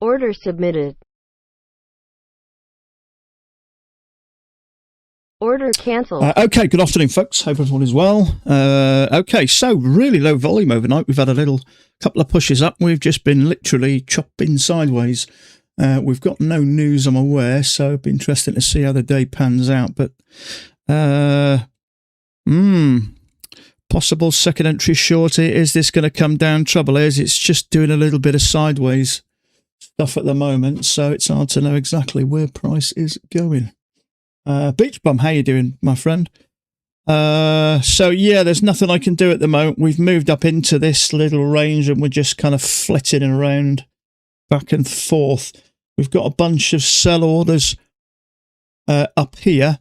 Order submitted. Order cancelled. Okay, good afternoon, folks. Hope everyone is well. Okay, so really low volume overnight. We've had a couple of pushes up. We've just been literally chopping sideways. We've got no news, I'm aware, so it'll be interesting to see how the day pans out. But possible second entry shorty. Is this going to come down? Trouble is, it's just doing a little bit of sideways stuff at the moment, so it's hard to know exactly where price is going. Beach Bum, how you doing, my friend? So yeah, there's nothing I can do at the moment. We've moved up into this little range and we're just kind of flitting around back and forth. We've got a bunch of sell orders up here,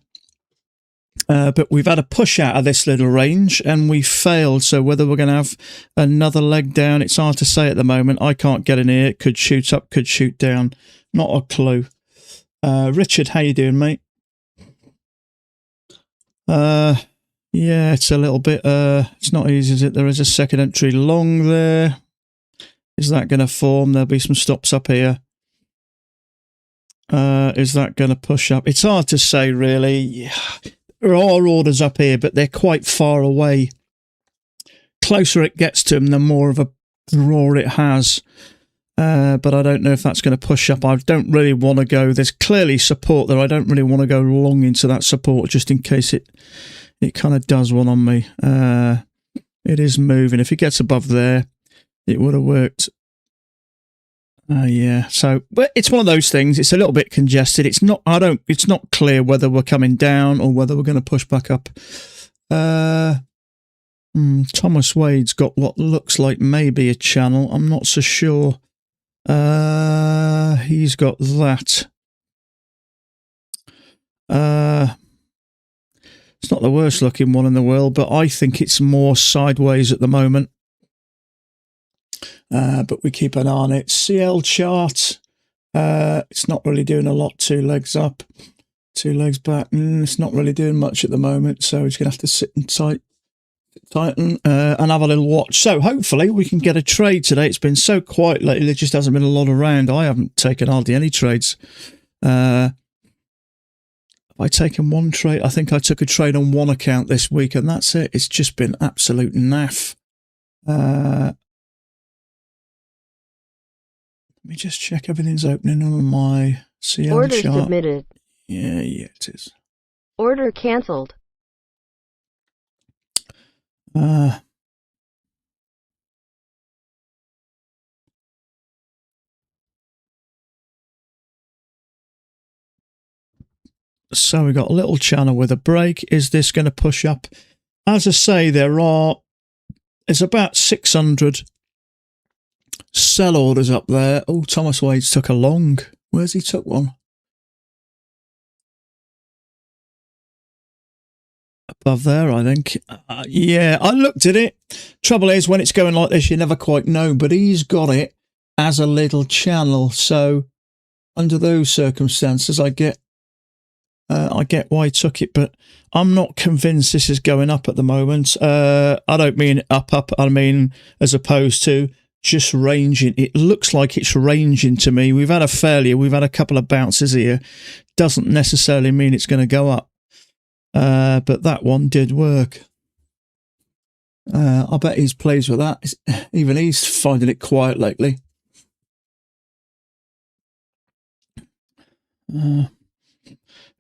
but we've had a push out of this little range and we failed. So whether we're going to have another leg down, it's hard to say at the moment. I can't get in here. It could shoot up, could shoot down. Not a clue. Richard, how you doing, mate? Yeah, it's a little bit, it's not easy, is it? There is a second entry long there. Is that going to form? There'll be some stops up here. Is that going to push up? It's hard to say, really. Yeah. There are orders up here, but they're quite far away. Closer it gets to them, the more of a draw it has. But I don't know if that's going to push up. I don't really want to go. There's clearly support there. I don't really want to go long into that support just in case it kind of does one on me. It is moving. If it gets above there, it would have worked. Yeah. So, but it's one of those things. It's a little bit congested. It's not. It's not clear whether we're coming down or whether we're going to push back up. Thomas Wade's got what looks like maybe a channel. I'm not so sure. He's got that. It's not the worst looking one in the world, but I think it's more sideways at the moment. But we keep an eye on it. CL chart. It's not really doing a lot. 2 legs up, 2 legs back. It's not really doing much at the moment, so it's going to have to sit and tighten and have a little watch. So hopefully we can get a trade today. It's been so quiet lately. There just hasn't been a lot around. I haven't taken hardly any trades. Have I taken one trade? I think I took a trade on one account this week and that's it. It's just been absolute naff. Let me just check everything's opening on my CL Order chart. submitted. Yeah, it is. Order cancelled. So we got a little channel with a break. Is this going to push up? As I say, there's about 600 sell orders up there. Oh, Thomas Wade's took a long. Where's he took one? Above there, I think. Yeah, I looked at it. Trouble is, when it's going like this, you never quite know. But he's got it as a little channel. So under those circumstances, I get why he took it, but I'm not convinced this is going up at the moment. I don't mean up, I mean as opposed to just ranging. It looks like it's ranging to me. We've had a failure. We've had a couple of bounces here. Doesn't necessarily mean it's going to go up. But that one did work. I bet he's pleased with that. Even he's finding it quiet lately.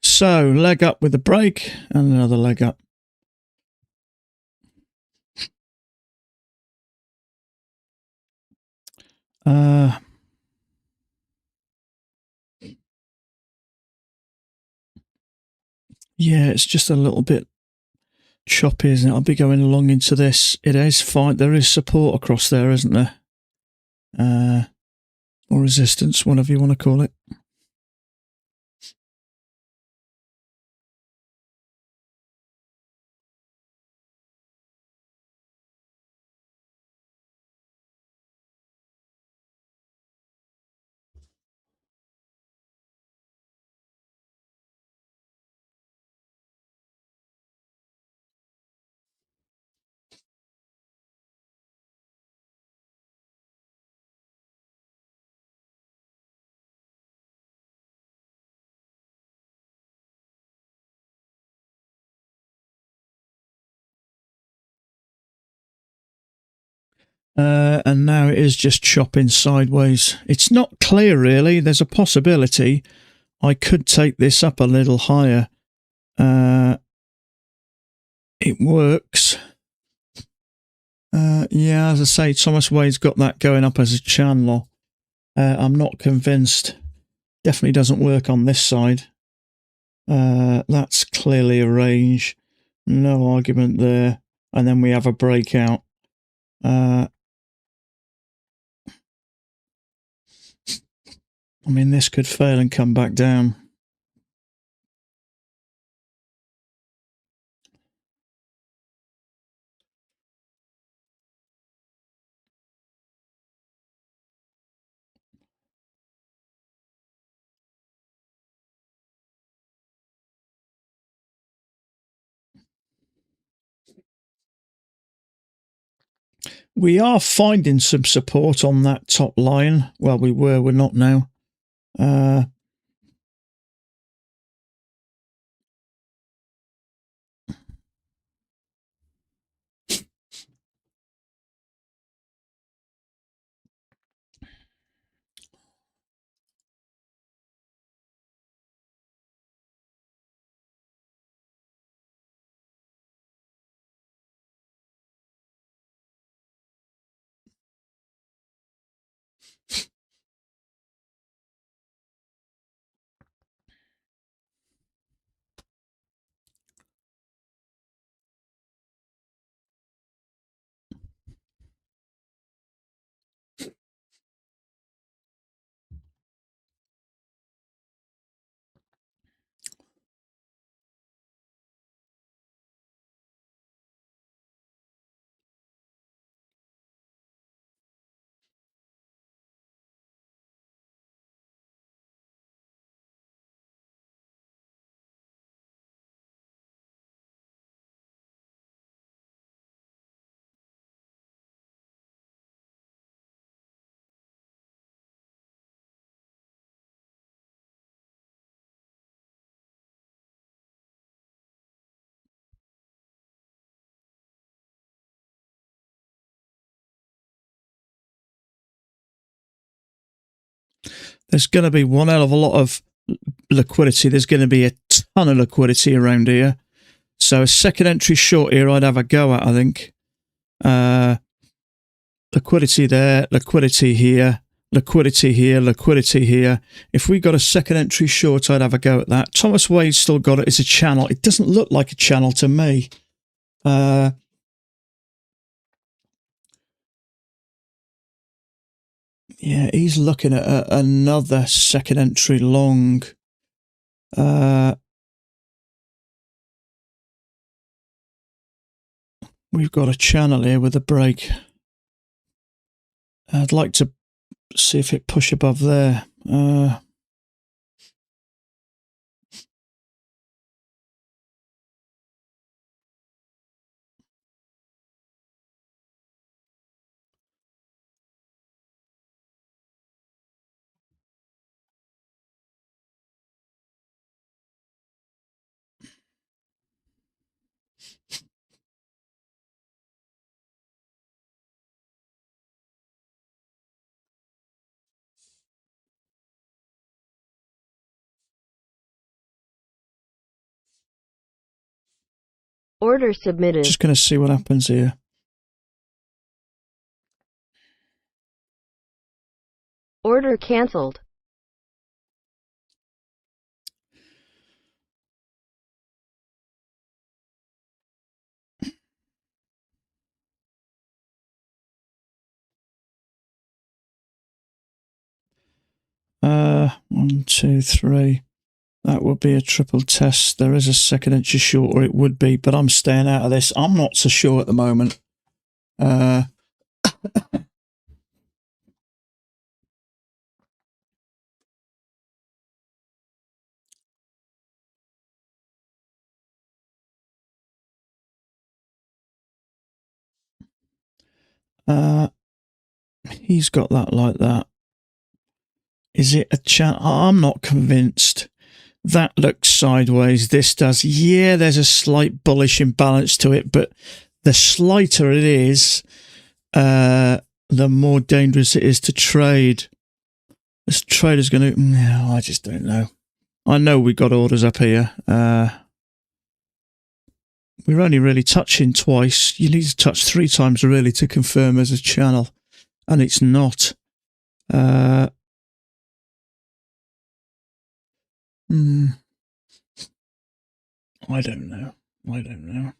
So, leg up with a break and another leg up. Yeah, it's just a little bit choppy, isn't it? I'll be going along into this. It is fine. There is support across there, isn't there? Or resistance, whatever you want to call it. And now it is just chopping sideways. It's not clear, really. There's a possibility I could take this up a little higher. It works. Yeah, as I say, Thomas Wade's got that going up as a channel. I'm not convinced. Definitely doesn't work on this side. That's clearly a range. No argument there. And then we have a breakout. I mean, this could fail and come back down. We are finding some support on that top line. Well, we're not now. There's going to be one hell of a lot of liquidity. There's going to be a ton of liquidity around here. So a second entry short here I'd have a go at, I think. Liquidity there, liquidity here, liquidity here, liquidity here. If we got a second entry short, I'd have a go at that. Thomas Wade's still got it. It's a channel. It doesn't look like a channel to me. Yeah, he's looking at another second entry long. We've got a channel here with a break. I'd like to see if it push above there. Order submitted. Just going to see what happens here. Order cancelled. One, two, three. That would be a triple test. There is a second entry short, or it would be, but I'm staying out of this. I'm not so sure at the moment. He's got that like that. Is it a channel? I'm not convinced. That looks sideways. This does. Yeah, there's a slight bullish imbalance to it, but the slighter it is, the the more dangerous it is to trade. This trader's going to... No, I just don't know. I know we got orders up here. We're only really touching twice. You need to touch 3 times really to confirm as a channel. And it's not. I don't know. I don't know.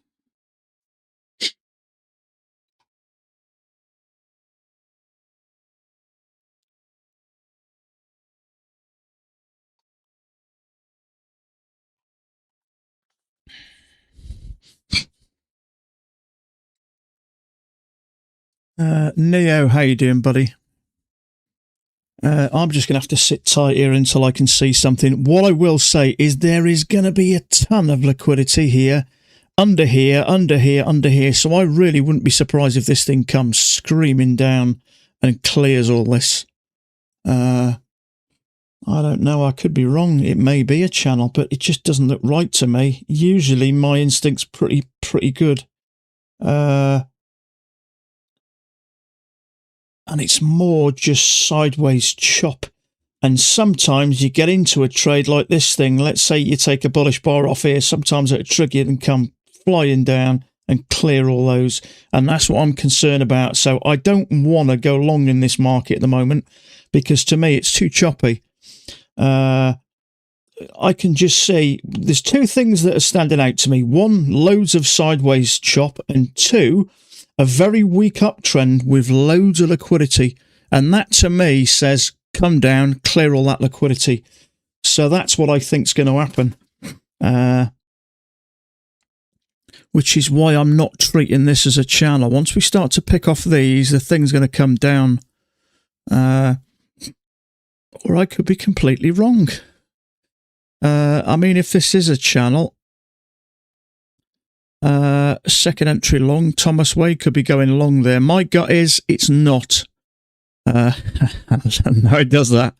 Neo, how you doing, buddy? I'm just going to have to sit tight here until I can see something. What I will say is there is going to be a ton of liquidity here, under here, under here, under here. So I really wouldn't be surprised if this thing comes screaming down and clears all this. I don't know. I could be wrong. It may be a channel, but it just doesn't look right to me. Usually my instinct's pretty good. And it's more just sideways chop. And sometimes you get into a trade like this thing. Let's say you take a bullish bar off here. Sometimes it'll trigger it and come flying down and clear all those. And that's what I'm concerned about. So I don't want to go long in this market at the moment because to me it's too choppy. I can just see there's 2 things that are standing out to me. 1, loads of sideways chop, and 2, a very weak uptrend with loads of liquidity. And that to me says, come down, clear all that liquidity. So that's what I think is going to happen. Which is why I'm not treating this as a channel. Once we start to pick off these, the thing's going to come down. Or I could be completely wrong. I mean, if this is a channel, second entry long, Thomas Wade could be going long there. My gut is it's not. No, it does that.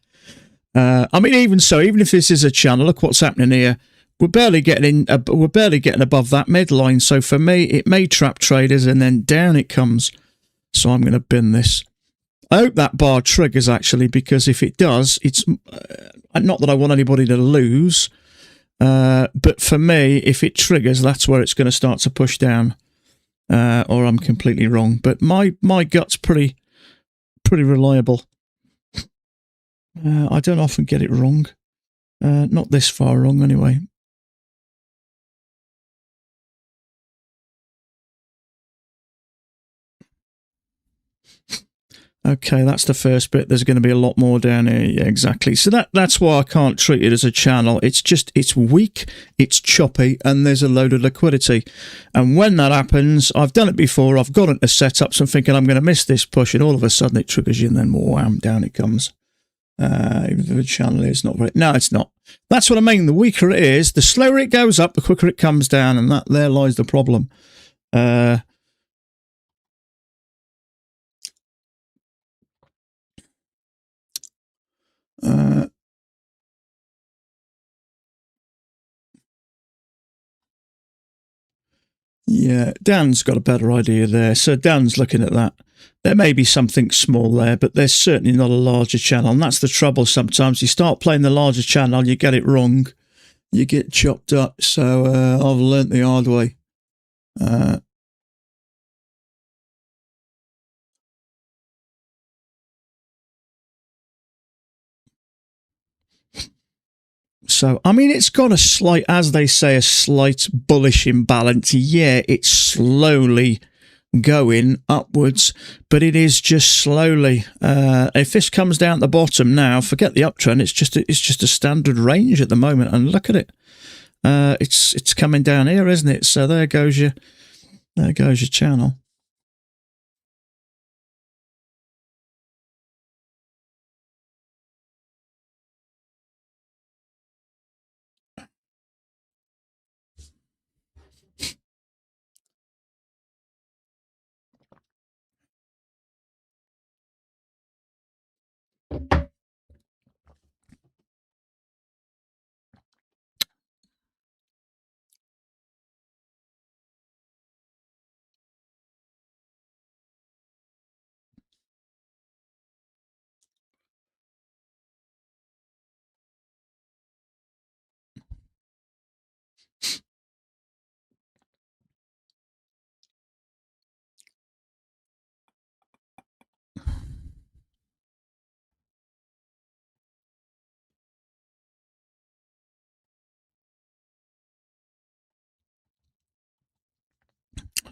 I mean, even so, even if this is a channel, look what's happening here. We're barely getting above that midline. So for me, it may trap traders, and then down it comes. So I'm going to bin this. I hope that bar triggers actually, because if it does, it's not that I want anybody to lose. But for me, if it triggers, that's where it's going to start to push down, or I'm completely wrong. But my gut's pretty reliable. I don't often get it wrong. Not this far wrong, anyway. Okay, that's the first bit. There's going to be a lot more down here. Yeah, exactly. So that's why I can't treat it as a channel. It's just, it's weak, it's choppy, and there's a load of liquidity. And when that happens, I've done it before. I've got into setups. I'm thinking I'm going to miss this push, and all of a sudden it triggers you, and then wham, down it comes. The channel is not very... No, it's not. That's what I mean. The weaker it is, the slower it goes up, the quicker it comes down, and there lies the problem. Yeah, Dan's got a better idea there. So Dan's looking at that. There may be something small there, but there's certainly not a larger channel. And that's the trouble sometimes. You start playing the larger channel, you get it wrong, you get chopped up. So I've learnt the hard way. So, I mean, it's got a slight, as they say, a slight bullish imbalance. Yeah, it's slowly going upwards, but it is just slowly. If this comes down at the bottom now, forget the uptrend. It's just a standard range at the moment. And look at it. It's coming down here, isn't it? So there goes your channel.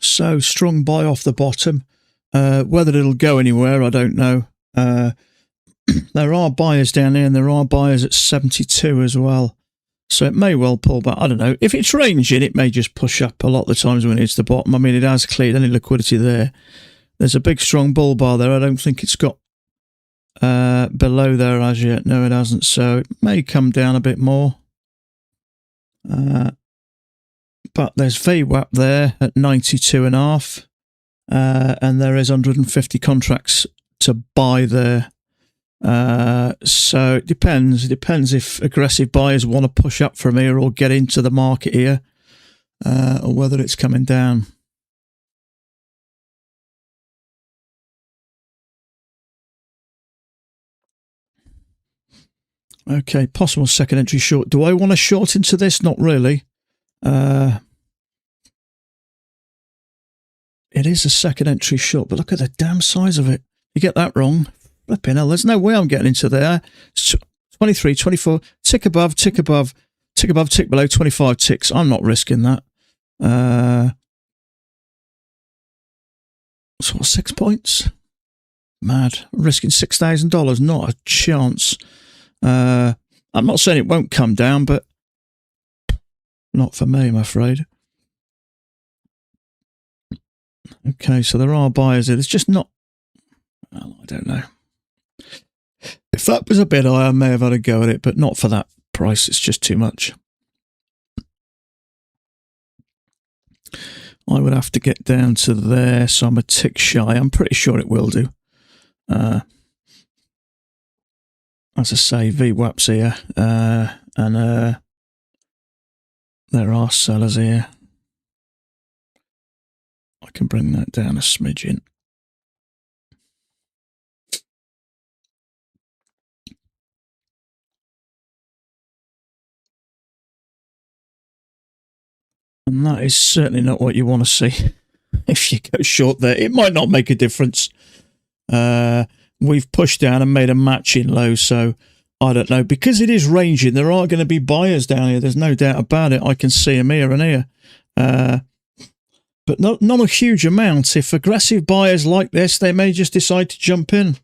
So strong buy off the bottom. Whether it'll go anywhere, I don't know. There are buyers down here, and there are buyers at 72 as well. So it may well pull back. I don't know. If it's ranging, it may just push up a lot of the times when it's the bottom. I mean, it has cleared any liquidity there. There's a big, strong bull bar there. I don't think it's got below there as yet. No, it hasn't. So it may come down a bit more. But there's VWAP there at 92.5. And there is 150 contracts to buy there. So it depends. It depends if aggressive buyers want to push up from here or get into the market here, or whether it's coming down. Okay, possible second entry short. Do I want to short into this? Not really. It is a second entry short, but look at the damn size of it. You get that wrong. Flipping hell, there's no way I'm getting into there. 23, 24, tick above, tick above, tick above, tick below, 25 ticks. I'm not risking that. So 6 points? Mad. I'm risking $6,000. Not a chance. I'm not saying it won't come down, but not for me, I'm afraid. Okay, so there are buyers here. It's just not... Well, I don't know. If that was a bit high, I may have had a go at it, but not for that price. It's just too much. I would have to get down to there, so I'm a tick shy. I'm pretty sure it will do. As I say, VWAP's here, and there are sellers here. I can bring that down a smidgen. And that is certainly not what you want to see if you go short there. It might not make a difference. We've pushed down and made a matching low, so I don't know. Because it is ranging, there are going to be buyers down here. There's no doubt about it. I can see them here and here. But not a huge amount. If aggressive buyers like this, they may just decide to jump in.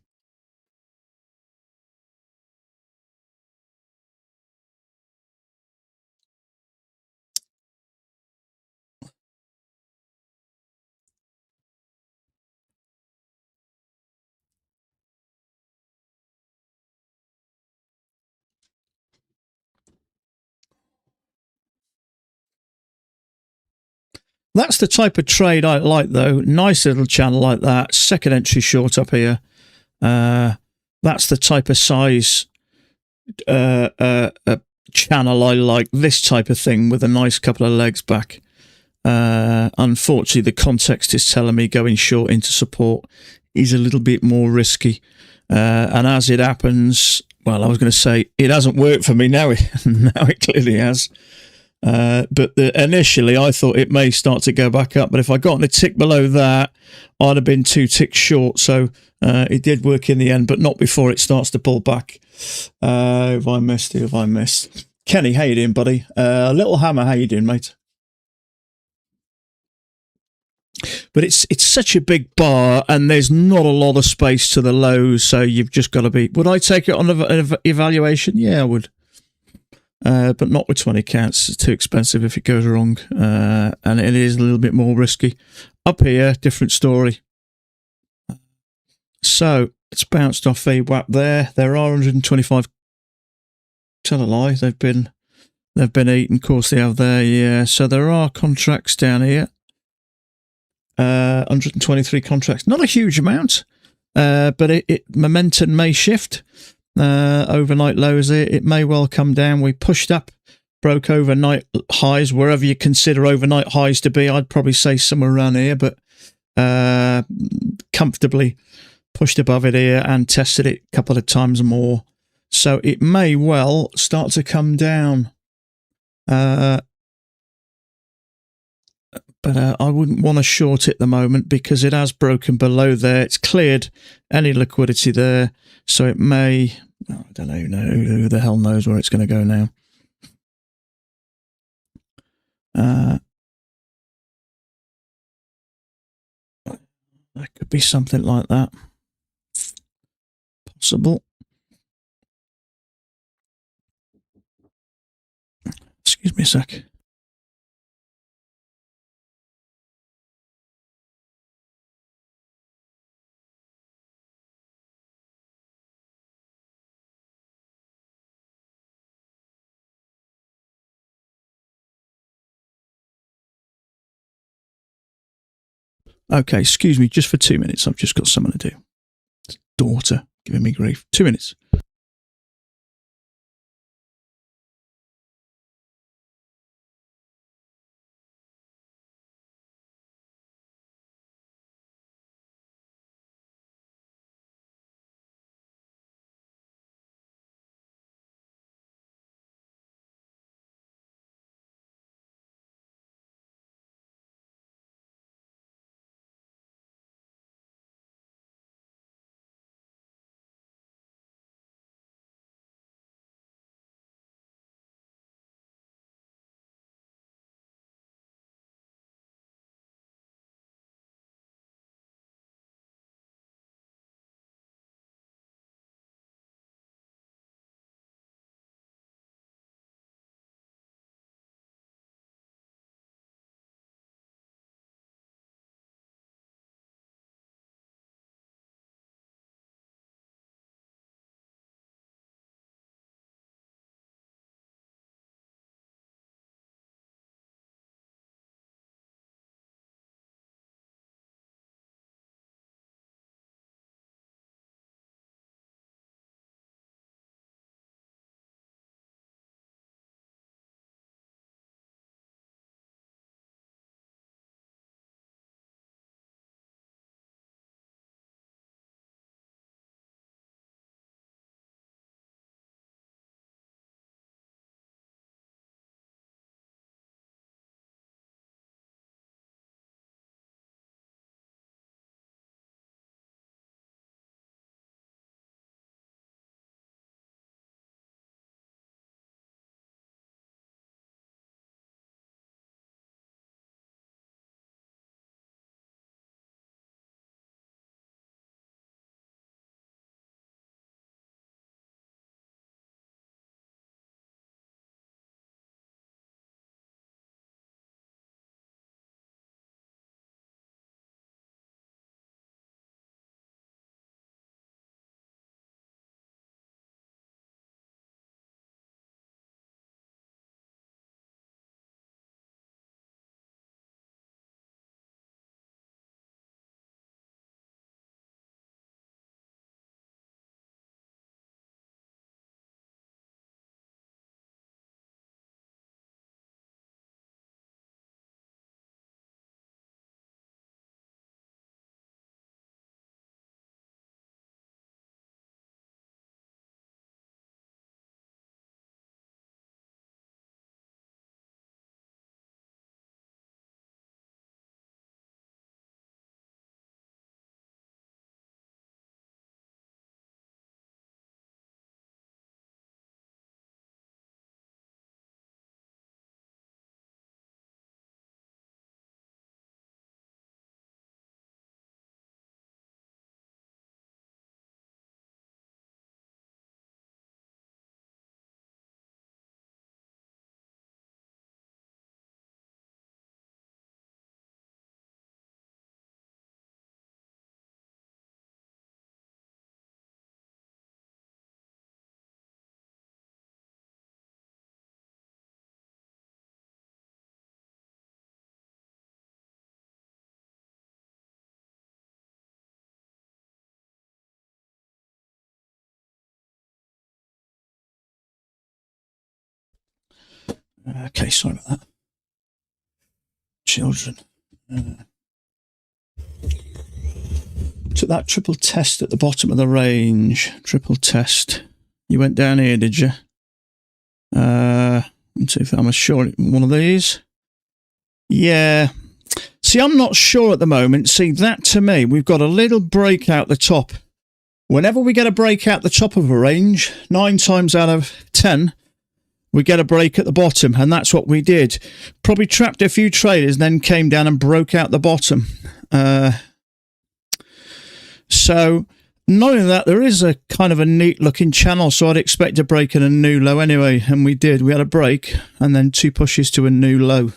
That's the type of trade I like, though. Nice little channel like that. Second entry short up here. That's the type of size channel I like. This type of thing with a nice couple of legs back. Unfortunately, the context is telling me going short into support is a little bit more risky. And as it happens, well, I was going to say it hasn't worked for me. Now it clearly has. But initially, I thought it may start to go back up. But if I got on a tick below that, I'd have been 2 ticks short. So it did work in the end, but not before it starts to pull back. Who have I missed? Who have I missed? Kenny, how you doing, buddy? Little Hammer, how you doing, mate? But it's such a big bar, and there's not a lot of space to the lows, so you've just got to be... Would I take it on an evaluation? Yeah, I would. But not with 20 counts. It's too expensive if it goes wrong, and it is a little bit more risky. Up here, different story. So it's bounced off VWAP there. There are 125. Tell a lie. They've been eaten. Of course they have there. Yeah. So there are contracts down here. 123 contracts. Not a huge amount, but momentum may shift. Overnight lows here. It may well come down. We pushed up, broke overnight highs, wherever you consider overnight highs to be. I'd probably say somewhere around here, but comfortably pushed above it here and tested it a couple of times more. So it may well start to come down. But I wouldn't want to short it at the moment because it has broken below there. It's cleared any liquidity there. So it may... Oh, I don't know. Who the hell knows where it's going to go now. That could be something like that. Possible. Excuse me a sec. Okay, excuse me, just for 2 minutes. I've just got something to do. Daughter giving me grief. 2 minutes. Okay, sorry about that. Children. Took that triple test at the bottom of the range. Triple test. You went down here, did you? Let's see if I'm sure one of these. Yeah. See, I'm not sure at the moment. See, that to me, we've got a little break out the top. Whenever we get a break out the top of a range, 9 times out of 10, we get a break at the bottom, and that's what we did. Probably trapped a few traders, then came down and broke out the bottom. So knowing that, there is a kind of a neat looking channel, so I'd expect a break and a new low anyway, and we did. We had a break and then 2 pushes to a new low.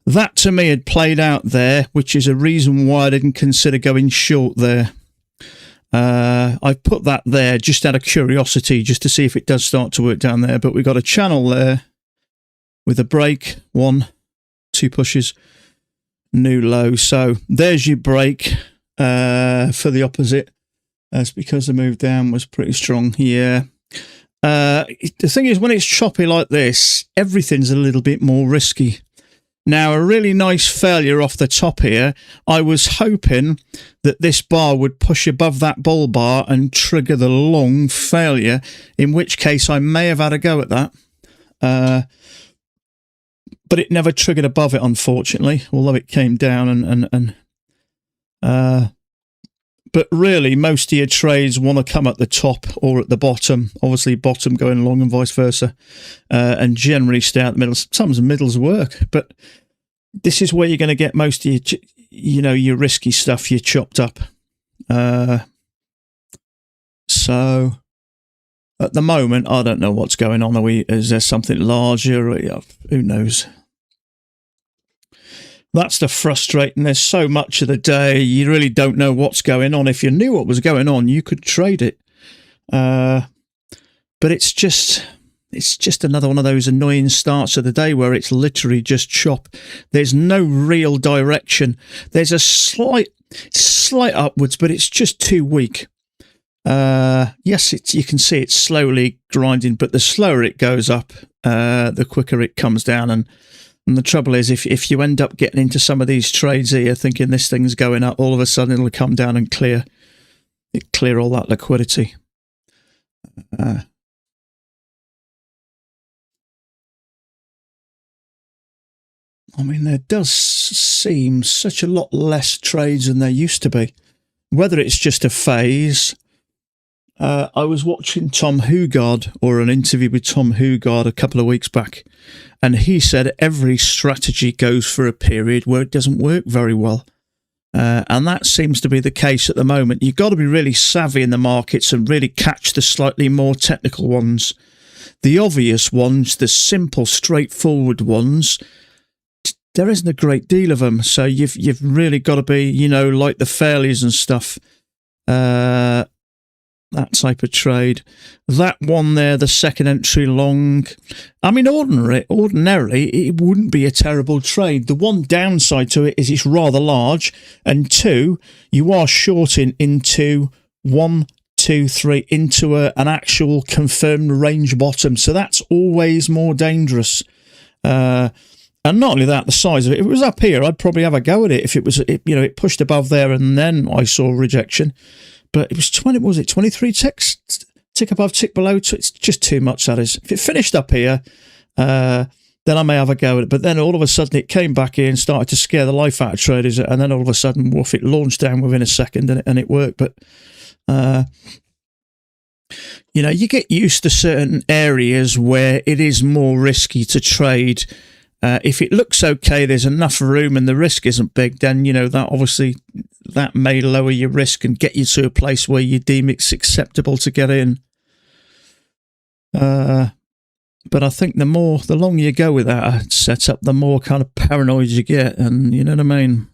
That to me had played out there, which is a reason why I didn't consider going short there. I put that there just out of curiosity, just to see if it does start to work down there. But we got a channel there with a break, 1, 2 pushes, new low. So there's your break for the opposite. That's because the move down was pretty strong here. The thing is, when it's choppy like this, everything's a little bit more risky. Now, a really nice failure off the top here. I was hoping that this bar would push above that bull bar and trigger the long failure, in which case I may have had a go at that. But it never triggered above it, unfortunately, although it came down but really, most of your trades want to come at the top or at the bottom. Obviously, bottom going long and vice versa. And generally stay out the middle. Sometimes the middles work, but this is where you're going to get most of your, your risky stuff, your chopped up. So at the moment, I don't know what's going on. Is there something larger? Who knows? That's the frustrating. There's so much of the day, you really don't know what's going on. If you knew what was going on, you could trade it. But it's just another one of those annoying starts of the day where it's literally just chop. There's no real direction. There's a slight upwards, but it's just too weak. Yes, you can see it's slowly grinding, but the slower it goes up, the quicker it comes down. And the trouble is, if you end up getting into some of these trades here, thinking this thing's going up, all of a sudden it'll come down and clear all that liquidity. I mean, there does seem such a lot less trades than there used to be. Whether it's just a phase. I was watching Tom Hugard, or an interview with Tom Hugard a couple of weeks back, and he said every strategy goes for a period where it doesn't work very well. And that seems to be the case at the moment. You've got to be really savvy in the markets and really catch the slightly more technical ones. The obvious ones, the simple, straightforward ones, there isn't a great deal of them. So you've really got to be, like the fairlies and stuff. That type of trade. That one there, the second entry long. I mean, ordinarily, it wouldn't be a terrible trade. The one downside to it is it's rather large. And 2, you are shorting into 1, 2, 3, into an actual confirmed range bottom. So that's always more dangerous. And not only that, the size of it. If it was up here, I'd probably have a go at it. If it pushed above there and then I saw rejection. But it was 23 ticks, tick above, tick below. It's just too much, that is. If it finished up here, then I may have a go at it. But then all of a sudden it came back here and started to scare the life out of traders. And then all of a sudden, woof, it launched down within a second and it worked. But, you get used to certain areas where it is more risky to trade. If it looks okay, there's enough room and the risk isn't big, then, that may lower your risk and get you to a place where you deem it's acceptable to get in. But I think the longer you go with that setup, the more kind of paranoid you get. And you know what I mean?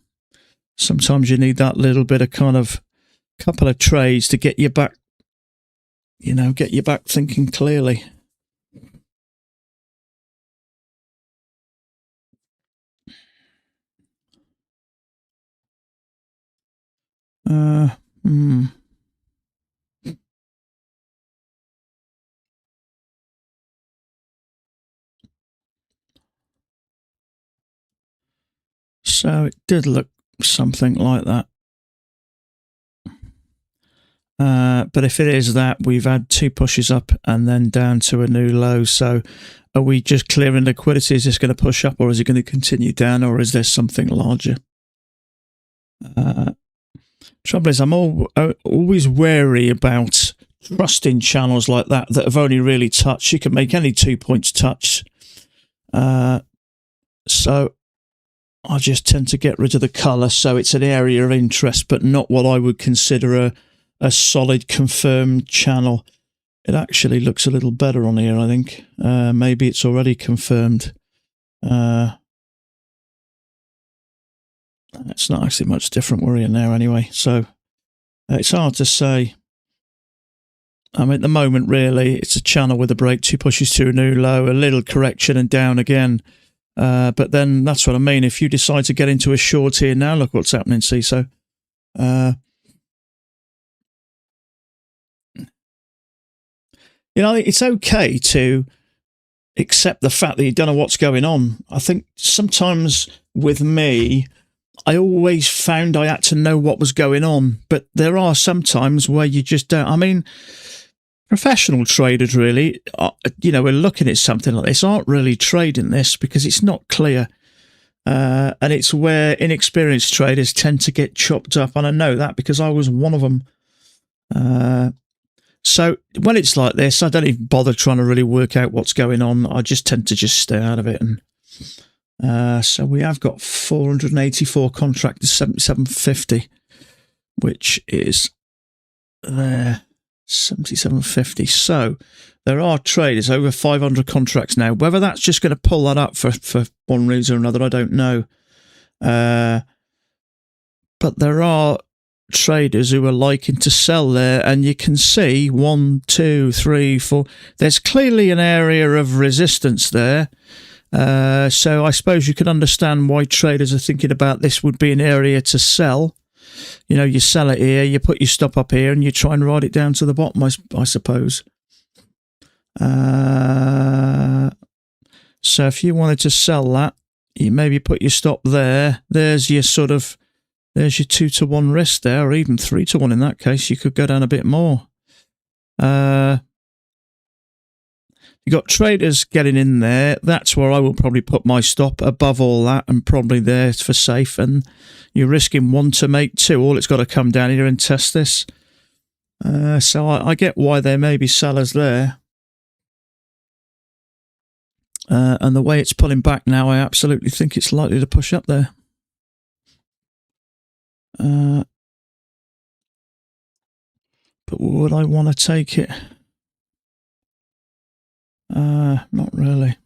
Sometimes you need that little bit of kind of couple of trades to get you back, get you back thinking clearly. So it did look something like that. But if it is that, we've had 2 pushes up and then down to a new low. So are we just clearing liquidity? Is this going to push up, or is it going to continue down, or is there something larger? Trouble is, I'm always wary about trusting channels like that have only really touched. You can make any 2 points touch. So I just tend to get rid of the colour, so it's an area of interest, but not what I would consider a solid confirmed channel. It actually looks a little better on here, I think. Maybe it's already confirmed. It's not actually much different. We're in there anyway, so it's hard to say. I mean, at the moment, really, it's a channel with a break, 2 pushes to a new low, a little correction and down again. But then that's what I mean. If you decide to get into a short here now, look what's happening, see? So, it's okay to accept the fact that you don't know what's going on. I think sometimes with me, I always found I had to know what was going on, but there are some times where you just don't. I mean, professional traders really, we're looking at something like this, aren't really trading this because it's not clear. And it's where inexperienced traders tend to get chopped up. And I know that because I was one of them. So when it's like this, I don't even bother trying to really work out what's going on. I just tend to just stay out of it. And so we have got 484 contractors, 7750, which is there, 7750. So there are traders over 500 contracts now. Whether that's just going to pull that up for one reason or another, I don't know. But there are traders who are liking to sell there, and you can see 1, 2, 3, 4. There's clearly an area of resistance there. So I suppose you can understand why traders are thinking about this would be an area to sell. You sell it here, you put your stop up here, and you try and ride it down to the bottom, I suppose. So if you wanted to sell that, you maybe put your stop there. There's your 2-to-1 risk there, or even 3-to-1 in that case. You could go down a bit more. You got traders getting in there. That's where I will probably put my stop above all that, and probably there for safe. And you're risking 1 to make 2. All it's got to come down here and test this. So I get why there may be sellers there. And the way it's pulling back now, I absolutely think it's likely to push up there. But would I want to take it? Not really.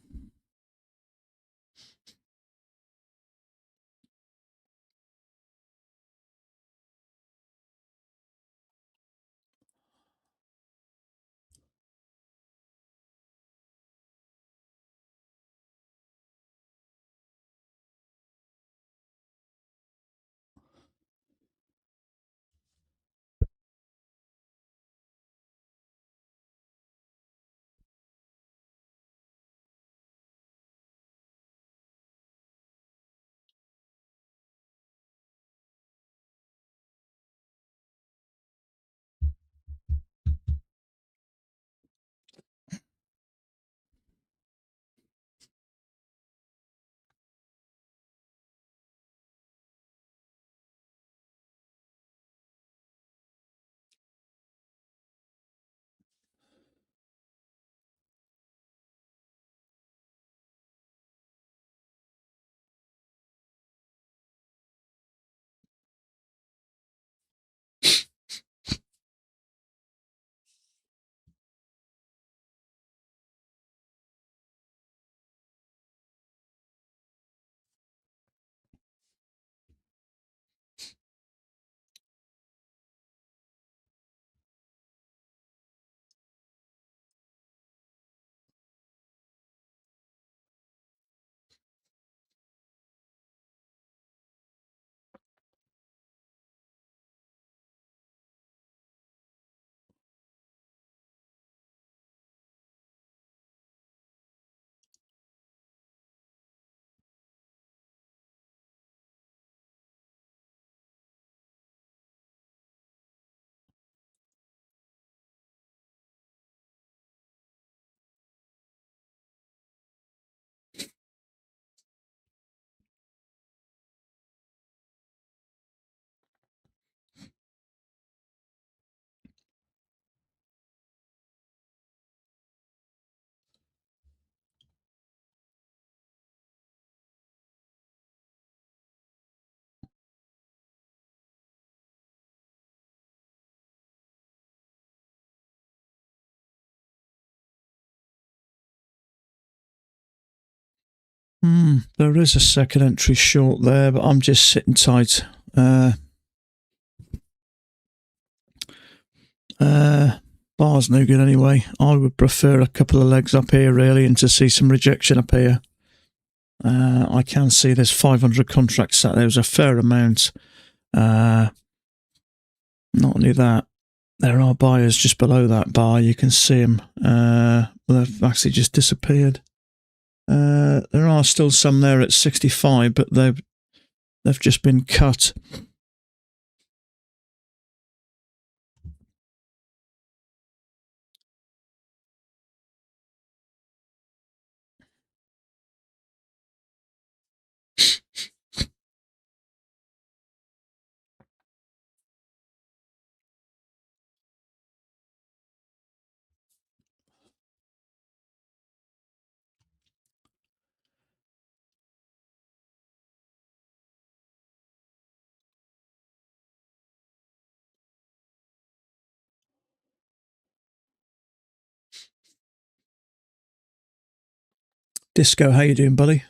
There is a second entry short there, but I'm just sitting tight. Bar's no good anyway. I would prefer a couple of legs up here, really, and to see some rejection up here. I can see there's 500 contracts sat there. There's a fair amount. Not only that, there are buyers just below that bar. You can see them. They've actually just disappeared. There are still some there at 65, but they've just been cut. Disco, how you doing, buddy?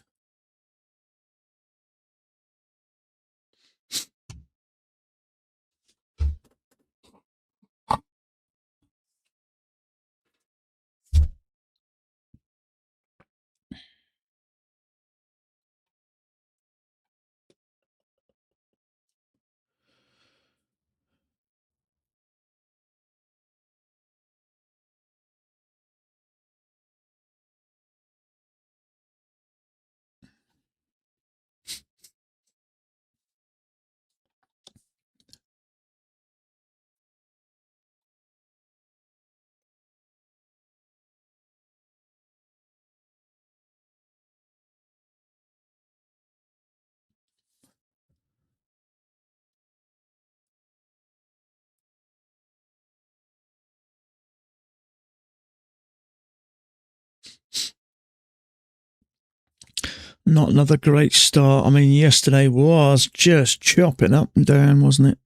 Not another great start. I mean, yesterday was just chopping up and down, wasn't it?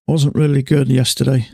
Wasn't really good yesterday.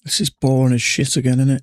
This is boring as shit again, isn't it?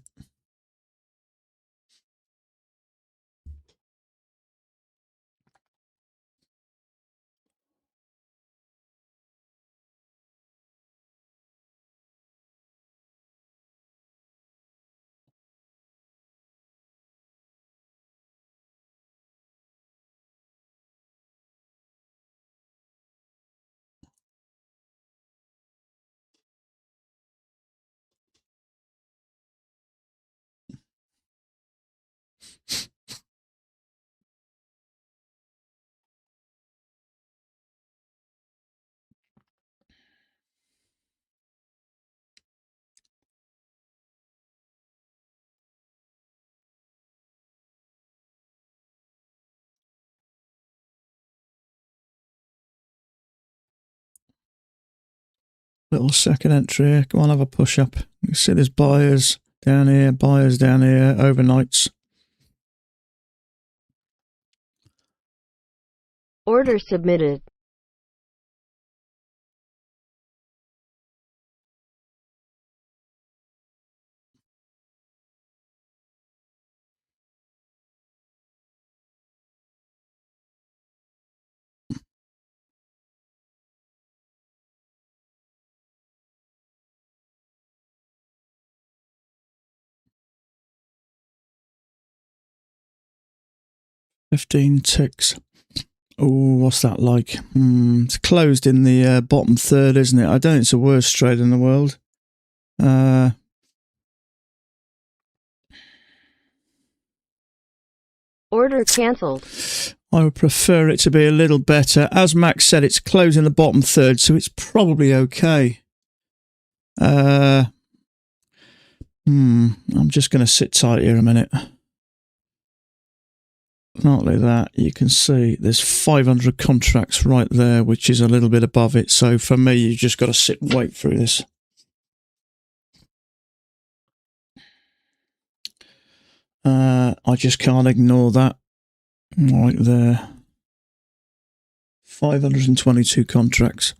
Little second entry here. Go on, have a push up. You can see there's buyers down here, overnights. Order submitted. $15 ticks. Oh, what's that like? It's closed in the bottom third, isn't it? I don't think it's the worst trade in the world. Order cancelled. I would prefer it to be a little better. As Max said, it's closed in the bottom third, so it's probably okay. I'm just going to sit tight here a minute. Not like that. You can see there's 500 contracts right there, which is a little bit above it. So for me, you just got to sit and wait through this. I just can't ignore that right there. 522 contracts.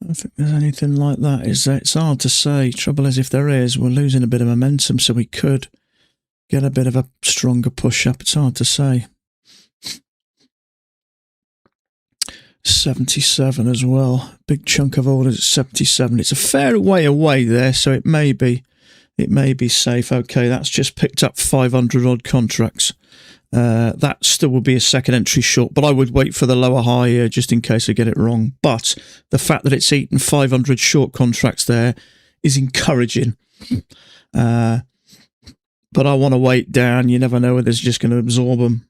I don't think there's anything like that, is there? It's hard to say. Trouble is, if there is, we're losing a bit of momentum, so we could get a bit of a stronger push up. It's hard to say. 77 as well. Big chunk of orders at 77. It's a fair way away there, so it may be safe. Okay, that's just picked up 500 odd contracts. That still will be a second entry short, but I would wait for the lower high here just in case I get it wrong. But the fact that it's eaten 500 short contracts there is encouraging. But I want to wait down. You never know whether it's just going to absorb them.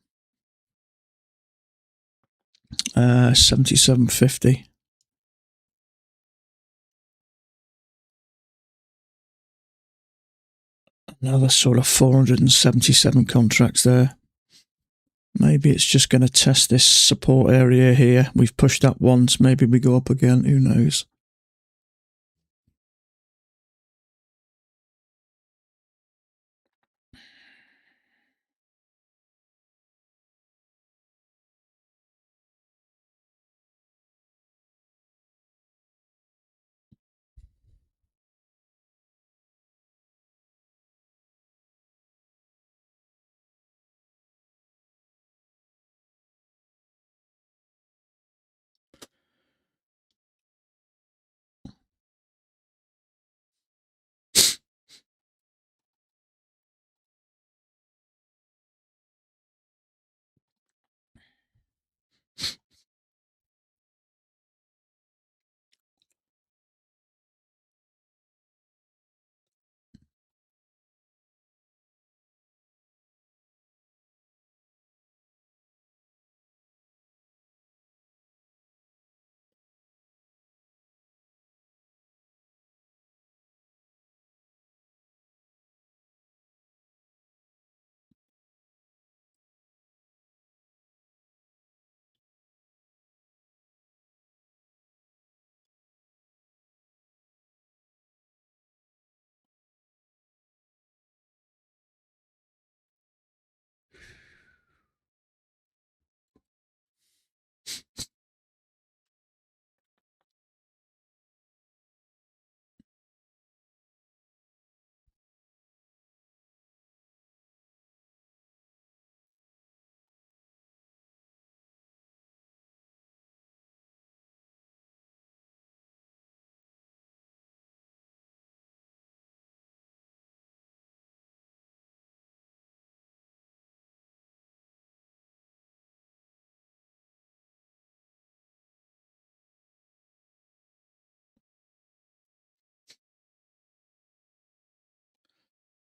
77.50. Another sort of 477 contracts there. Maybe it's just going to test this support area here. We've pushed up once. Maybe we go up again. Who knows?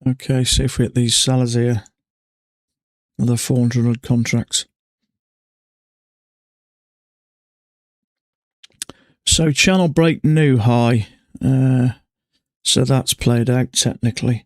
Okay, see if we hit these sellers here. Another 400 odd contracts. So channel break new high. So that's played out technically.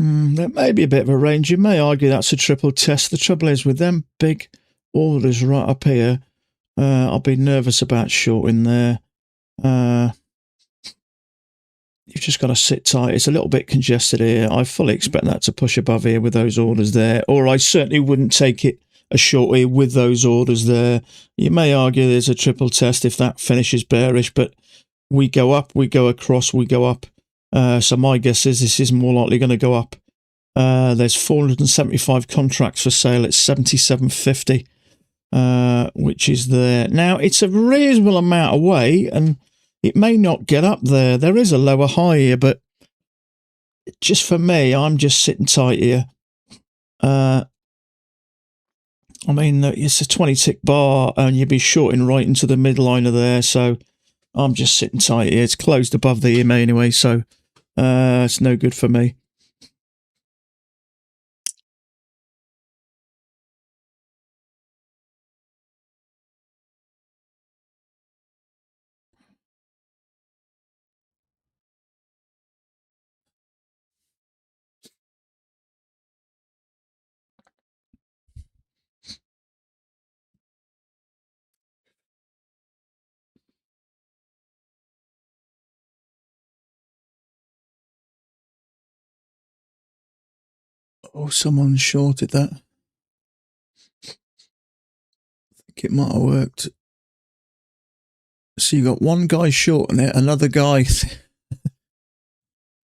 There may be a bit of a range. You may argue that's a triple test. The trouble is with them big orders right up here, I'll be nervous about shorting there. You've just got to sit tight. It's a little bit congested here. I fully expect that to push above here with those orders there, or I certainly wouldn't take it a short here with those orders there. You may argue there's a triple test if that finishes bearish, but we go up, we go across, we go up. So my guess is this is more likely going to go up. There's 475 contracts for sale at 77.50, which is there. Now, it's a reasonable amount away, and it may not get up there. There is a lower high here, but just for me, I'm just sitting tight here. I mean, it's a 20-tick bar, and you'd be shorting right into the midliner there, so I'm just sitting tight here. It's closed above the EMA anyway, so it's no good for me. Oh, someone shorted that. I think it might have worked. So you got one guy shorting it, another guy.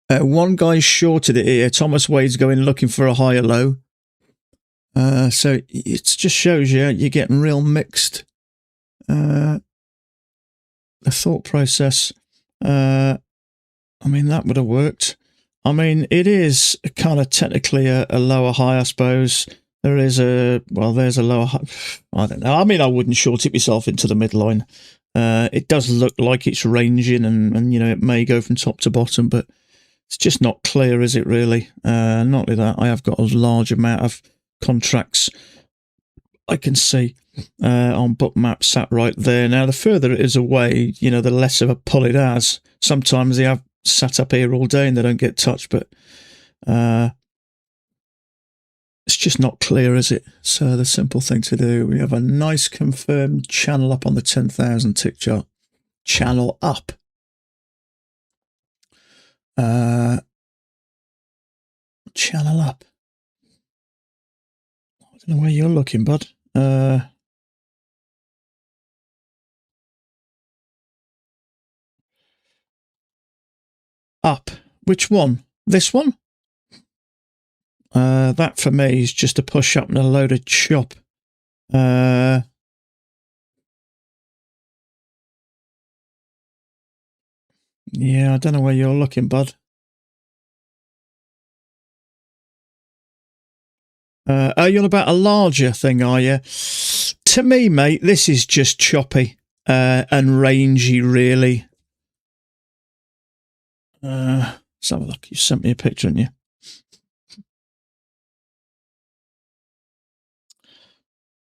One guy shorted it here. Thomas Wade's going looking for a higher low. So it just shows you you're getting real mixed. The thought process. I mean, that would have worked. I mean, it is kind of technically a lower high, I suppose. There is there's a lower high. I don't know. I mean, I wouldn't short it myself into the midline. It does look like it's ranging and, you know, it may go from top to bottom, but it's just not clear, is it really? Not only that, I have got a large amount of contracts I can see on bookmap sat right there. Now, the further it is away, you know, the less of a pull it has. Sometimes they have sat up here all day and they don't get touched, but it's just not clear, is it? So the simple thing to do, we have a nice confirmed channel up on the 10,000 tick chart. Channel up. Channel up. I don't know where you're looking, bud. Up. Which one? This one? That for me is just a push up and a load of chop. Yeah, I don't know where you're looking, bud. You're on about a larger thing, are you? To me, mate, this is just choppy and rangy, really. Let's have a look. You sent me a picture, didn't you?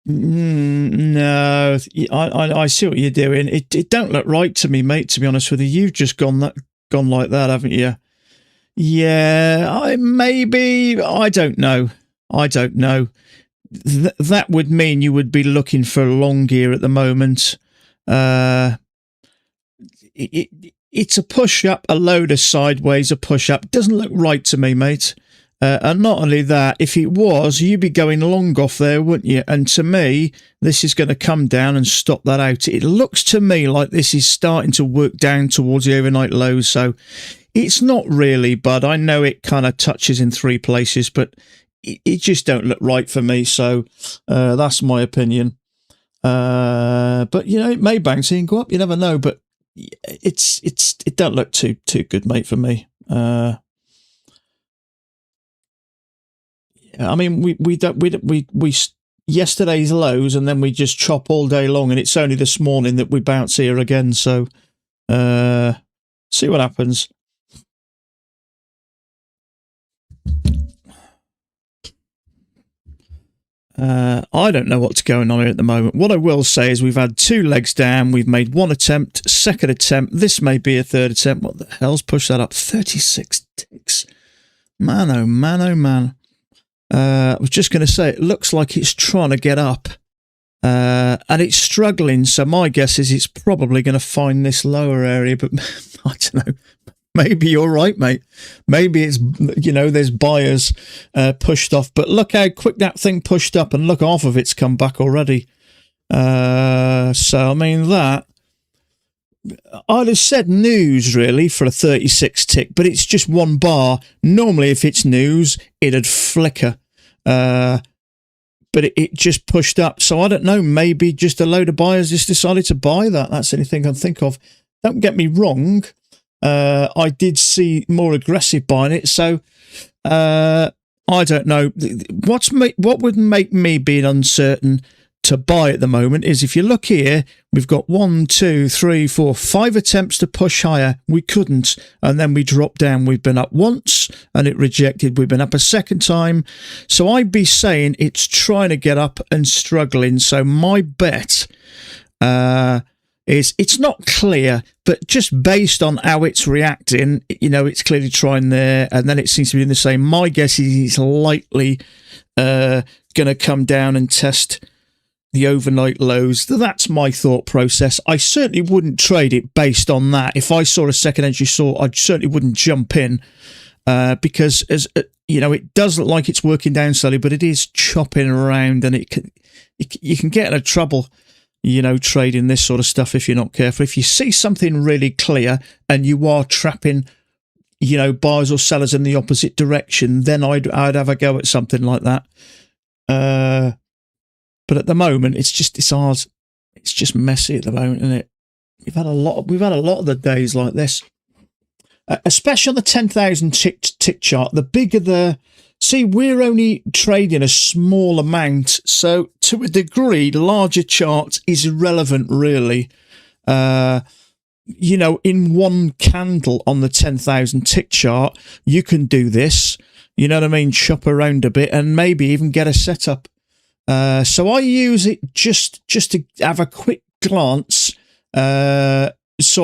No, I see what you're doing. It don't look right to me, mate. To be honest with you, you've just gone like that, haven't you? Yeah, I don't know. That would mean you would be looking for a long gear at the moment. It's a push up, a load of sideways, a push up. Doesn't look right to me, mate. And not only that, if it was, you'd be going long off there, wouldn't you? And to me, this is going to come down and stop that out. It looks to me like this is starting to work down towards the overnight lows. So it's not really, but I know it kind of touches in 3 places, but it just don't look right for me. So that's my opinion. But you know, it may bounce and go up. You never know. But it don't look too good, mate, for me. I mean, we yesterday's lows, and then we just chop all day long, and it's only this morning that we bounce here again. So, see what happens. I don't know what's going on here at the moment. What I will say is we've had 2 legs down. We've made 1 attempt, 2nd attempt. This may be a 3rd attempt. What the hell's pushed that up? 36 ticks. Man, oh man, oh man. I was just going to say, it looks like it's trying to get up. And it's struggling. So my guess is it's probably going to find this lower area. But I don't know. Maybe you're right, mate. Maybe it's, you know, there's buyers pushed off. But look how quick that thing pushed up, and look, half of it's come back already. So, I mean, that, I'd have said news, really, for a 36 tick, but it's just 1 bar. Normally, if it's news, it'd flicker. But it just pushed up. So, I don't know, maybe just a load of buyers just decided to buy that. That's the only thing I can think of. Don't get me wrong. I did see more aggressive buying it, so I don't know. What would make me be uncertain to buy at the moment is, if you look here, we've got 1, 2, 3, 4, 5 attempts to push higher. We couldn't, and then we dropped down. We've been up once and it rejected. We've been up a 2nd time. So I'd be saying it's trying to get up and struggling. So my bet is, it's not clear, but just based on how it's reacting, you know, it's clearly trying there, and then it seems to be in the same. My guess is it's likely going to come down and test the overnight lows. That's my thought process. I certainly wouldn't trade it based on that. If I saw a second entry sort, I certainly wouldn't jump in, because, as you know, it does look like it's working down slowly, but it is chopping around, and you can get into trouble, you know, trading this sort of stuff if you're not careful. If you see something really clear and you are trapping, you know, buyers or sellers in the opposite direction, then I'd have a go at something like that. But at the moment, it's hard. It's just messy at the moment, isn't it? We've had a lot of the days like this, especially on the 10,000 tick chart. The bigger the, see, we're only trading a small amount, so to a degree, larger charts is irrelevant, really. You know, in 1 candle on the 10,000 tick chart, you can do this. You know what I mean? Shop around a bit and maybe even get a setup. So I use it just to have a quick glance, so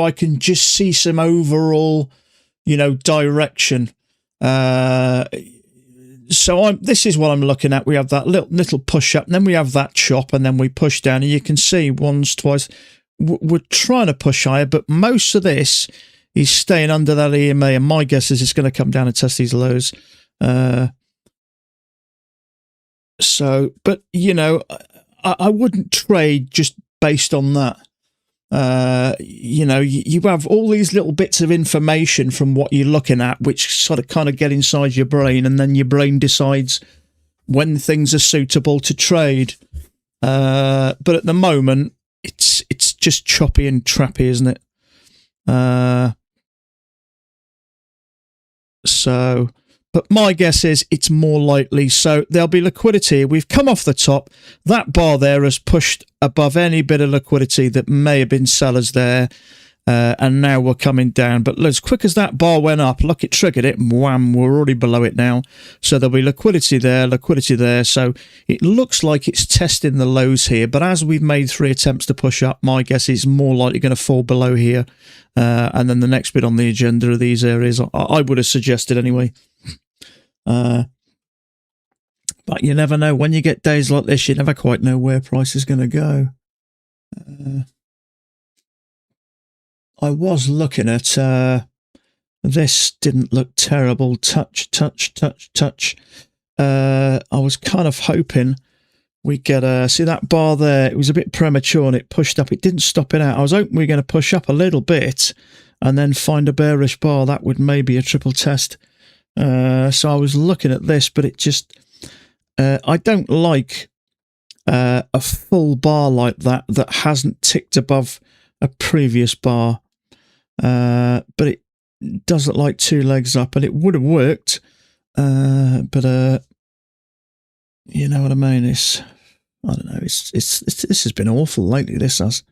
I can just see some overall, you know, direction. So this is what I'm looking at. We have that little push up, and then we have that chop, and then we push down, and you can see once, twice. We're trying to push higher, but most of this is staying under that EMA, and my guess is it's going to come down and test these lows. So, but you know, I wouldn't trade just based on that. You know, you have all these little bits of information from what you're looking at, which sort of kind of get inside your brain, and then your brain decides when things are suitable to trade. But at the moment, it's just choppy and trappy, isn't it? So, but my guess is it's more likely. So there'll be liquidity. We've come off the top. That bar there has pushed above any bit of liquidity that may have been sellers there. And now we're coming down. But as quick as that bar went up, look, it triggered it. Wham, we're already below it now. So there'll be liquidity there, liquidity there. So it looks like it's testing the lows here. But as we've made 3 attempts to push up, my guess is more likely going to fall below here. And then the next bit on the agenda are these areas. I would have suggested anyway. But you never know. When you get days like this, you never quite know where price is going to go. I was looking at This didn't look terrible. Touch. I was kind of hoping we get see that bar there. It was a bit premature and it pushed up. It didn't stop it out. I was hoping we were going to push up a little bit and then find a bearish bar. That would maybe a triple test. So I was looking at this, but it just I don't like a full bar like that hasn't ticked above a previous bar. But it does look like 2 legs up, and it would have worked. But you know what I mean? I don't know. This has been awful lately. This has.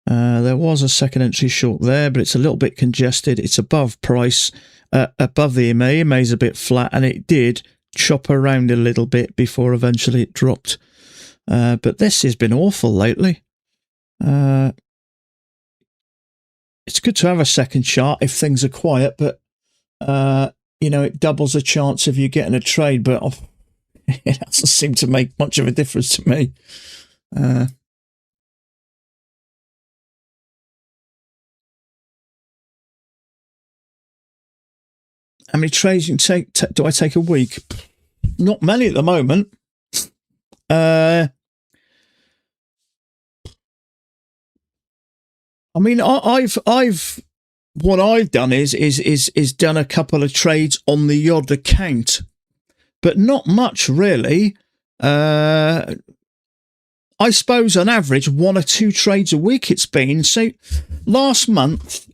There was a second entry short there, but it's a little bit congested. It's above price, above the EMA. EMA is a bit flat, and it did chop around a little bit before eventually it dropped. But this has been awful lately. It's good to have a second chart if things are quiet, but you know, it doubles the chance of you getting a trade, but it doesn't seem to make much of a difference to me. How many trades you can take? Do I take a week? Not many at the moment. I mean, I've what I've done is done a couple of trades on the odd account, but not much really. I suppose on average 1 or 2 trades a week it's been. So last month,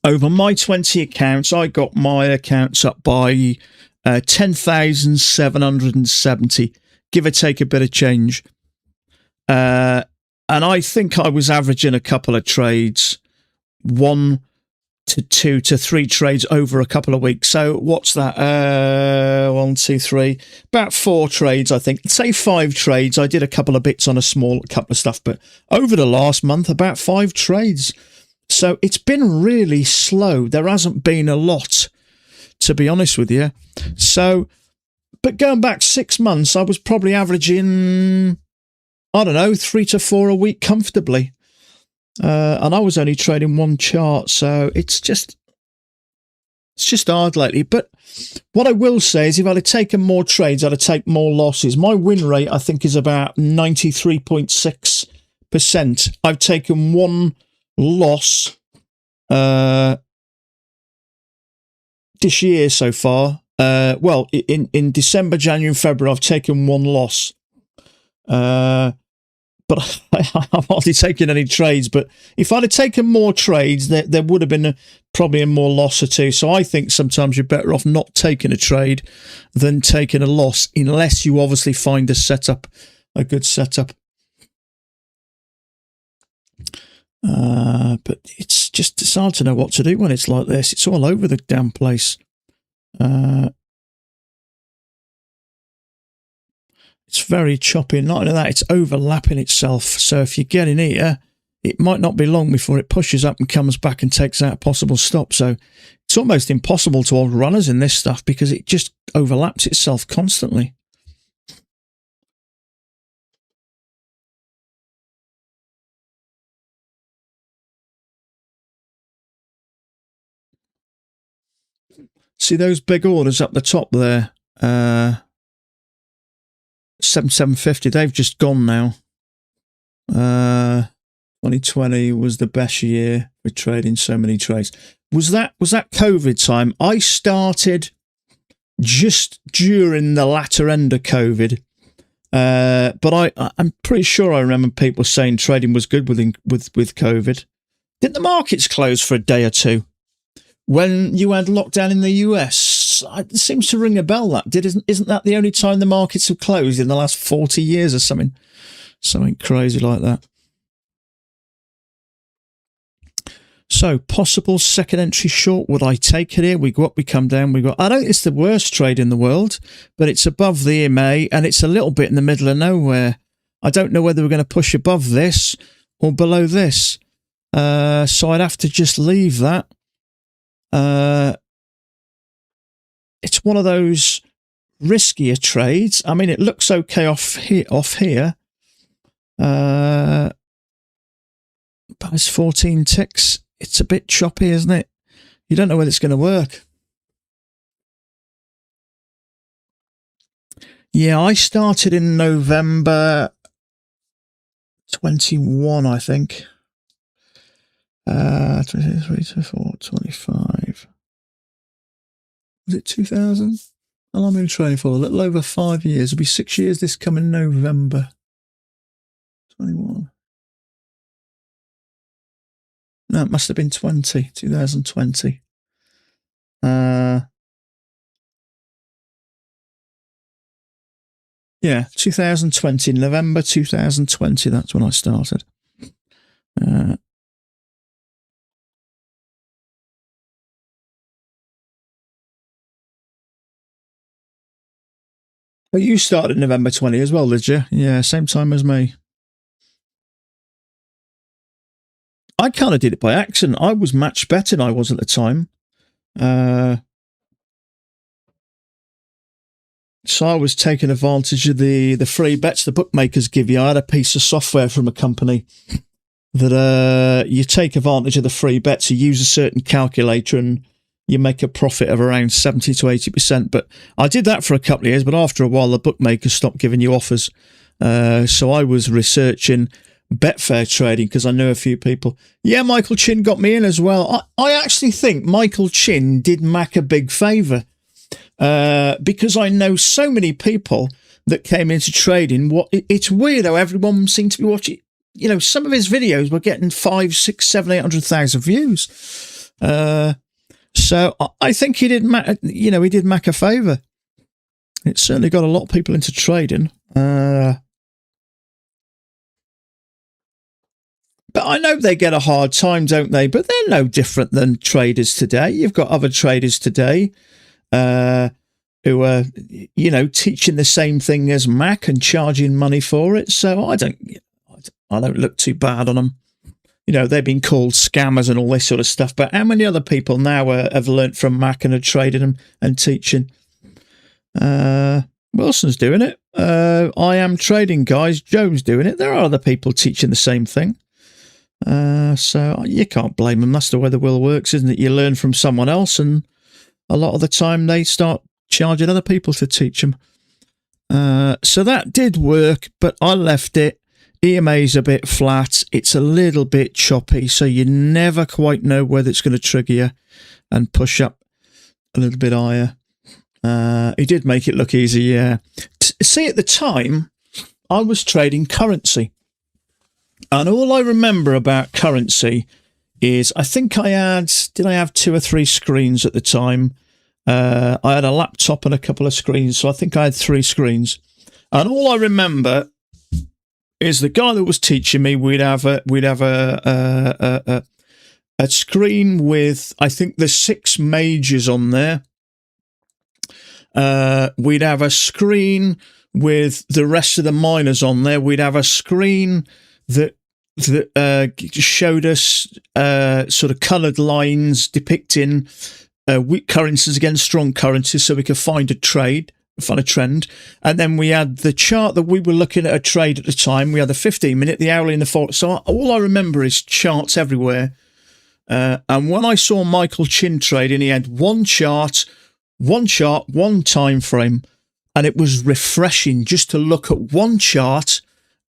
over my 20 accounts, I got my accounts up by 10,770, give or take a bit of change. And I think I was averaging a couple of trades, 1 to 2 to 3 trades over a couple of weeks. So what's that? 1, 2, 3, about 4 trades, I think. Say 5 trades. I did a couple of bits on a couple of stuff, but over the last month, about 5 trades. So it's been really slow. There hasn't been a lot, to be honest with you. So, but going back 6 months, I was probably averaging, I don't know, 3 to 4 a week comfortably. And I was only trading 1 chart, so it's just hard lately. But what I will say is if I'd have taken more trades, I'd have taken more losses. My win rate, I think, is about 93.6%. I've taken 1 loss this year so far. Well, in December, January and February, I've taken 1 loss. But I've hardly taken any trades. But if I'd have taken more trades, there would have been probably a more loss or 2. So I think sometimes you're better off not taking a trade than taking a loss, unless you obviously find a good setup. But it's hard to know what to do when it's like this. It's all over the damn place. It's very choppy. Not only that, it's overlapping itself. So if you get in here, it might not be long before it pushes up and comes back and takes out a possible stop. So it's almost impossible to hold runners in this stuff because it just overlaps itself constantly. See those big orders up the top there? 7,750. They've just gone now. 2020 was the best year for trading so many trades. Was that COVID time? I started just during the latter end of COVID. But I'm pretty sure I remember people saying trading was good with COVID. Didn't the markets close for a day or 2 when you had lockdown in the US? It seems to ring a bell. Isn't that the only time the markets have closed in the last 40 years or something? Something crazy like that. So, possible second entry short. Would I take it here? We go up, we come down, we go. I don't think it's the worst trade in the world, but it's above the EMA and it's a little bit in the middle of nowhere. I don't know whether we're going to push above this or below this. So I'd have to just leave that. It's one of those riskier trades. I mean, it looks okay off here. But it's 14 ticks. It's a bit choppy, isn't it? you don't know whether it's going to work. Yeah, I started in November 21, I think. 23, 24, 25. Was it 2000? How long have I been training for? A little over 5 years. It'll be 6 years this coming November. 21. No, it must have been 2020. Yeah, 2020, November 2020. That's when I started. Well, you started November 20 as well, did you? Yeah, same time as me. I kind of did it by accident. I was much better than I was at the time. So I was taking advantage of the free bets the bookmakers give you. I had a piece of software from a company that you take advantage of the free bets. You use a certain calculator and you make a profit of around 70 to 80%. But I did that for a couple of years, but after a while, the bookmakers stopped giving you offers. So I was researching Betfair trading because I know a few people. Yeah, Michael Chin got me in as well. I actually think Michael Chin did Mac a big favour. Because I know so many people that came into trading. It's weird how everyone seemed to be watching. You know, some of his videos were getting 5, 6, 7, 800,000 views. So I think he did. He did Mac a favour. It certainly got a lot of people into trading. But I know they get a hard time, don't they? But they're no different than traders today. You've got other traders today who are, teaching the same thing as Mac and charging money for it. So I don't look too bad on them. They've been called scammers and all this sort of stuff. But how many other people now have learnt from Mac and are trading them and teaching? Wilson's doing it. I am trading, guys. Joe's doing it. There are other people teaching the same thing. So you can't blame them. That's the way the world works, isn't it? You learn from someone else, and a lot of the time they start charging other people to teach them. So that did work, but I left it. EMA's a bit flat. It's a little bit choppy, so you never quite know whether it's going to trigger you and push up a little bit higher. He did make it look easy, yeah. See, at the time, I was trading currency. And all I remember about currency is I think did I have 2 or 3 screens at the time? I had a laptop and a couple of screens, so I think I had 3 screens. And all I remember is the guy that was teaching me, we'd have a screen with, I think there's 6 majors on there. We'd have a screen with the rest of the minors on there. We'd have a screen that showed us sort of coloured lines depicting weak currencies against strong currencies, so we could find a trend. And then we had the chart that we were looking at a trade at the time. We had the 15-minute, the hourly, and the 4. So all I remember is charts everywhere. And when I saw Michael Chin trading, he had one chart, one time frame, and it was refreshing just to look at one chart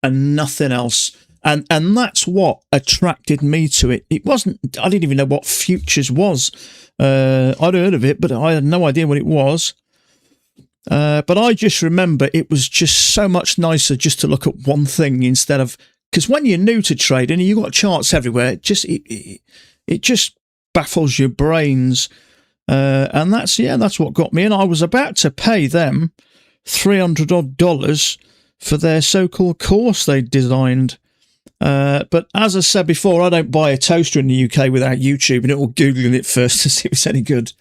and nothing else. And that's what attracted me to it. It wasn't, I didn't even know what futures was. I'd heard of it, but I had no idea what it was. But I just remember it was just so much nicer just to look at one thing instead of, because when you're new to trading, you've got charts everywhere. It just baffles your brains. And that's what got me. And I was about to pay them $300 odd for their so-called course they designed. But as I said before, I don't buy a toaster in the UK without YouTube and all Googling it first to see if it's any good.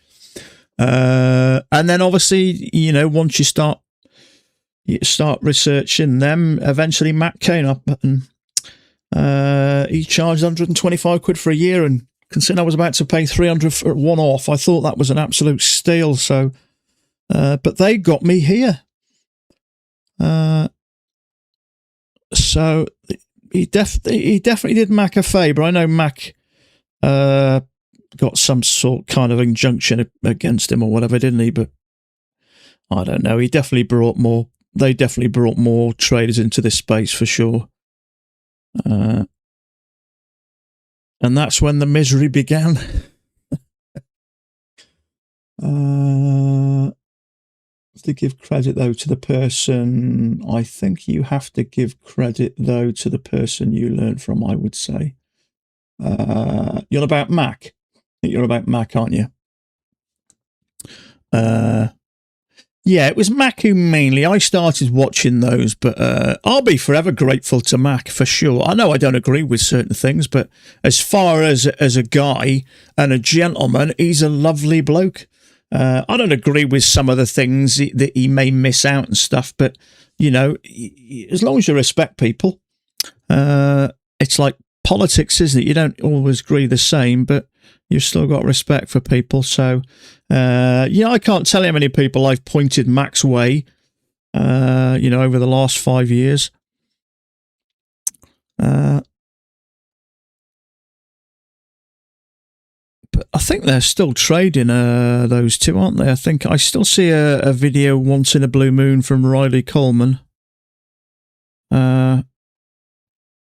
And then obviously, once you start researching them, eventually Matt came up and he charged 125 quid for a year, and considering I was about to pay 300 for one off, I thought that was an absolute steal. So, but they got me here. So he definitely did Mac a favour. I know Mac got some sort kind of injunction against him or whatever, didn't he? But I don't know. He definitely brought more. They definitely brought more traders into this space for sure. And that's when the misery began. To give credit though to the person, I think you have to give credit though to the person you learned from, I would say. You're about Mac. You're about Mac, aren't you? Yeah, it was Mac who mainly. I started watching those, but I'll be forever grateful to Mac for sure. I know I don't agree with certain things, but as far as a guy and a gentleman, he's a lovely bloke. I don't agree with some of the things that he may miss out and stuff, but, you know, as long as you respect people, it's like politics, isn't it? You don't always agree the same, but you've still got respect for people. So, I can't tell you how many people I've pointed Mac's way, over the last 5 years. But I think they're still trading those two, aren't they? I think I still see a video once in a blue moon from Riley Coleman.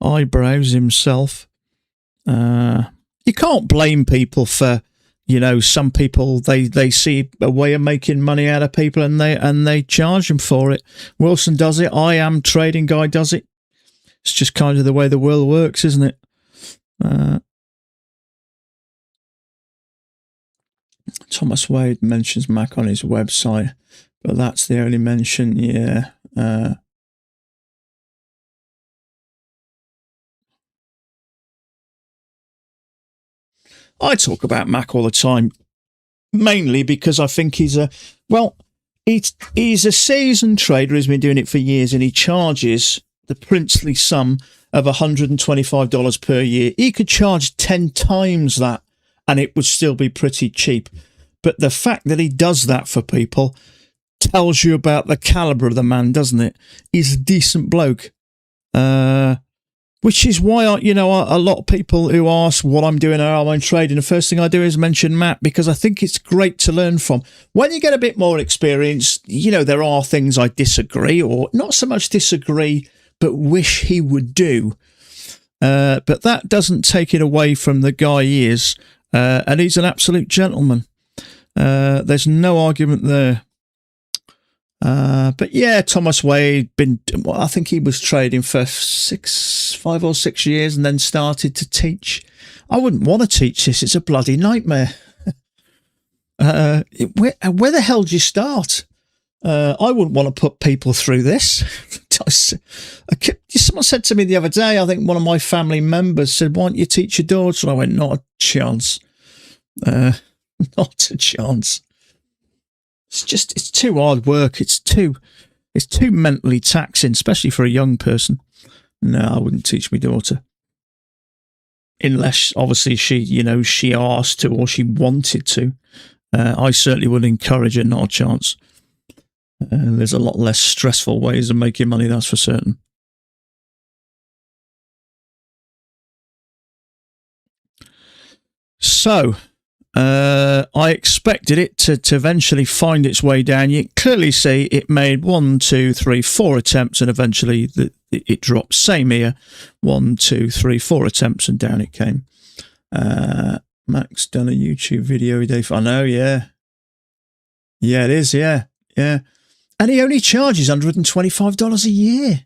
Eyebrows himself. You can't blame people for, some people, they see a way of making money out of people and they charge them for it. Wilson does it. I Am Trading Guy does it. It's just kind of the way the world works, isn't it? Thomas Wade mentions Mac on his website, but that's the only mention, yeah. I talk about Mac all the time, mainly because I think he's a seasoned trader. He's been doing it for years, and he charges the princely sum of $125 per year. He could charge 10 times that, and it would still be pretty cheap. But the fact that he does that for people tells you about the caliber of the man, doesn't it? He's a decent bloke. Which is why, a lot of people who ask what I'm doing, how I'm trading, the first thing I do is mention Matt, because I think it's great to learn from. When you get a bit more experience, there are things I disagree, or not so much disagree, but wish he would do. But that doesn't take it away from the guy he is, and he's an absolute gentleman. There's no argument there. But yeah, Thomas Wade I think he was trading for 5 or 6 years and then started to teach. I wouldn't want to teach this. It's a bloody nightmare. Where the hell do you start? I wouldn't want to put people through this. Someone said to me the other day, I think one of my family members said, why don't you teach your daughter? And I went, not a chance. Not a chance. It's too hard work. It's too mentally taxing, especially for a young person. No, I wouldn't teach my daughter. Unless, obviously, she asked to or she wanted to. I certainly would encourage her, not a chance. There's a lot less stressful ways of making money, that's for certain. So, I expected it to eventually find its way down. You clearly see it made 1, 2, 3, 4 attempts, and eventually it dropped. Same here, 1, 2, 3, 4 attempts, and down it came. Mac's done a YouTube video today. I know, yeah. Yeah, it is, yeah. And he only charges $125 a year.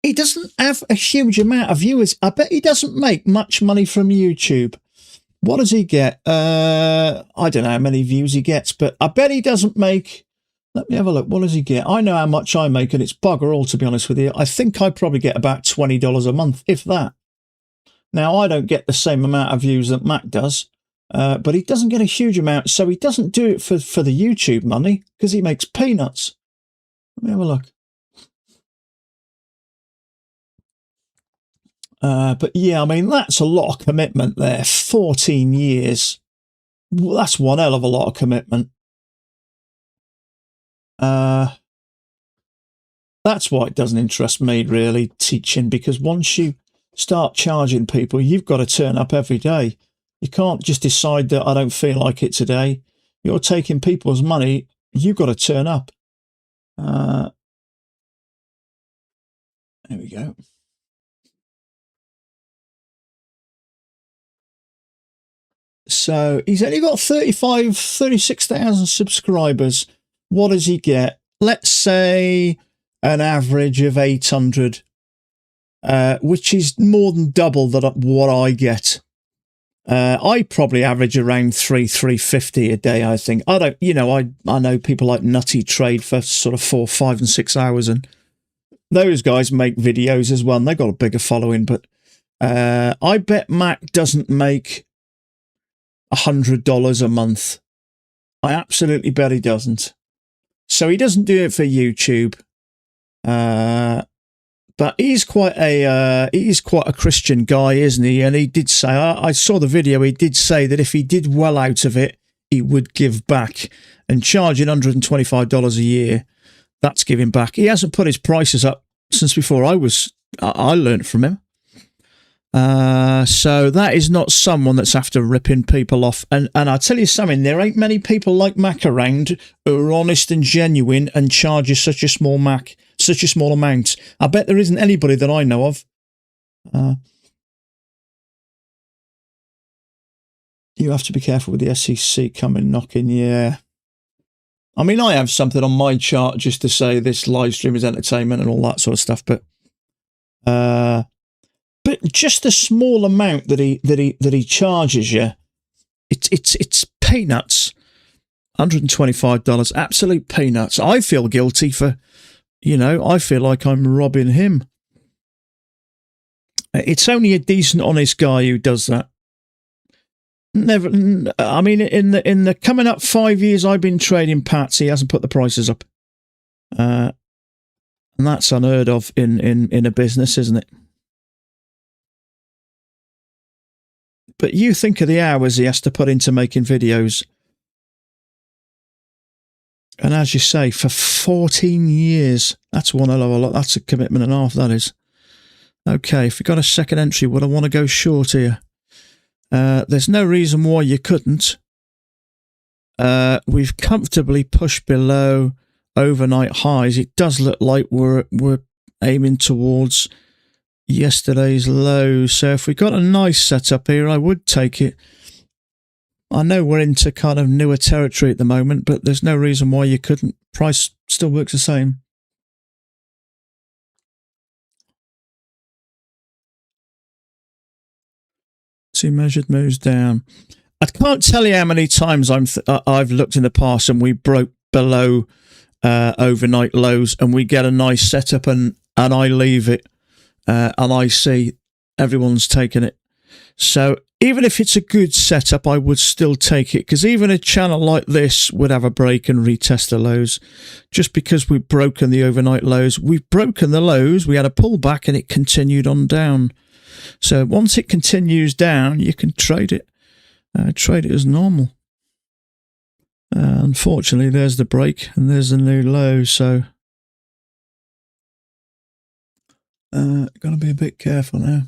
He doesn't have a huge amount of viewers. I bet he doesn't make much money from YouTube. What does he get? I don't know how many views he gets, but I bet he doesn't make... Let me have a look. What does he get? I know how much I make, and it's bugger all, to be honest with you. I think I probably get about $20 a month, if that. Now, I don't get the same amount of views that Mac does, but he doesn't get a huge amount, so he doesn't do it for the YouTube money, because he makes peanuts. Let me have a look. But yeah, I mean, that's a lot of commitment there. 14 years. Well, that's one hell of a lot of commitment. That's why it doesn't interest me, really, teaching, because once you start charging people, you've got to turn up every day. You can't just decide that I don't feel like it today. You're taking people's money. You've got to turn up. There we go. So he's only got 36,000 subscribers. What does he get? Let's say an average of 800, which is more than double what I get. I probably average around 350 a day, I think. I don't, I know people like Nutty trade for sort of 4, 5 and 6 hours, and those guys make videos as well, and they've got a bigger following, but I bet Mac doesn't make $100 a month. I absolutely bet he doesn't. So he doesn't do it for YouTube. But he's quite a Christian guy, isn't he? And he did say, I saw the video, he did say that if he did well out of it, he would give back. And charging $125 a year, that's giving back. He hasn't put his prices up since before I learned from him. So that is not someone that's after ripping people off. And I'll tell you something, there ain't many people like Mac around who are honest and genuine and charge you such a small amount. I bet there isn't anybody that I know of. You have to be careful with the SEC coming knocking, yeah. I mean, I have something on my chart just to say this live stream is entertainment and all that sort of stuff, but just the small amount that he charges you, it's peanuts. $125, absolute peanuts. I feel guilty for, I feel like I'm robbing him. It's only a decent, honest guy who does that. Never. I mean, in the coming up 5 years I've been trading Pats, he hasn't put the prices up, and that's unheard of in a business, isn't it? But you think of the hours he has to put into making videos. And as you say, for 14 years, that's one hell of a lot. That's a commitment and a half, that is. Okay, if you've got a second entry, would I want to go short here? There's no reason why you couldn't. We've comfortably pushed below overnight highs. It does look like we're aiming towards yesterday's low. So if we got a nice setup here, I would take it. I know we're into kind of newer territory at the moment, but there's no reason why you couldn't. Price still works the same. See, measured moves down. I can't tell you how many times I've looked in the past and we broke below overnight lows and we get a nice setup and I leave it and I see everyone's taken it. So even if it's a good setup, I would still take it, because even a channel like this would have a break and retest the lows. Just because we've broken the overnight lows, we've broken the lows, we had a pullback and it continued on down. So once it continues down, you can trade it as normal. Unfortunately, there's the break and there's the new low. So got to be a bit careful now.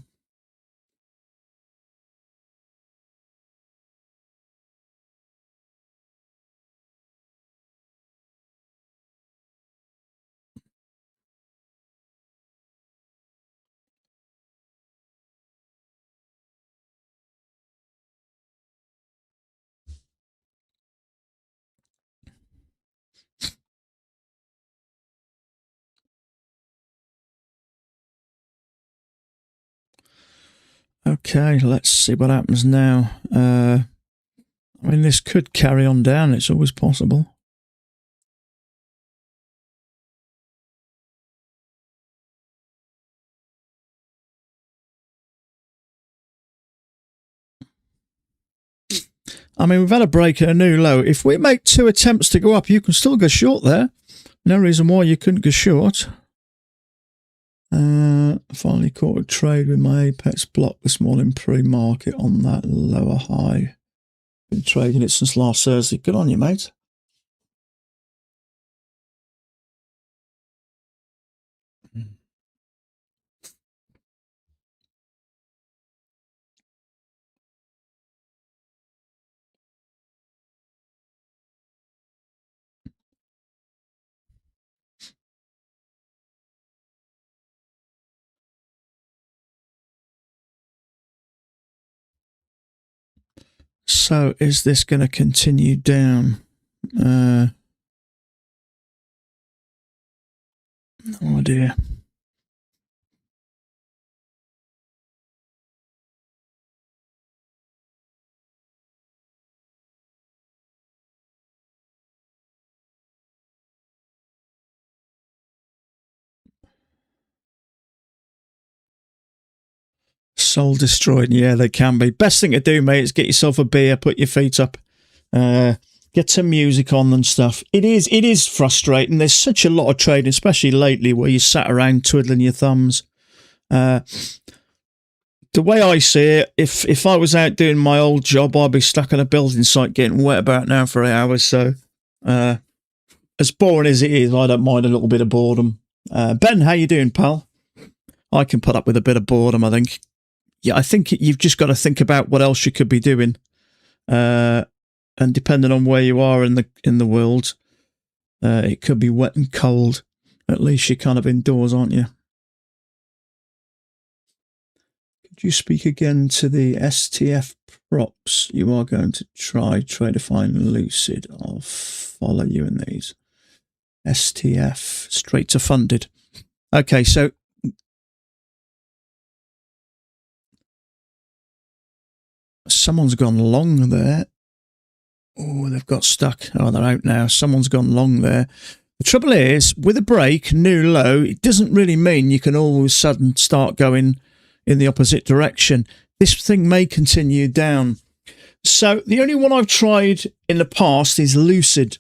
Okay, let's see what happens now. I mean, this could carry on down. It's always possible. I mean, we've had a break at a new low. If we make 2 attempts to go up, you can still go short there. No reason why you couldn't go short. Finally caught a trade with my Apex block this morning pre-market on that lower high. Been trading it since last Thursday. Good on you, mate. So is this going to continue down? No idea. Soul destroyed. Yeah, they can be. Best thing to do, mate, is get yourself a beer, put your feet up, get some music on and stuff. It is frustrating. There's such a lot of trading, especially lately, where you sat around twiddling your thumbs. The way I see it, if I was out doing my old job, I'd be stuck on a building site getting wet about now for 8 hours. So, as boring as it is, I don't mind a little bit of boredom. Ben, how you doing, pal? I can put up with a bit of boredom, I think. Yeah, I think you've just got to think about what else you could be doing, and depending on where you are in the world, it could be wet and cold. At least you're kind of indoors, aren't you? Could you speak again to the STF props you are going to try to find Lucid? I'll follow you in these. STF, straight to funded. Okay, so someone's gone long there. Oh, they've got stuck. Oh, they're out now. Someone's gone long there. The trouble is, with a break, new low, it doesn't really mean you can all of a sudden start going in the opposite direction. This thing may continue down. So the only one I've tried in the past is Lucid.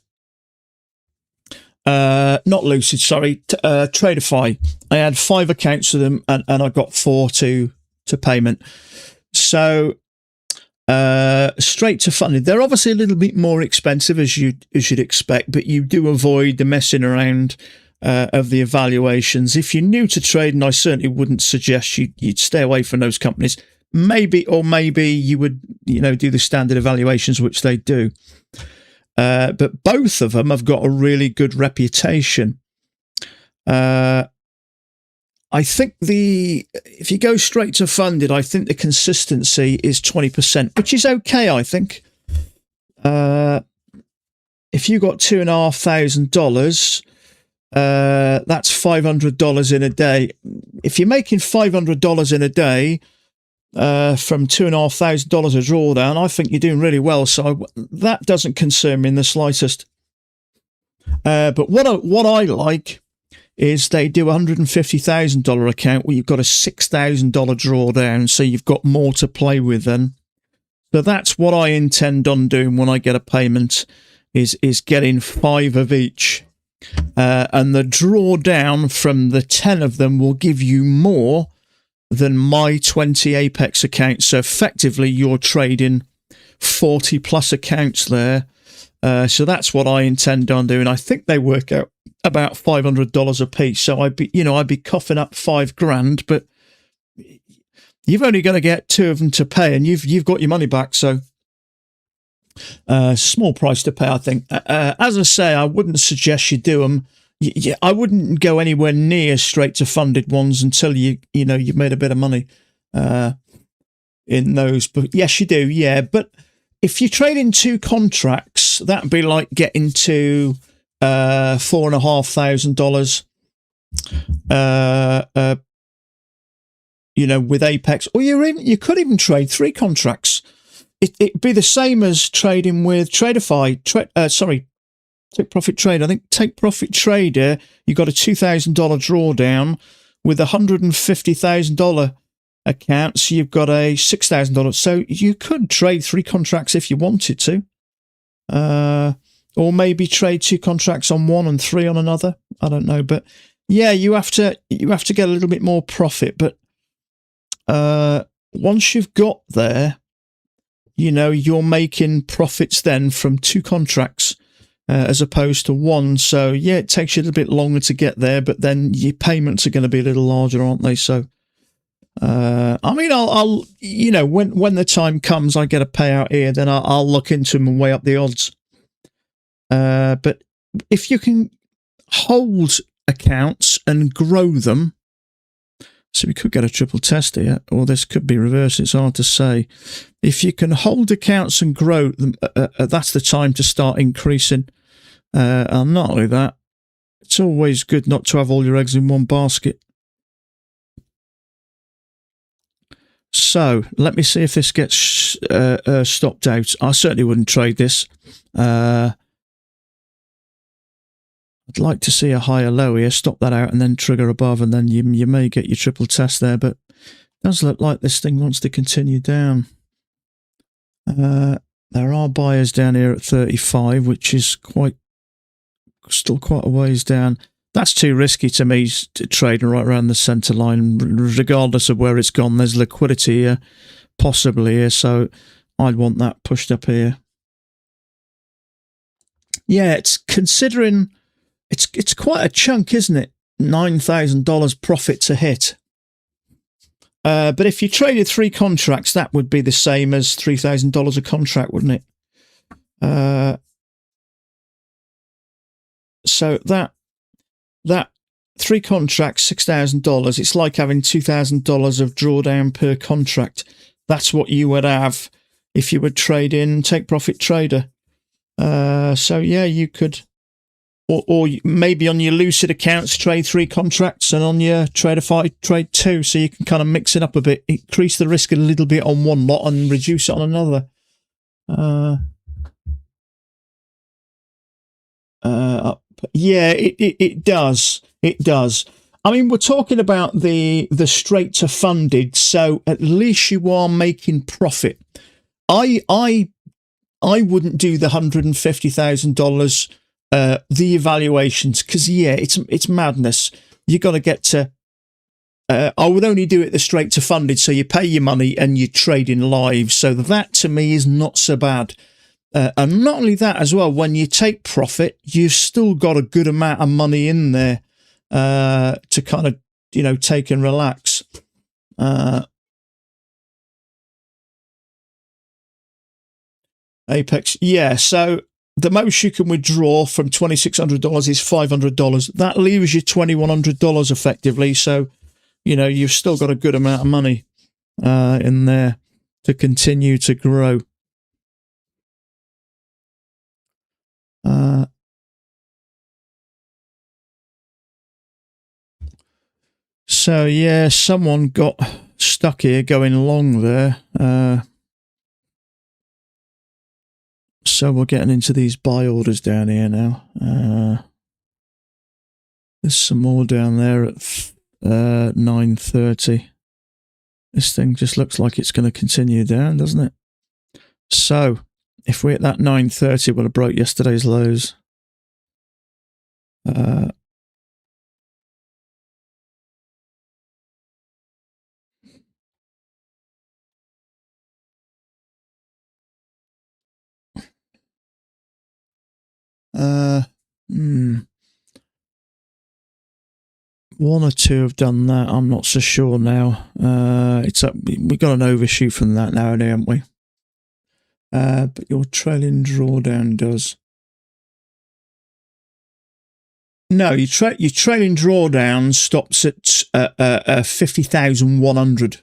Not Lucid, sorry, Traderify. I had 5 accounts of them and I got 4 to payment. So straight to funded. They're obviously a little bit more expensive as you'd expect, but you do avoid the messing around of the evaluations. If you're new to trading, I certainly wouldn't suggest you'd stay away from those companies. Maybe you would, do the standard evaluations, which they do. But both of them have got a really good reputation. I think if you go straight to funded, I think the consistency is 20%, which is okay, I think. If you got $2,500, that's $500 in a day. If you're making $500 in a day from $2,500 a drawdown, I think you're doing really well. So that doesn't concern me in the slightest. But what I like is they do a $150,000 account where you've got a $6,000 drawdown, so you've got more to play with then. So that's what I intend on doing when I get a payment, is getting 5 of each. And the drawdown from the 10 of them will give you more than my 20 Apex accounts. So effectively, you're trading 40 plus accounts there. So that's what I intend on doing. I think they work out about $500 a piece. So I'd be coughing up $5,000, but you've only going to get 2 of them to pay, and you've got your money back. So small price to pay, I think. As I say, I wouldn't suggest you do them. I wouldn't go anywhere near straight to funded ones until you've made a bit of money in those. But yes, you do. Yeah, but if you trade in 2 contracts, that'd be like getting to $4,500. With Apex, or you could even trade 3 contracts. It'd be the same as trading with Traderify. Take Profit Trader. I think Take Profit Trader, you got a $2,000 drawdown with a $150,000 account, so you've got a $6,000. So you could trade 3 contracts if you wanted to, or maybe trade 2 contracts on one and 3 on another. I don't know, but yeah, you have to get a little bit more profit. But once you've got there, you're making profits then from 2 contracts as opposed to 1. So yeah, it takes you a little bit longer to get there, but then your payments are going to be a little larger, aren't they? So I'll when the time comes, I get a payout here, then I'll look into them and weigh up the odds. But if you can hold accounts and grow them, So we could get a triple test here, or this could be reverse. It's hard to say. If you can hold accounts and grow them, that's the time to start increasing. And not only that, it's always good not to have all your eggs in one basket. So let me see if this gets stopped out. I certainly wouldn't trade this. I'd like to see a higher low here, stop that out and then trigger above, and then you may get your triple test there, but it does look like this thing wants to continue down. There are buyers down here at 35, which is still quite a ways down. That's too risky to me, trading right around the centre line, regardless of where it's gone. There's liquidity here, possibly here, so I'd want that pushed up here. Yeah, it's considering it's quite a chunk, isn't it? $9,000 profit to hit. But if you traded 3 contracts, that would be the same as $3,000 a contract, wouldn't it? So that 3 contracts, $6,000. It's like having $2,000 of drawdown per contract. That's what you would have if you would trade in Take Profit Trader. So yeah, you could, or maybe on your Lucid accounts trade 3 contracts, and on your Traderify trade 2, so you can kind of mix it up a bit, increase the risk a little bit on one lot and reduce it on another. Yeah, it does. It does. I mean, we're talking about the straight to funded, so at least you are making profit. I wouldn't do the $150,000 the evaluations, because yeah, it's madness. You got to get to. I would only do it the straight to funded, so you pay your money and you trade in live. So that to me is not so bad. And not only that as well, when you take profit, you've still got a good amount of money in there to kind of, take and relax. Apex, yeah. So the most you can withdraw from $2,600 is $500. That leaves you $2,100 effectively. So, you've still got a good amount of money in there to continue to grow. So yeah, someone got stuck here going long there. So we're getting into these buy orders down here now. There's some more down there at 9:30. This thing just looks like it's going to continue down, doesn't it? So if we're at that 9:30, we'll have broke yesterday's lows. One or two have done that. I'm not so sure now. It's up. We got an overshoot from that now, haven't we? But your trailing drawdown does. No, your trailing drawdown stops at 50,100.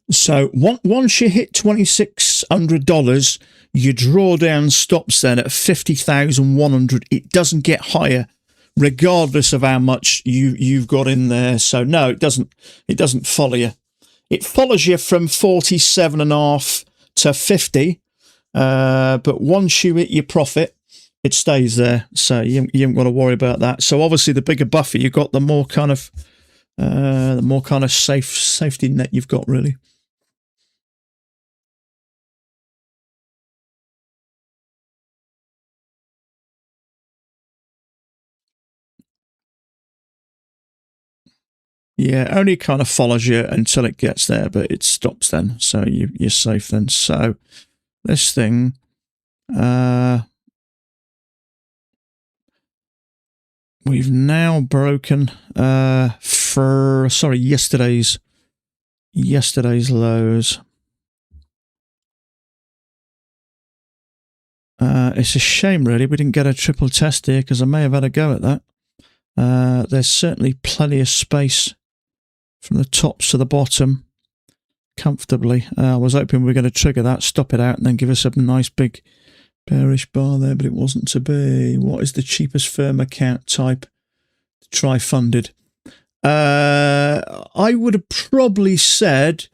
So once you hit $2,600, your drawdown stops then at 50,100. It doesn't get higher, regardless of how much you've got in there. So no, it doesn't. It doesn't follow you. It follows you from 47.5 to 50. But once you hit your profit, it stays there. So you haven't got to worry about that. So obviously, the bigger buffer you got, the more kind of safety net you've got, really. Yeah, only kind of follows you until it gets there, but it stops then, so you're safe then. So this thing, we've now broken yesterday's lows. It's a shame, really, we didn't get a triple test here, because I may have had a go at that. There's certainly plenty of space from the tops to the bottom comfortably. I was hoping we were going to trigger that, stop it out, and then give us a nice big bearish bar there, but it wasn't to be. What is the cheapest firm account type to try funded? I would have probably said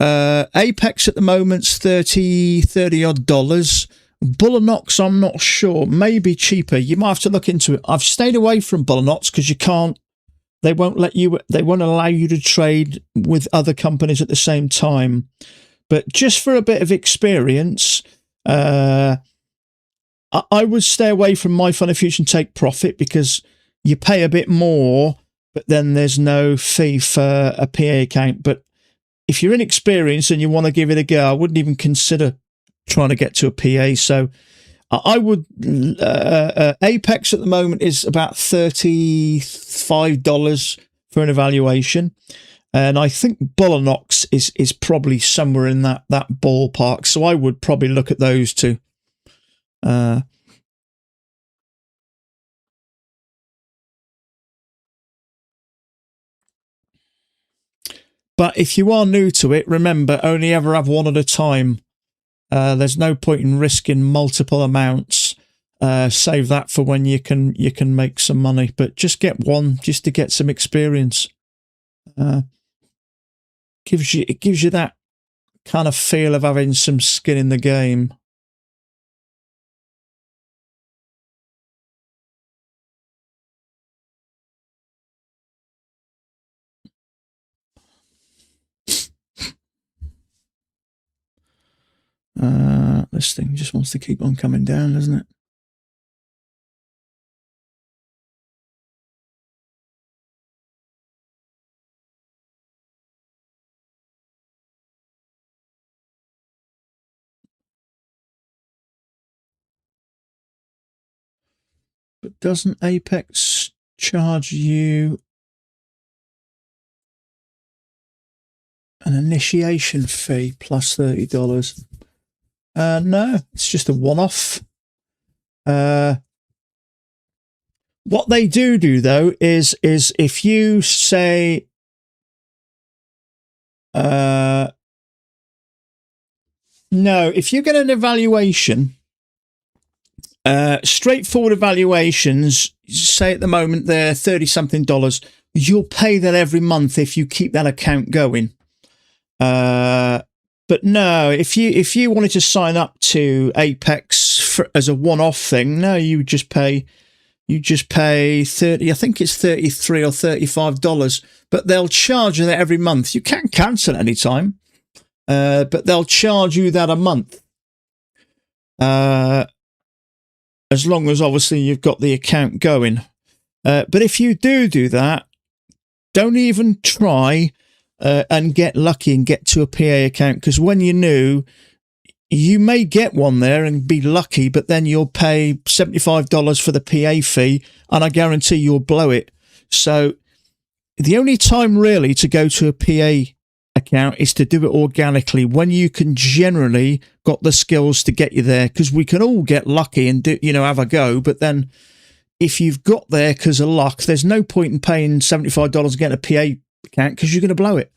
Apex at the moment's $30 odd dollars. Bull and Knox, I'm not sure. Maybe cheaper. You might have to look into it. I've stayed away from Bull and Knox because you can't. They won't allow you to trade with other companies at the same time. But just for a bit of experience, I would stay away from My Fund of Future and take profit because you pay a bit more, but then there's no fee for a PA account. But if you're inexperienced and you want to give it a go, I wouldn't even consider trying to get to a PA. So I would, Apex at the moment is about $35 for an evaluation. And I think Bull and Knox is probably somewhere in that ballpark. So I would probably look at those two. But if you are new to it, remember, only ever have one at a time. There's no point in risking multiple amounts. Save that for when you can make some money. But just get one, just to get some experience. It gives you that kind of feel of having some skin in the game. This thing just wants to keep on coming down, doesn't it? But doesn't Apex charge you an initiation fee plus $30? No, it's just a one-off. What they do though is if you say no, if you get an evaluation, straightforward evaluations, say at the moment they're $30-something, you'll pay that every month if you keep that account going. But no, if you wanted to sign up to Apex as a one-off thing, no, you just pay 30, I think it's $33 or $35, but they'll charge you that every month. You can cancel any time, but they'll charge you that a month. As long as obviously you've got the account going. But if you do that, don't even try and get lucky and get to a PA account, because when you're new, you may get one there and be lucky, but then you'll pay $75 for the PA fee, and I guarantee you'll blow it. So the only time really to go to a PA account is to do it organically when you can generally got the skills to get you there, because we can all get lucky and do, have a go, but then if you've got there because of luck, there's no point in paying $75 to get a PA account because you're going to blow it.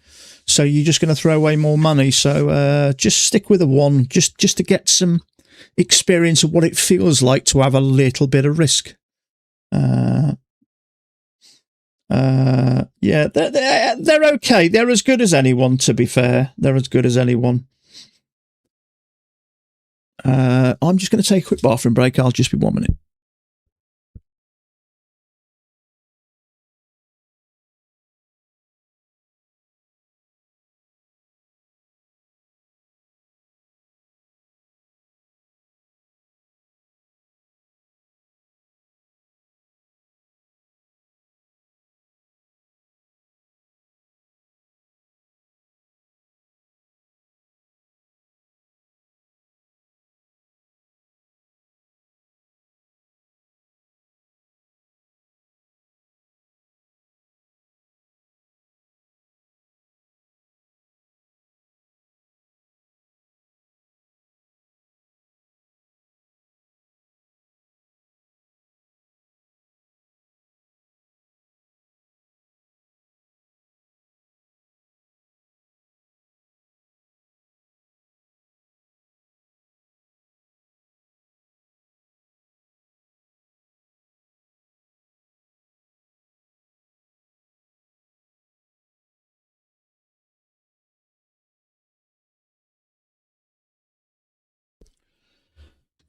So you're just going to throw away more money. So just stick with the one, just to get some experience of what it feels like to have a little bit of risk. Yeah, they're okay. They're as good as anyone, to be fair. They're as good as anyone. I'm just going to take a quick bathroom break. I'll just be 1 minute.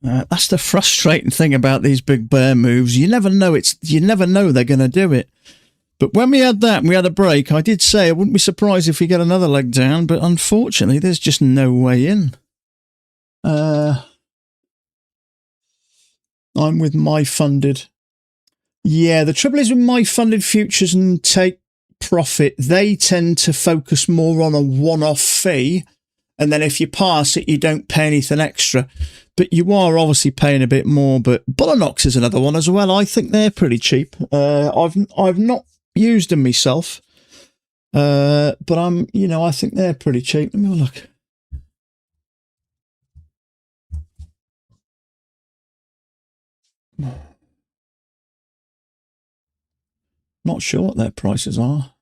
That's the frustrating thing about these big bear moves. You never know they're going to do it. But when we had that and we had a break, I did say I wouldn't be surprised if we get another leg down, but unfortunately there's just no way in. I'm with my funded. Yeah, the trouble is with my funded futures and take profit, they tend to focus more on a one-off fee, and then if you pass it, you don't pay anything extra. But you are obviously paying a bit more. But Bullanox is another one as well. I think they're pretty cheap. I've not used them myself, but I think they're pretty cheap. Let me have a look. Not sure what their prices are.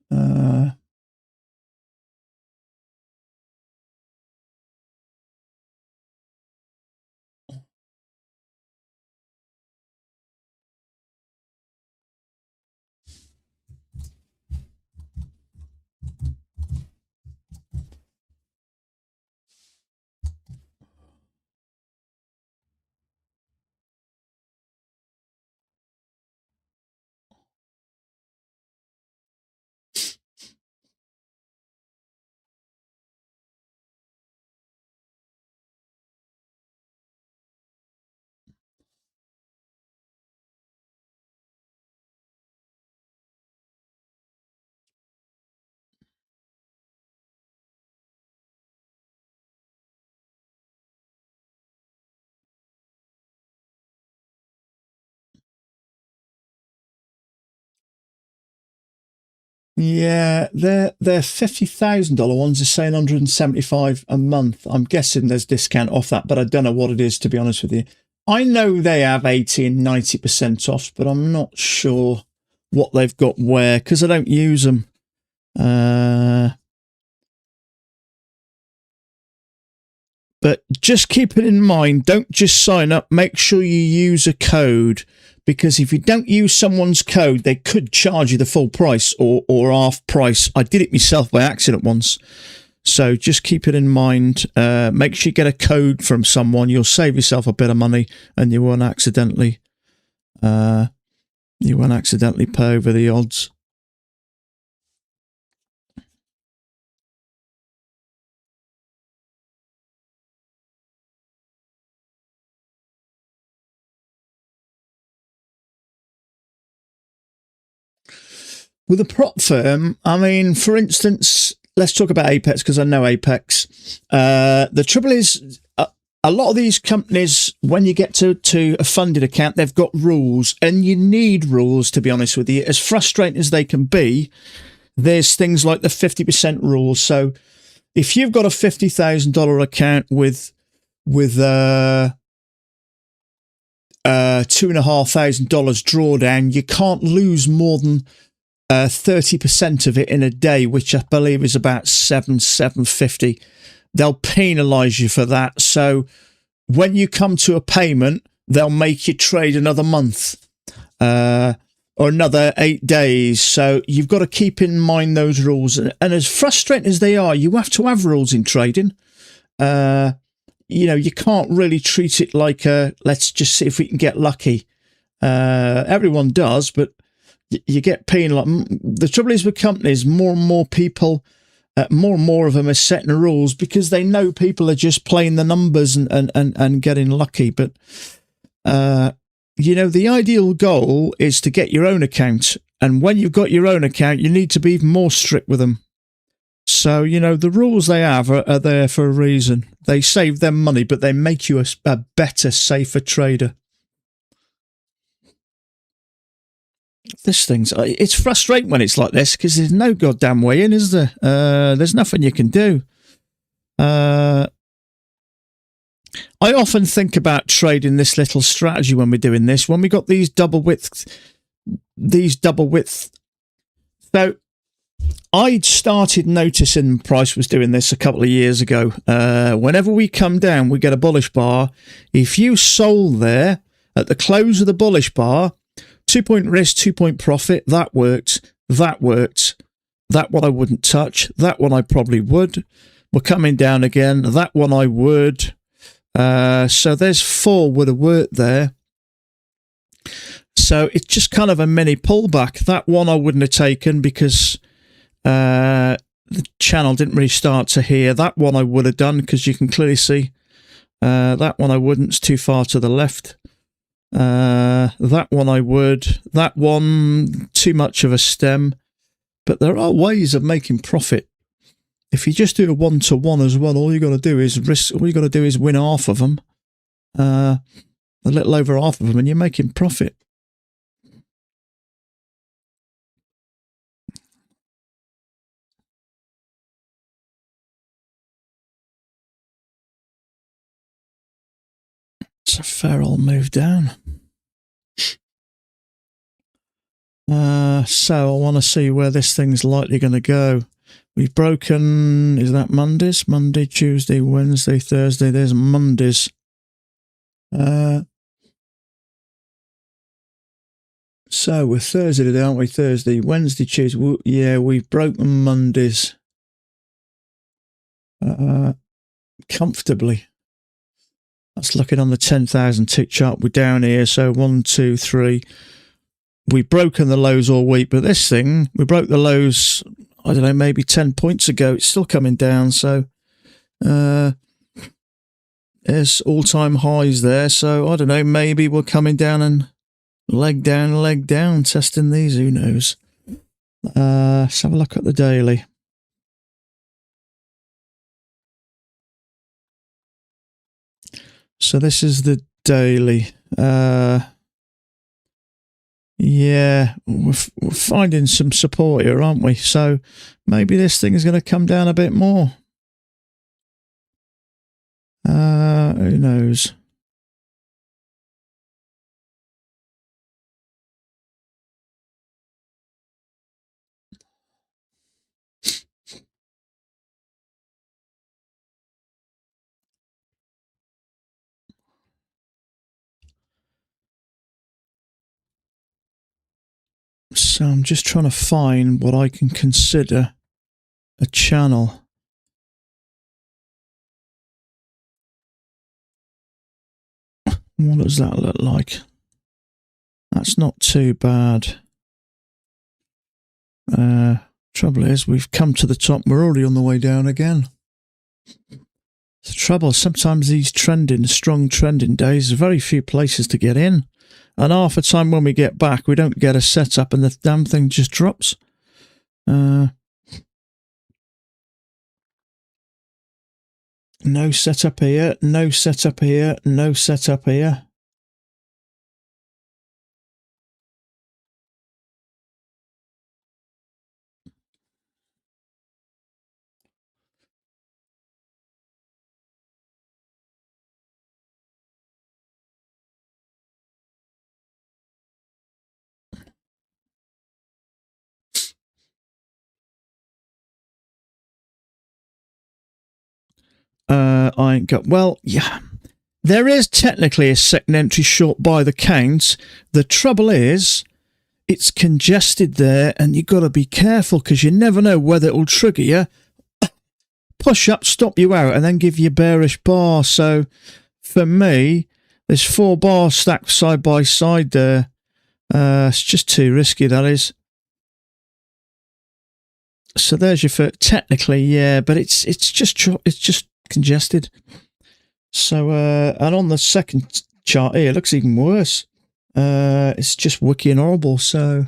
Yeah, their $50,000 ones are saying $175 a month. I'm guessing there's discount off that, but I don't know what it is, to be honest with you. I know they have 80 and 90% off, but I'm not sure what they've got where, because I don't use them. But just keep it in mind, don't just sign up, make sure you use a code, because if you don't use someone's code, they could charge you the full price or half price. I did it myself by accident once. So just keep it in mind. Make sure you get a code from someone. You'll save yourself a bit of money, and you won't accidentally pay over the odds. With a prop firm, I mean, for instance, let's talk about Apex, because I know Apex. The trouble is, a lot of these companies, when you get to a funded account, they've got rules, and you need rules, to be honest with you. As frustrating as they can be, there's things like the 50% rule. So if you've got a $50,000 account with $2,500 drawdown, you can't lose more than 30% of it in a day, which I believe is about $750. They'll penalise you for that. So when you come to a payment, they'll make you trade another month or another 8 days. So you've got to keep in mind those rules. And as frustrating as they are, you have to have rules in trading. You can't really treat it like let's just see if we can get lucky. Everyone does, but you get penalised. The trouble is with companies, more and more people, more and more of them are setting the rules because they know people are just playing the numbers and getting lucky. But, the ideal goal is to get your own account. And when you've got your own account, you need to be even more strict with them. So, the rules they have are there for a reason. They save them money, but they make you a better, safer trader. It's frustrating when it's like this because there's no goddamn way in, is there? There's nothing you can do. I often think about trading this little strategy when we're doing this. When we got these double width. So I'd started noticing the price was doing this a couple of years ago. Whenever we come down, we get a bullish bar. If you sold there at the close of the bullish bar, 2-point risk, 2-point profit, that worked. That one I wouldn't touch. That one I probably would. We're coming down again. That one I would. So there's 4 would have worked there. So it's just kind of a mini pullback. That one I wouldn't have taken because the channel didn't really start to here. That one I would have done because you can clearly see. That one I wouldn't. It's too far to the left. That one I would. That one, too much of a stem. But there are ways of making profit. If you just do a 1-to-1 as well, all you got to do is win half of them. A little over half of them, and you're making profit. It's a fair old move down. So I want to see where this thing's likely going to go. We've broken, is that Mondays? Monday, Tuesday, Wednesday, Thursday. There's Mondays. So we're Thursday today, aren't we? Thursday, Wednesday, Tuesday. Yeah, we've broken Mondays. Comfortably. That's looking on the 10,000 tick chart. We're down here. So 1, 2, 3. We've broken the lows all week, but this thing, we broke the lows, I don't know, maybe 10 points ago. It's still coming down. So there's all-time highs there. So I don't know, maybe we're coming down and leg down, testing these. Who knows? Let's have a look at the daily. So this is the daily. Yeah, we're finding some support here, aren't we? So maybe this thing is going to come down a bit more. Who knows? So I'm just trying to find what I can consider a channel. What does that look like? That's not too bad. Trouble is, we've come to the top. We're already on the way down again. The trouble, sometimes these strong trending days, there's very few places to get in. And half the time when we get back, we don't get a setup and the damn thing just drops. No setup here, no setup here, no setup here. I ain't got, well, yeah, there is technically a second entry short by the count. The trouble is, it's congested there and you've got to be careful because you never know whether it'll trigger you, push up, stop you out, and then give you a bearish bar. So for me, there's 4 bars stacked side by side there. It's just too risky, that is. So there's your first, technically, yeah, but it's just congested. So and on the second chart here, it looks even worse. It's just wicked and horrible. So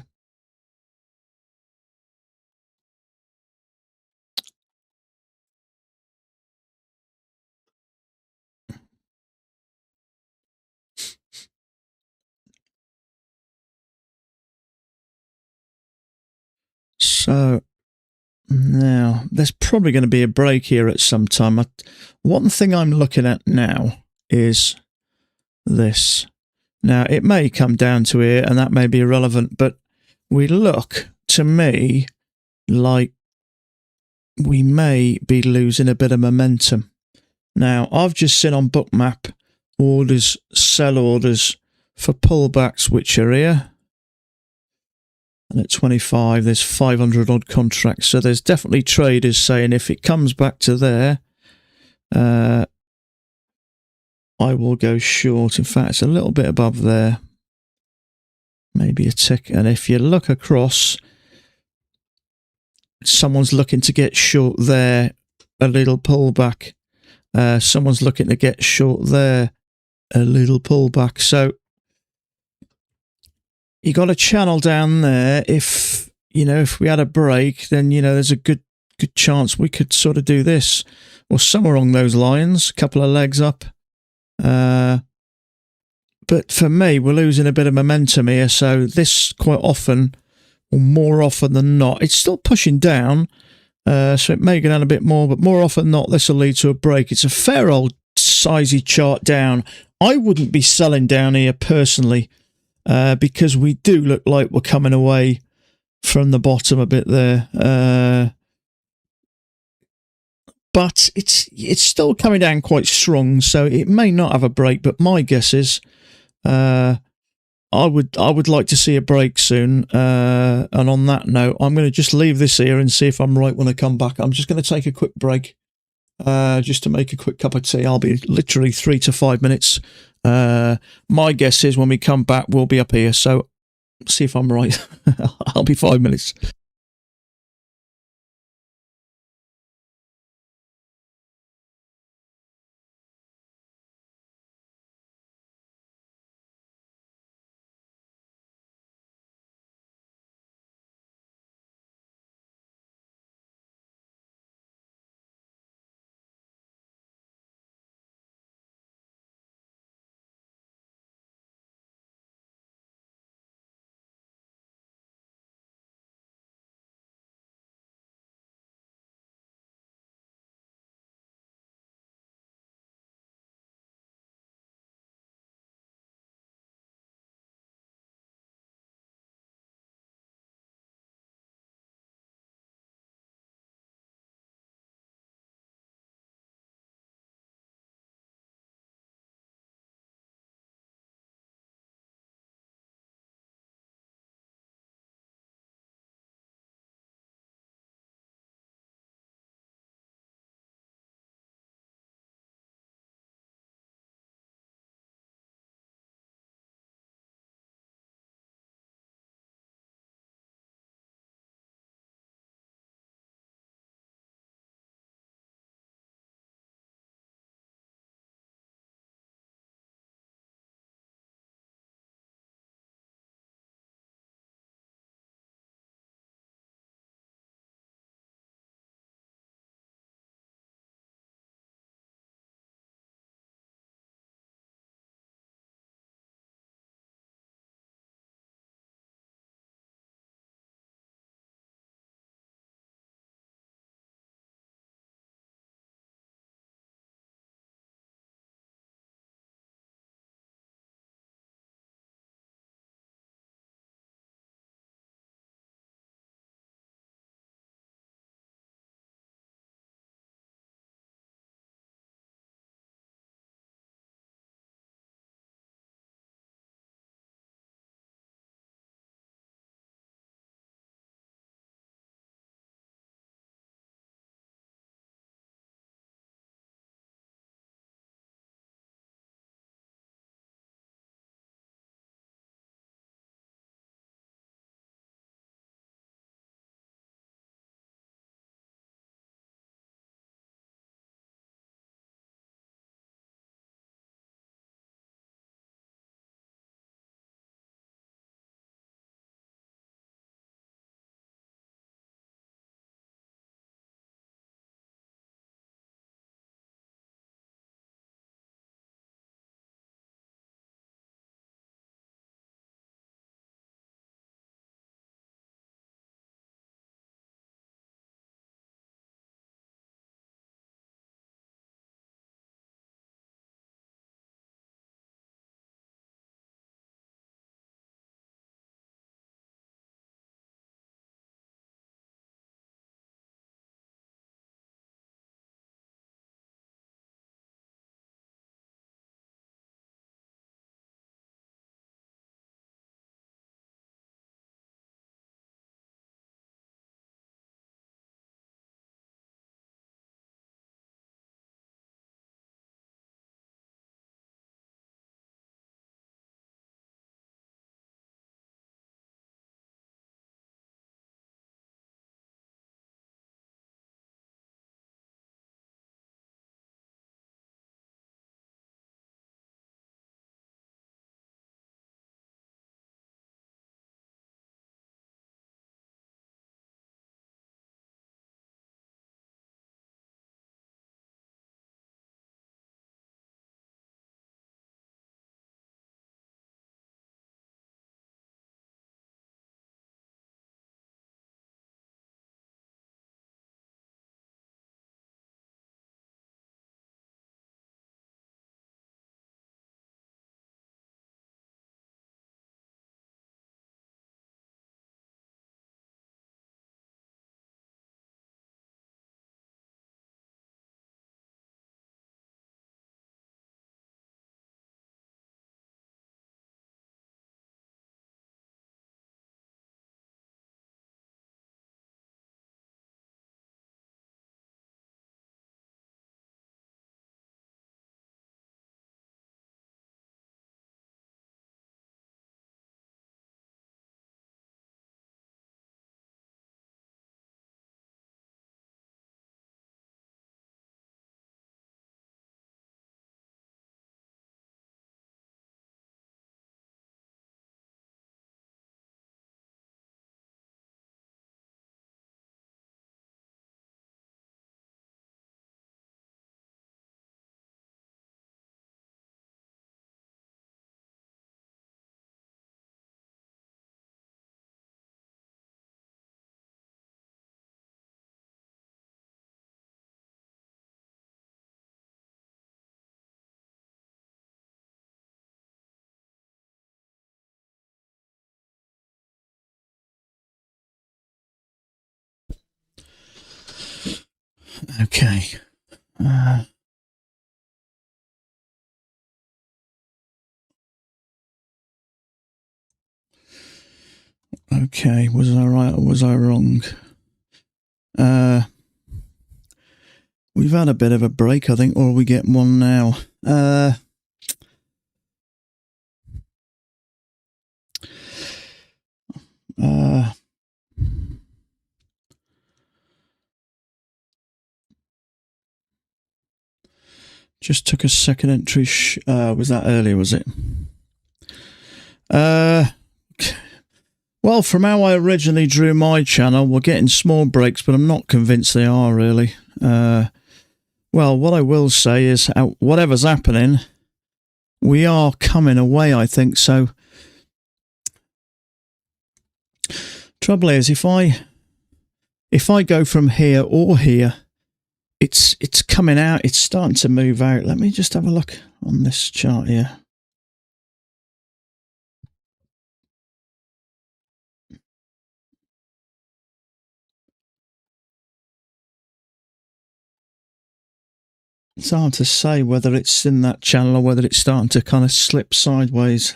now there's probably going to be a break here at some time. One thing I'm looking at now is this. Now, it may come down to here, and that may be irrelevant, but we look, to me, like we may be losing a bit of momentum. Now, I've just seen on Bookmap orders, sell orders for pullbacks, which are here. And at 25, there's 500 odd contracts. So there's definitely traders saying if it comes back to there, I will go short. In fact, it's a little bit above there. Maybe a tick. And if you look across, someone's looking to get short there. A little pullback. Someone's looking to get short there. A little pullback. So you got a channel down there. If we had a break, then there's a good chance we could sort of do this or somewhere along those lines. A couple of legs up. But for me, we're losing a bit of momentum here. So this quite often, or more often than not, it's still pushing down. So it may go down a bit more, but more often than not, this will lead to a break. It's a fair old sizey chart down. I wouldn't be selling down here personally, because we do look like we're coming away from the bottom a bit there. But it's still coming down quite strong, so it may not have a break. But my guess is, I would like to see a break soon. And on that note, I'm going to just leave this here and see if I'm right when I come back. I'm just going to take a quick break, just to make a quick cup of tea. I'll be literally 3 to 5 minutes. My guess is when we come back, we'll be up here. So see if I'm right. I'll be 5 minutes. Okay. Okay, was I right or was I wrong? We've had a bit of a break, I think, or we get one now. Just took a second entry. Was that earlier, was it? Well, from how I originally drew my channel, we're getting small breaks, but I'm not convinced they are really. Well, what I will say is, whatever's happening, we are coming away, I think. So, trouble is, if I go from here or here, it's coming out. It's starting to move out. Let me just have a look on this chart here. It's hard to say whether it's in that channel or whether it's starting to kind of slip sideways.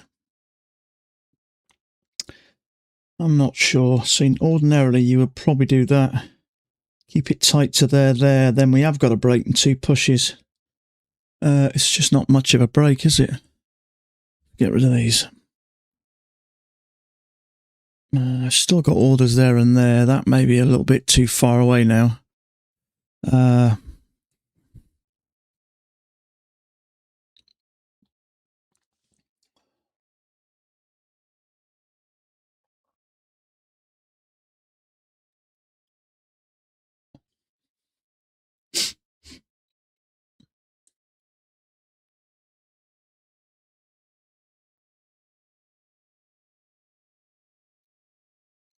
I'm not sure. See, ordinarily you would probably do that. Keep it tight to there. Then we have got a break and 2 pushes. It's just not much of a break, is it? Get rid of these. I've still got orders there and there. That may be a little bit too far away now.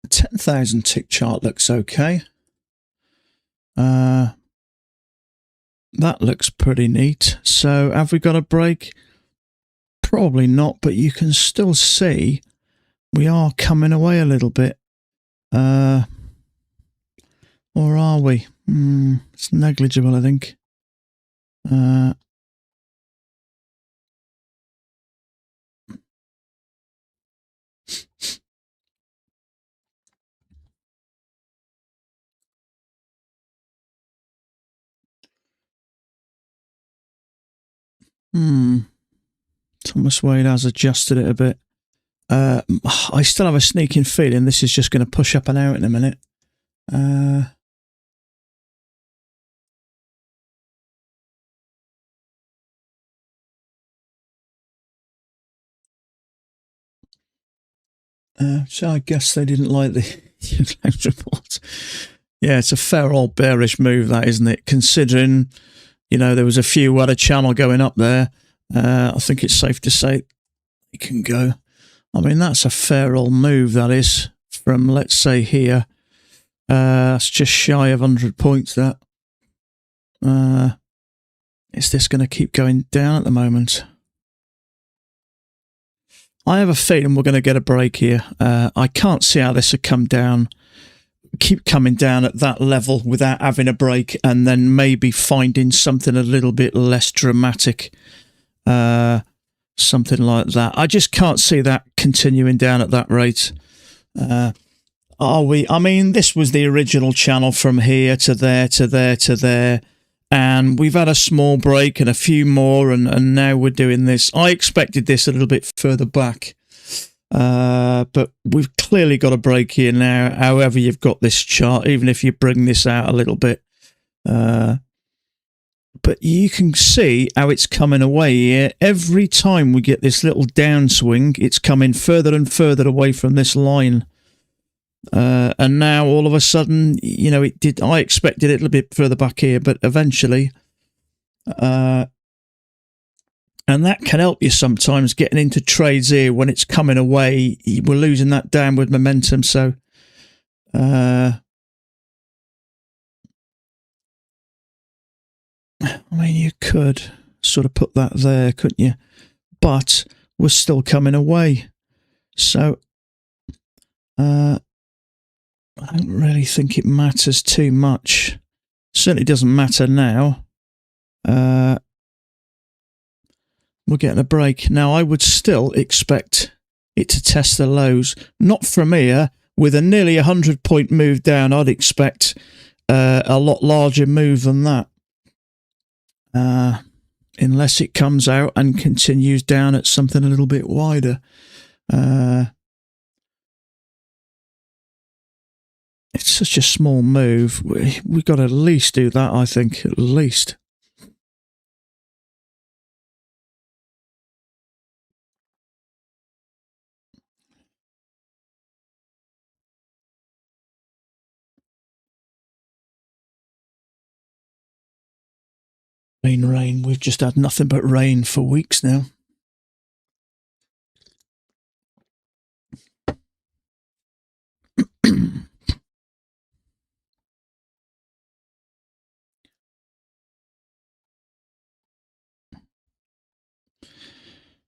10,000 tick chart looks okay. That looks pretty neat. So have we got a break? Probably not, but you can still see we are coming away a little bit. Or are we? It's negligible, I think. Thomas Wade has adjusted it a bit. I still have a sneaking feeling this is just going to push up and out in a minute. So I guess they didn't like the claims report. Yeah, it's a fair old bearish move, that, isn't it? Considering, you know, there was a few had a channel going up there. I think it's safe to say it can go. I mean, that's a fair old move, that is, from, let's say, here. That's just shy of 100 points, that. Is this going to keep going down at the moment? I have a feeling we're going to get a break here. I can't see how this would come down, keep coming down at that level without having a break, and then maybe finding something a little bit less dramatic. Something like that. I just can't see that continuing down at that rate. Are we? I mean, this was the original channel from here to there, to there, to there. And we've had a small break and a few more, and now we're doing this. I expected this a little bit further back. But we've clearly got a break here now, however you've got this chart, even if you bring this out a little bit. But you can see how it's coming away here. Every time we get this little downswing, it's coming further and further away from this line. And now all of a sudden, you know, it did. I expected it a little bit further back here, but eventually, and that can help you sometimes getting into trades here when it's coming away. We're losing that downward momentum. So, I mean, you could sort of put that there, couldn't you? But we're still coming away. So, I don't really think it matters too much. Certainly doesn't matter now. We're getting a break. Now, I would still expect it to test the lows. Not from here. With a nearly 100-point move down, I'd expect a lot larger move than that. Unless it comes out and continues down at something a little bit wider. It's such a small move. We've got to at least do that, I think. At least. Rain, rain. We've just had nothing but rain for weeks now.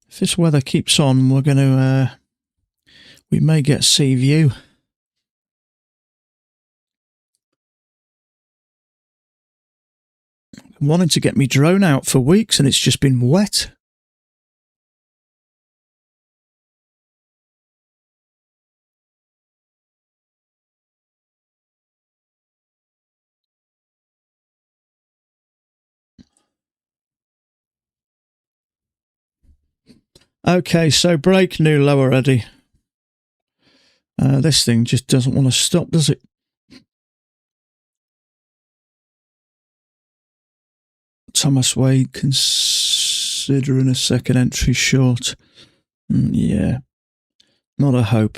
If this weather keeps on, we're going to, we may get sea view. I'm wanting to get me drone out for weeks and it's just been wet. Okay, so break, new low already. This thing just doesn't want to stop, does it? Thomas Wade considering a second entry short. Yeah, not a hope.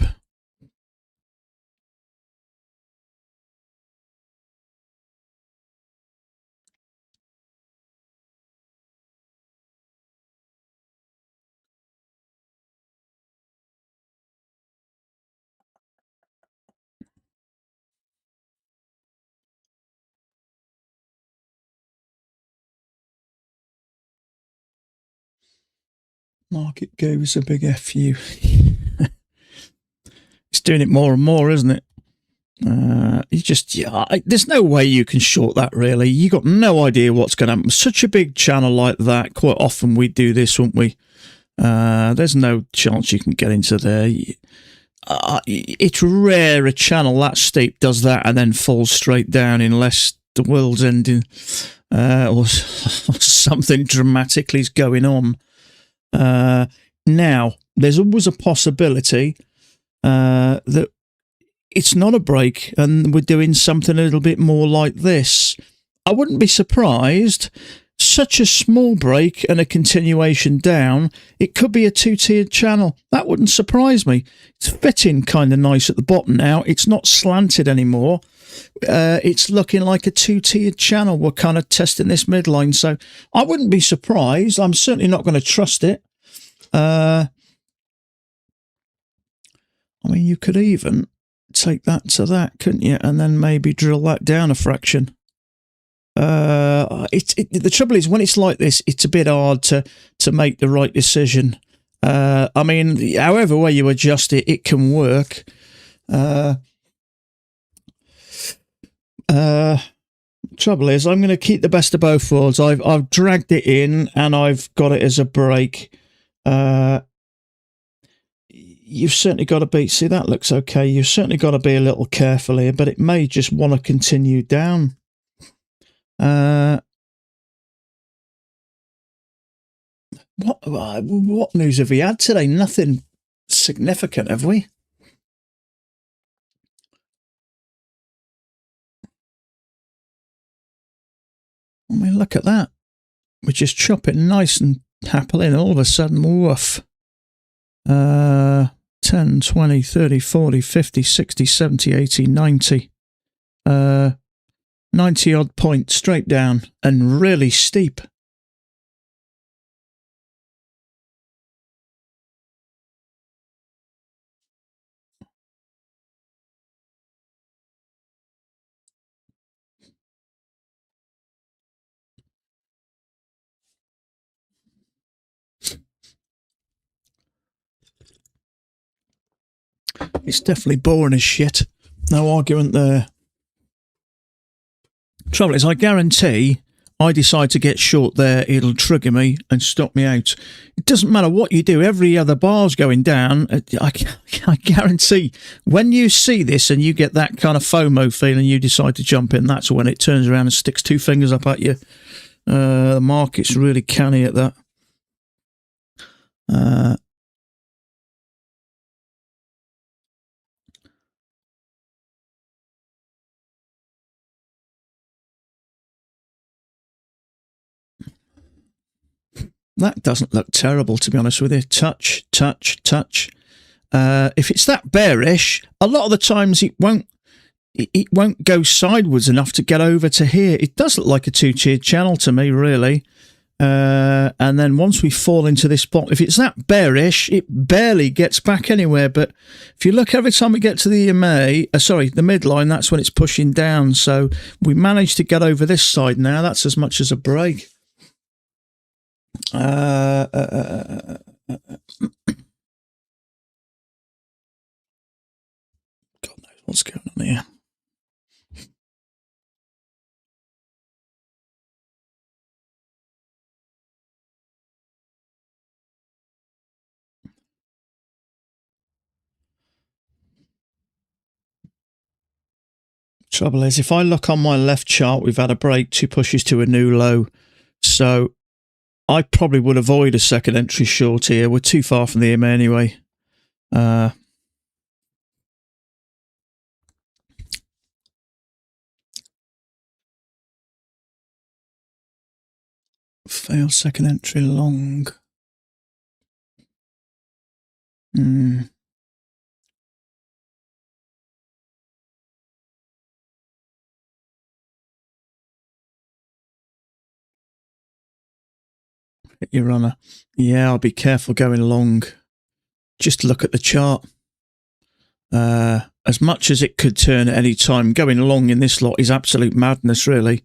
Market gave us a big FU. It's doing it more and more, isn't it? You just, there's no way you can short that, really. You got no idea what's going to happen. Such a big channel like that, quite often we do this, won't we? There's no chance you can get into there. It's rare a channel that steep does that and then falls straight down unless the world's ending or something dramatically is going on. Now, there's always a possibility that it's not a break and we're doing something a little bit more like this. I wouldn't be surprised. Such a small break and a continuation down, it could be a two-tiered channel. That wouldn't surprise me. It's fitting kind of nice at the bottom now. It's not slanted anymore. It's looking like a two-tiered channel. We're kind of testing this midline, so I wouldn't be surprised. I'm certainly not going to trust it. I mean, you could even take that to that, couldn't you? And then maybe drill that down a fraction. The trouble is, when it's like this, it's a bit hard to make the right decision. I mean, however way you adjust it, it can work. Trouble is, I'm going to keep the best of both worlds. I've dragged it in and I've got it as a break. You've certainly got to be, see, that looks okay. You've certainly got to be a little careful here, but it may just want to continue down. What news have we had today? Nothing significant, have we? I mean, look at that. We just chop it nice and happily, and all of a sudden, woof. 10, 20, 30, 40, 50, 60, 70, 80, 90. 90 odd points straight down and really steep. It's definitely boring as shit. No argument there. Trouble is, I guarantee I decide to get short there, it'll trigger me and stop me out. It doesn't matter what you do, every other bar's going down. I guarantee when you see this and you get that kind of FOMO feeling, you decide to jump in, that's when it turns around and sticks two fingers up at you. The market's really canny at that. That doesn't look terrible, to be honest with you. Touch, touch, touch. If it's that bearish, a lot of the times it won't go sideways enough to get over to here. It does look like a two-tiered channel to me, really. And then once we fall into this block, if it's that bearish, it barely gets back anywhere. But if you look, every time we get to the EMA, the midline, that's when it's pushing down. So we managed to get over this side now. That's as much as a break. God knows what's going on here. Trouble is, if I look on my left chart, we've had a break, two pushes to a new low. So I probably would avoid a second entry short here. We're too far from the EMA anyway. Fail second entry long. Hit your runner. Yeah, I'll be careful going long. Just look at the chart. As much as it could turn at any time, going long in this lot is absolute madness, really.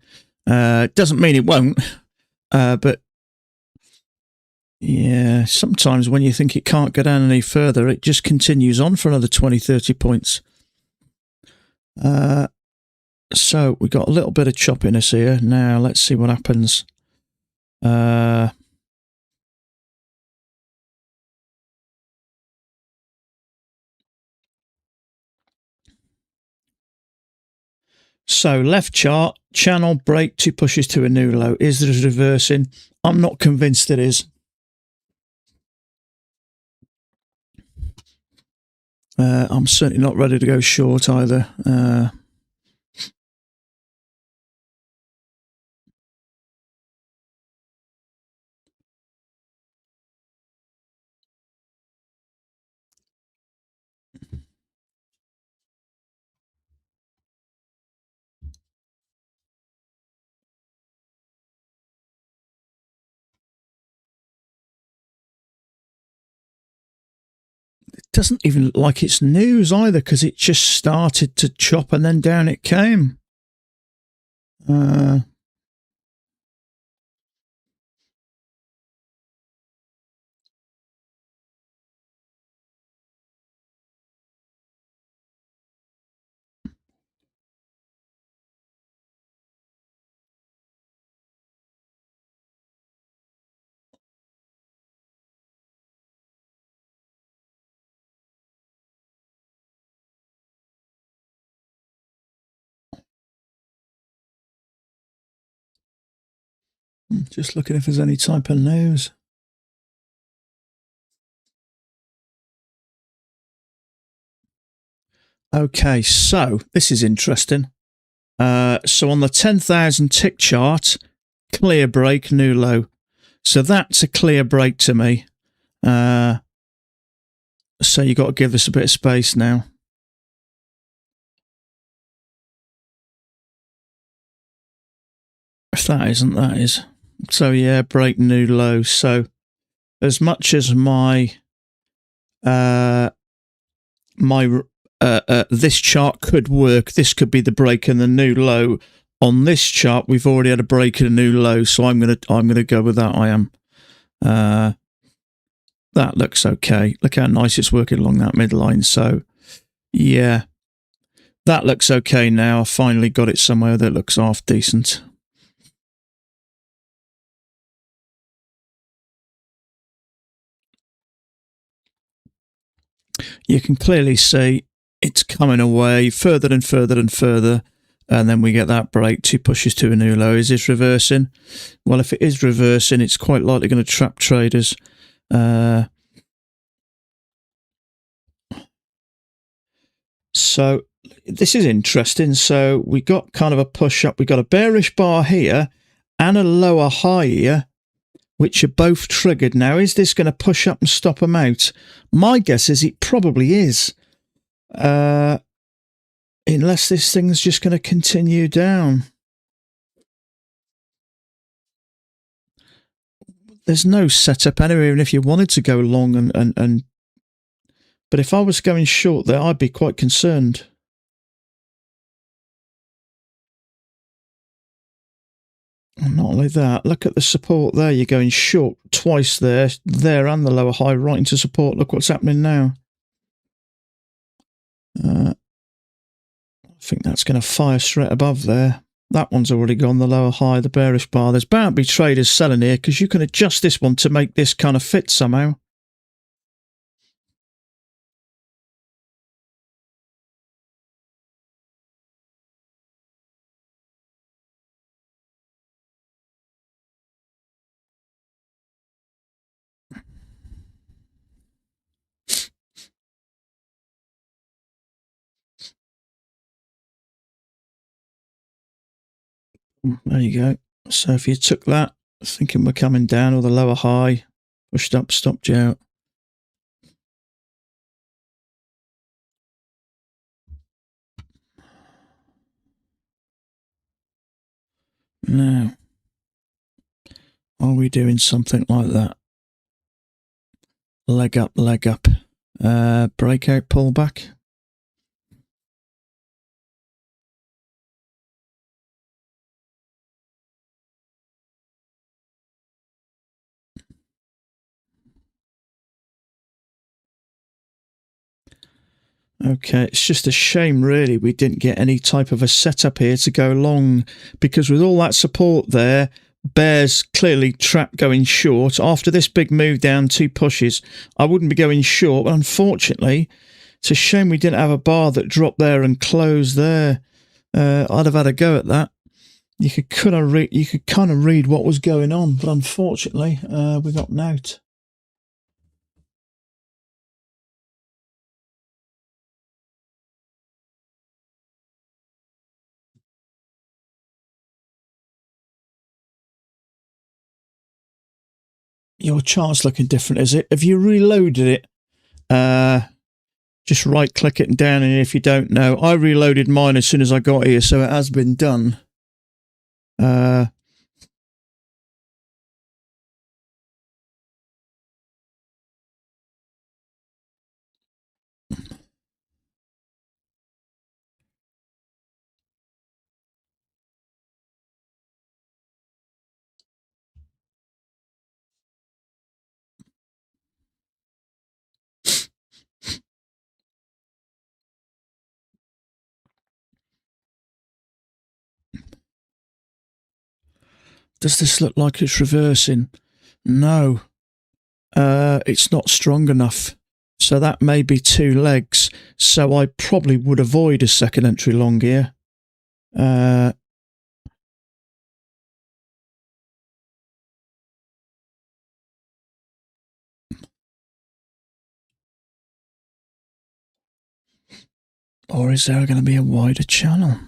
Doesn't mean it won't, but yeah, sometimes when you think it can't go down any further, it just continues on for another 20, 30 points. So we got a little bit of choppiness here. Now let's see what happens. So left chart, channel break, two pushes to a new low. Is there a reversing? I'm not convinced it is. I'm certainly not ready to go short either. It doesn't even look like it's news either, because it just started to chop and then down it came. Just looking if there's any type of news. Okay, so this is interesting. So on the 10,000 tick chart, clear break, new low. So that's a clear break to me. So you got to give this a bit of space now. If that isn't, that is. So yeah, break new low. So as much as my this chart could work, this could be the break and the new low. On this chart, we've already had a break and a new low, so I'm gonna go with that. I am. That looks okay. Look how nice it's working along that midline. So yeah, That looks okay now. I finally got it somewhere that looks half decent. You can clearly see it's coming away further and further and further, and then we get that break, 2 pushes to a new low. Is this reversing? Well, if it is reversing, it's quite likely going to trap traders. So this is interesting. So we got kind of a push up. We got a bearish bar here and a lower high here, which are both triggered. Now, is this going to push up and stop them out? My guess is it probably is. Unless this thing's just going to continue down. There's no setup anyway, even if you wanted to go long and but if I was going short there, I'd be quite concerned. And not only that, look at the support there. You're going short twice there and the lower high right into support. Look what's happening now. I think that's going to fire straight above there. That one's already gone, the lower high, the bearish bar. There's bound to be traders selling here because you can adjust this one to make this kind of fit somehow. There you go. So if you took that, thinking we're coming down, or the lower high, pushed up, stopped you out. Now, are we doing something like that? Leg up, breakout, pullback. Okay, it's just a shame, really, we didn't get any type of a setup here to go long, because with all that support there, bears clearly trapped going short. After this big move down, 2 pushes, I wouldn't be going short, but unfortunately, it's a shame we didn't have a bar that dropped there and closed there. I'd have had a go at that. You could kind of read what was going on, but unfortunately, we got knocked. Your chart's looking different, is it? Have you reloaded it? Just right click it down, and if you don't know, I reloaded mine as soon as I got here, so it has been done. Does this look like it's reversing? No. It's not strong enough. So that may be 2 legs. So I probably would avoid a second entry long here. Or is there going to be a wider channel?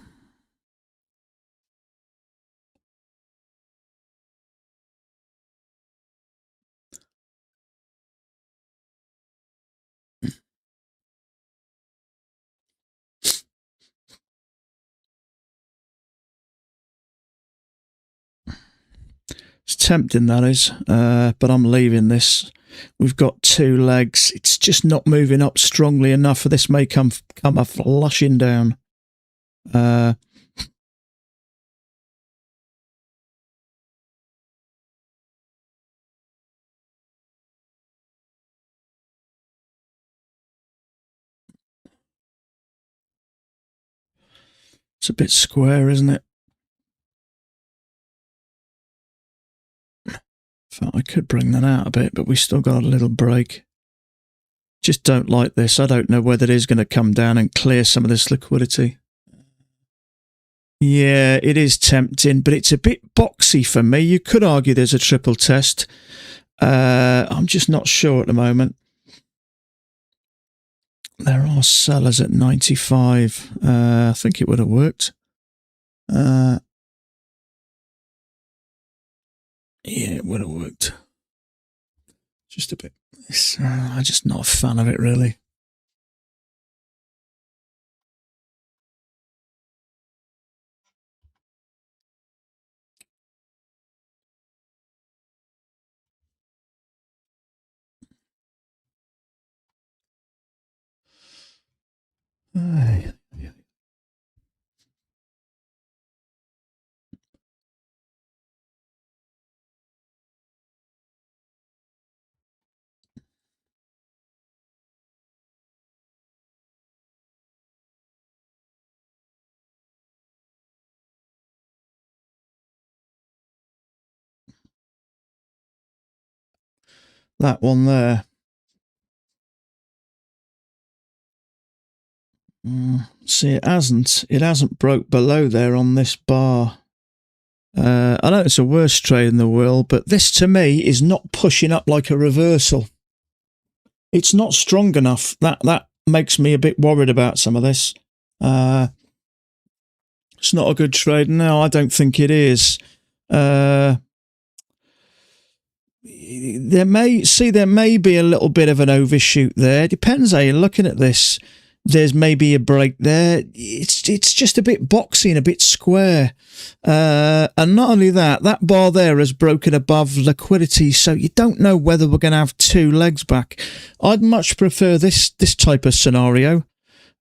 It's tempting, that is, but I'm leaving this. We've got 2 legs. It's just not moving up strongly enough for this may come a flushing down. It's a bit square, isn't it? I could bring that out a bit, but we still got a little break. Just don't like this. I don't know whether it is going to come down and clear some of this liquidity. Yeah, it is tempting, but it's a bit boxy for me. You could argue there's a triple test. I'm just not sure at the moment. There are sellers at 95. I think it would have worked. Yeah, it would have worked. Just a bit. I'm just not a fan of it, really. Aye. That one there. See, it hasn't broke below there on this bar. I know it's the worst trade in the world, but this to me is not pushing up like a reversal. It's not strong enough. That makes me a bit worried about some of this. It's not a good trade. No, I don't think it is. There may be a little bit of an overshoot there. Depends how you're looking at this. There's maybe a break there. It's just a bit boxy and a bit square. And not only that, that bar there has broken above liquidity, so you don't know whether we're going to have two legs back. I'd much prefer this type of scenario.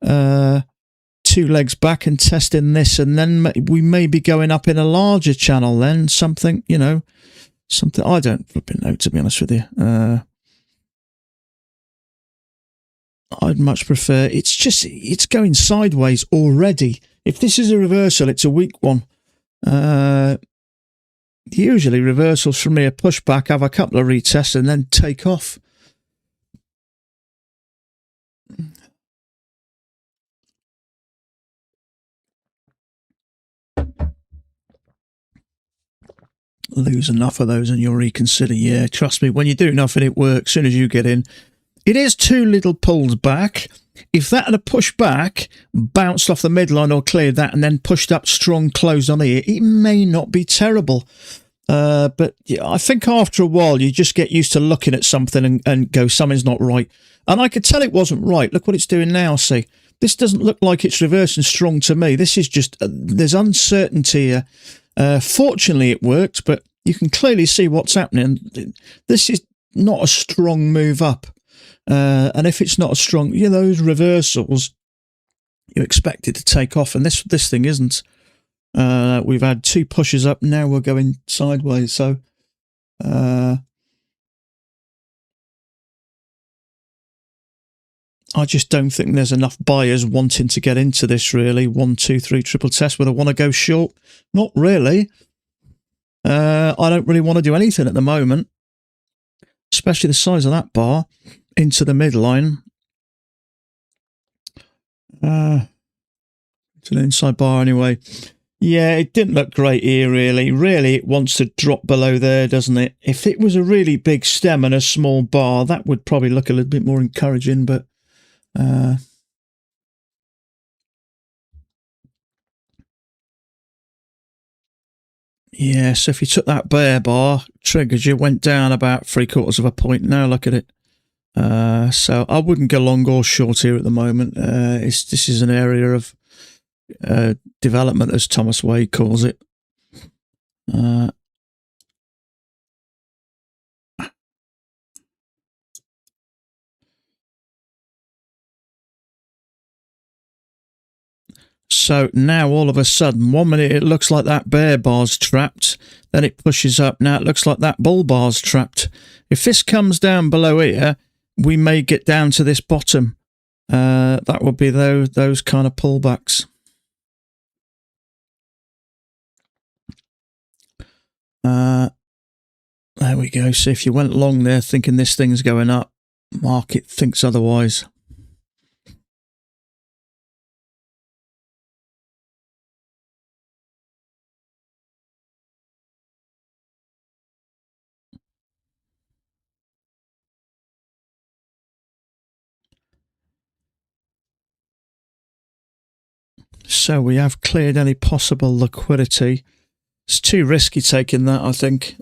Two legs back and testing this, and then we may be going up in a larger channel then. Something I don't flipping know, to be honest with you. I'd much prefer, it's going sideways already. If this is a reversal, it's a weak one. Usually reversals from me are push back, have a couple of retests, and then take off. Lose enough of those and you'll reconsider. Yeah, trust me, when you do enough and it works, as soon as you get in. It is two little pulls back. If that had a push back, bounced off the midline or cleared that and then pushed up strong, closed on here, it may not be terrible. But yeah, I think after a while, you just get used to looking at something and go, something's not right. And I could tell it wasn't right. Look what it's doing now, see. This doesn't look like it's reversing strong to me. This is just, there's uncertainty here. Fortunately, it worked, but you can clearly see what's happening. This is not a strong move up. And if it's not a strong, those reversals, you expect it to take off, and this thing isn't. We've had two pushes up, now we're going sideways. So, I just don't think there's enough buyers wanting to get into this, really. 1, 2, 3 triple test. Would I want to go short? Not really. I don't really want to do anything at the moment, especially the size of that bar into the midline. It's an inside bar anyway. Yeah, it didn't look great here, really. Really, it wants to drop below there, doesn't it? If it was a really big stem and a small bar, that would probably look a little bit more encouraging, but yeah, so if you took that bear bar, triggers you, went down about 3/4 of a point. Now look at it. So I wouldn't go long or short here at the moment. This is an area of development, as Thomas Wade calls it. So now all of a sudden, 1 minute it looks like that bear bar's trapped, then it pushes up. Now it looks like that bull bar's trapped. If this comes down below here, we may get down to this bottom. That would be those kind of pullbacks. There we go. So if you went long there thinking this thing's going up, market thinks otherwise. So we have cleared any possible liquidity. It's too risky taking that, I think.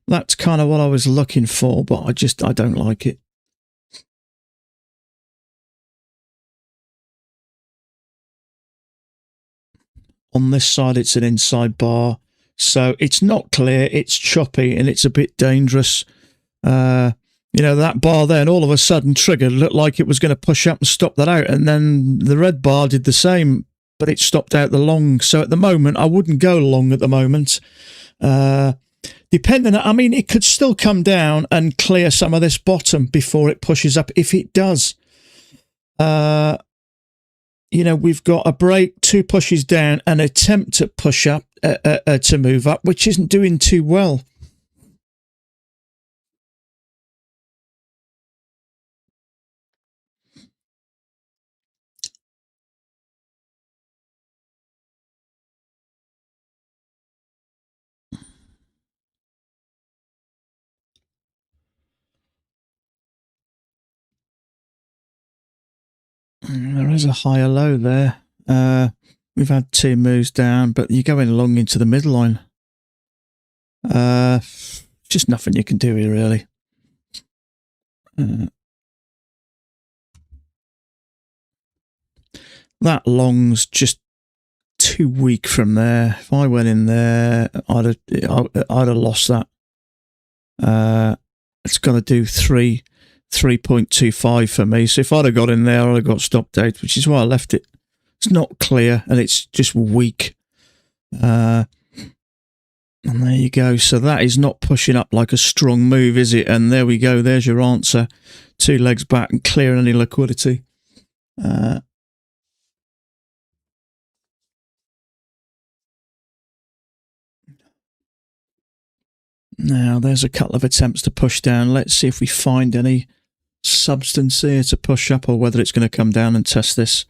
That's kind of what I was looking for, but I don't like it. On this side, it's an inside bar. So it's not clear, it's choppy, and it's a bit dangerous. That bar then all of a sudden triggered, looked like it was going to push up and stop that out. And then the red bar did the same, but it stopped out the long. So at the moment, I wouldn't go long at the moment. It could still come down and clear some of this bottom before it pushes up. If it does, we've got a break, 2 pushes down, an attempt to push up, to move up, which isn't doing too well. There is a higher low there. We've had 2 moves down, but you're going long into the midline. Just nothing you can do here, really. That long's just too weak from there. If I went in there, I'd have lost that. It's got to do 3.25 for me. So if I'd have got in there, I'd have got stopped out, which is why I left it. It's not clear and it's just weak. And there you go. So that is not pushing up like a strong move, is it? And there we go. There's your answer. 2 legs back and clearing any liquidity. Now, there's a couple of attempts to push down. Let's see if we find any substance here to push up or whether it's going to come down and test this.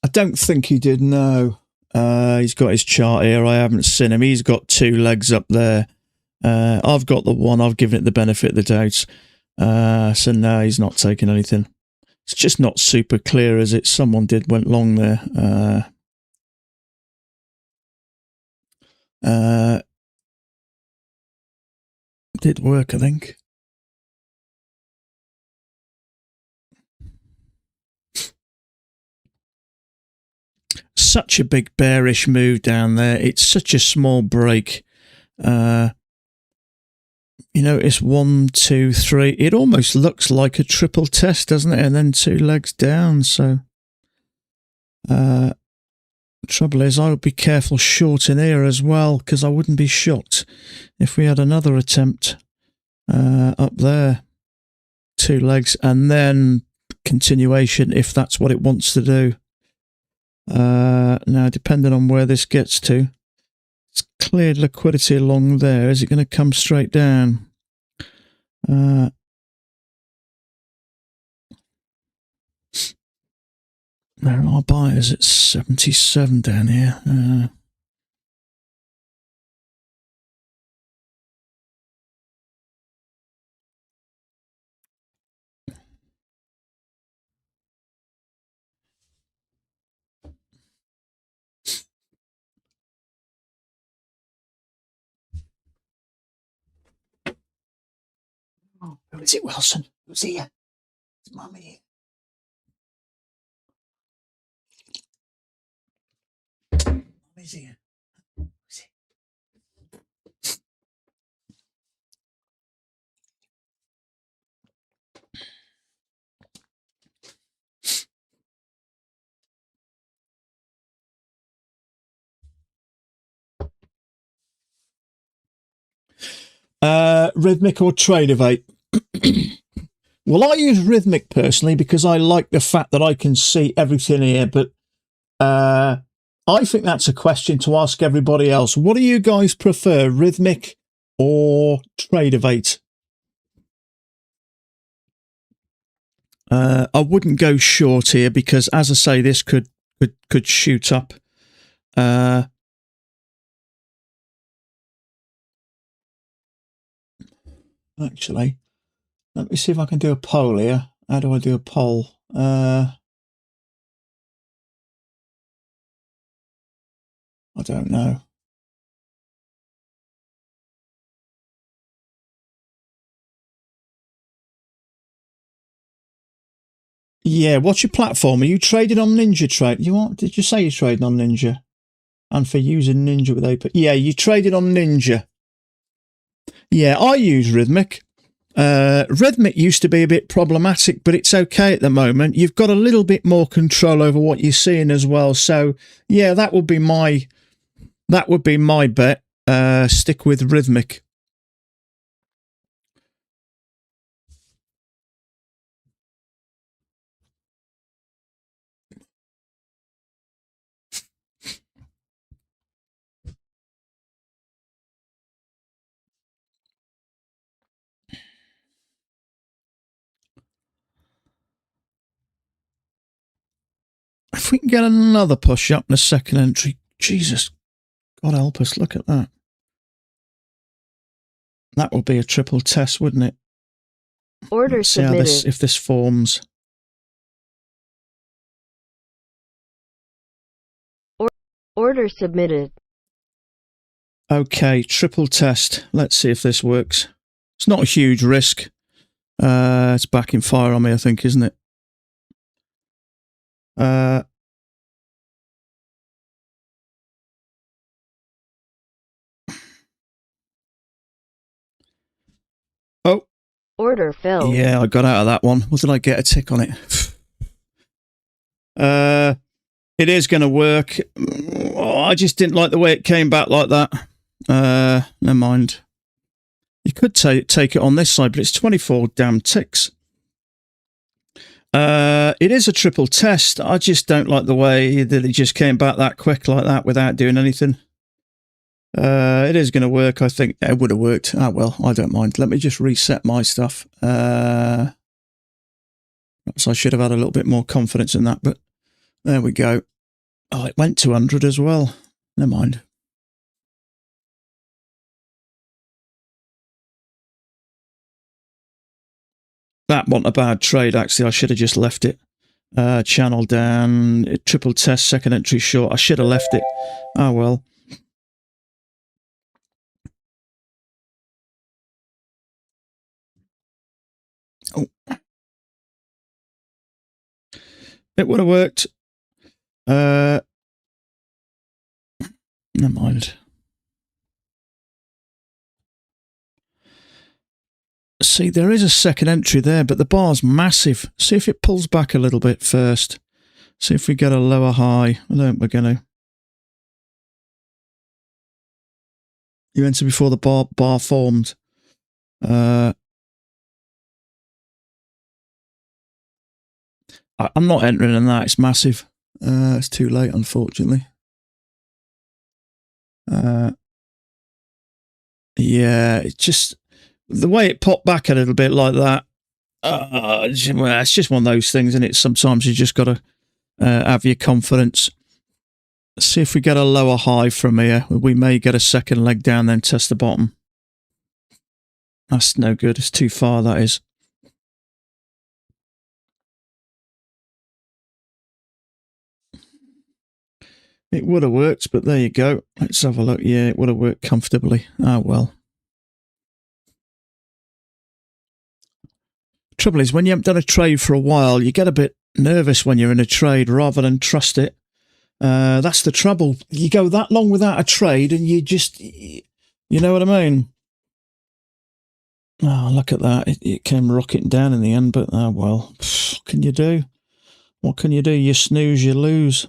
I don't think he did, no. He's got his chart here. I haven't seen him. He's got 2 legs up there. I've got the one. I've given it the benefit of the doubt. So no, he's not taking anything. It's just not super clear, is it? Someone went long there. Did work, I think. Such a big bearish move down there. It's such a small break. It's 1, 2, 3. It almost looks like a triple test, doesn't it? And then 2 legs down. So, the trouble is, I would be careful short in here as well, because I wouldn't be shocked if we had another attempt up there. 2 legs, and then continuation if that's what it wants to do. Now, depending on where this gets to, it's cleared liquidity along there. Is it going to come straight down? There are buyers at 77 down here. Oh, who is it, Wilson? Who's here? It's Mummy. Mummy's here. Who's it? Rhythmic or Tradeovate? Well, I use Rhythmic personally because I like the fact that I can see everything here, but I think that's a question to ask everybody else. What do you guys prefer, Rhythmic or Tradeovate? I wouldn't go short here because, as I say, this could shoot up. Actually, let me see if I can do a poll here. How do I do a poll? I don't know. Yeah, what's your platform? Are you trading on Ninja Trade? Did you say you're trading on Ninja? And for using Ninja with API? Yeah, you traded on Ninja. Yeah, I use Rhythmic. Rhythmic used to be a bit problematic, but it's okay at the moment. You've got a little bit more control over what you're seeing as well. So yeah, that would be my bet. Stick with Rhythmic. If we can get another push up in the second entry, Jesus, God help us, look at that. That would be a triple test, wouldn't it? Order submitted. See if this forms. Order submitted. Okay, triple test. Let's see if this works. It's not a huge risk. It's backing fire on me, I think, isn't it? Oh. Order filled. Yeah, I got out of that one. What did I get a tick on it? It is going to work. Oh, I just didn't like the way it came back like that. Never mind. You could take it on this side, but it's 24 damn ticks. It is a triple test. I just don't like the way that it just came back that quick like that without doing anything. It is going to work, I think. It would have worked. Ah, well, I don't mind. Let me just reset my stuff. Perhaps I should have had a little bit more confidence in that, but there we go. Oh, it went to 100 as well. Never mind. That wasn't a bad trade, actually. I should have just left it. Channel down, triple test, second entry short. I should have left it. Oh, well. Oh. It would have worked. Never mind. See, there is a second entry there, but the bar's massive. See if it pulls back a little bit first. See if we get a lower high. I don't think we're going to. You enter before the bar formed. I'm not entering in that. It's massive. It's too late, unfortunately. Yeah, it's just the way it popped back a little bit like that. It's just one of those things, and it's sometimes you just got to have your confidence. Let's see if we get a lower high from here. We may get a second leg down, then test the bottom. That's no good. It's too far, that is. It would have worked, but there you go. Let's have a look. Yeah, it would have worked comfortably. Ah, well. Trouble is, when you haven't done a trade for a while, you get a bit nervous when you're in a trade rather than trust it. That's the trouble. You go that long without a trade and you just, you know what I mean? Oh, look at that. It came rocketing down in the end, but well, what can you do? What can you do? You snooze, you lose.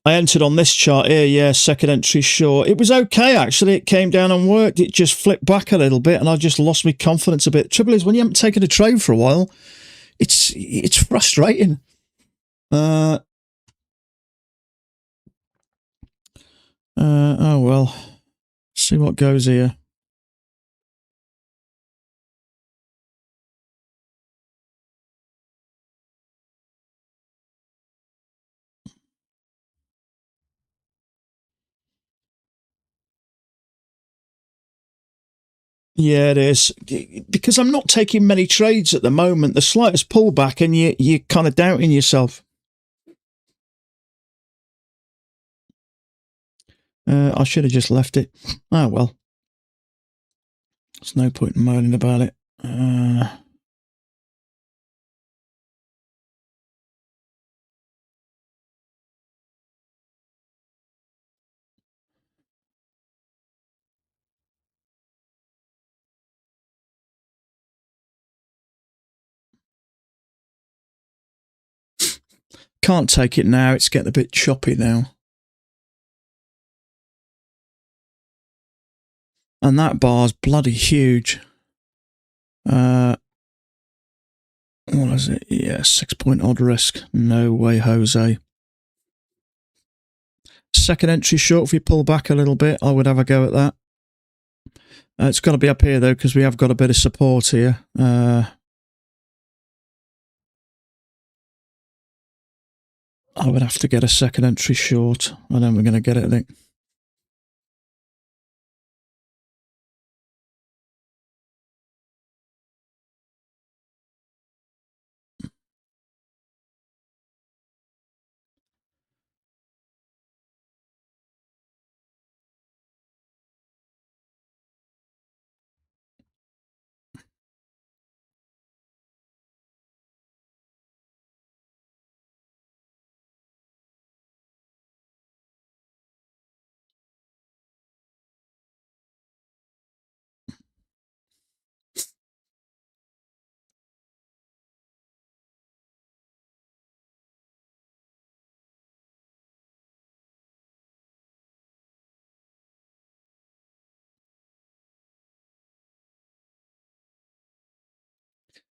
I entered on this chart here, yeah, second entry short. It was okay, actually. It came down and worked. It just flipped back a little bit, and I just lost my confidence a bit. Trouble is, when you haven't taken a trade for a while, it's frustrating. Oh, well. See what goes here. Yeah, it is. Because I'm not taking many trades at the moment. The slightest pullback and you're kind of doubting yourself. I should have just left it. Oh, well. There's no point in moaning about it. Can't take it now. It's getting a bit choppy now. And that bar's bloody huge. What is it? Yeah, 6-point odd risk. No way, Jose. Second entry short, if you pull back a little bit, I would have a go at that. It's got to be up here, though, because we have got a bit of support here. I would have to get a second entry short. I know we're going to get it, I think.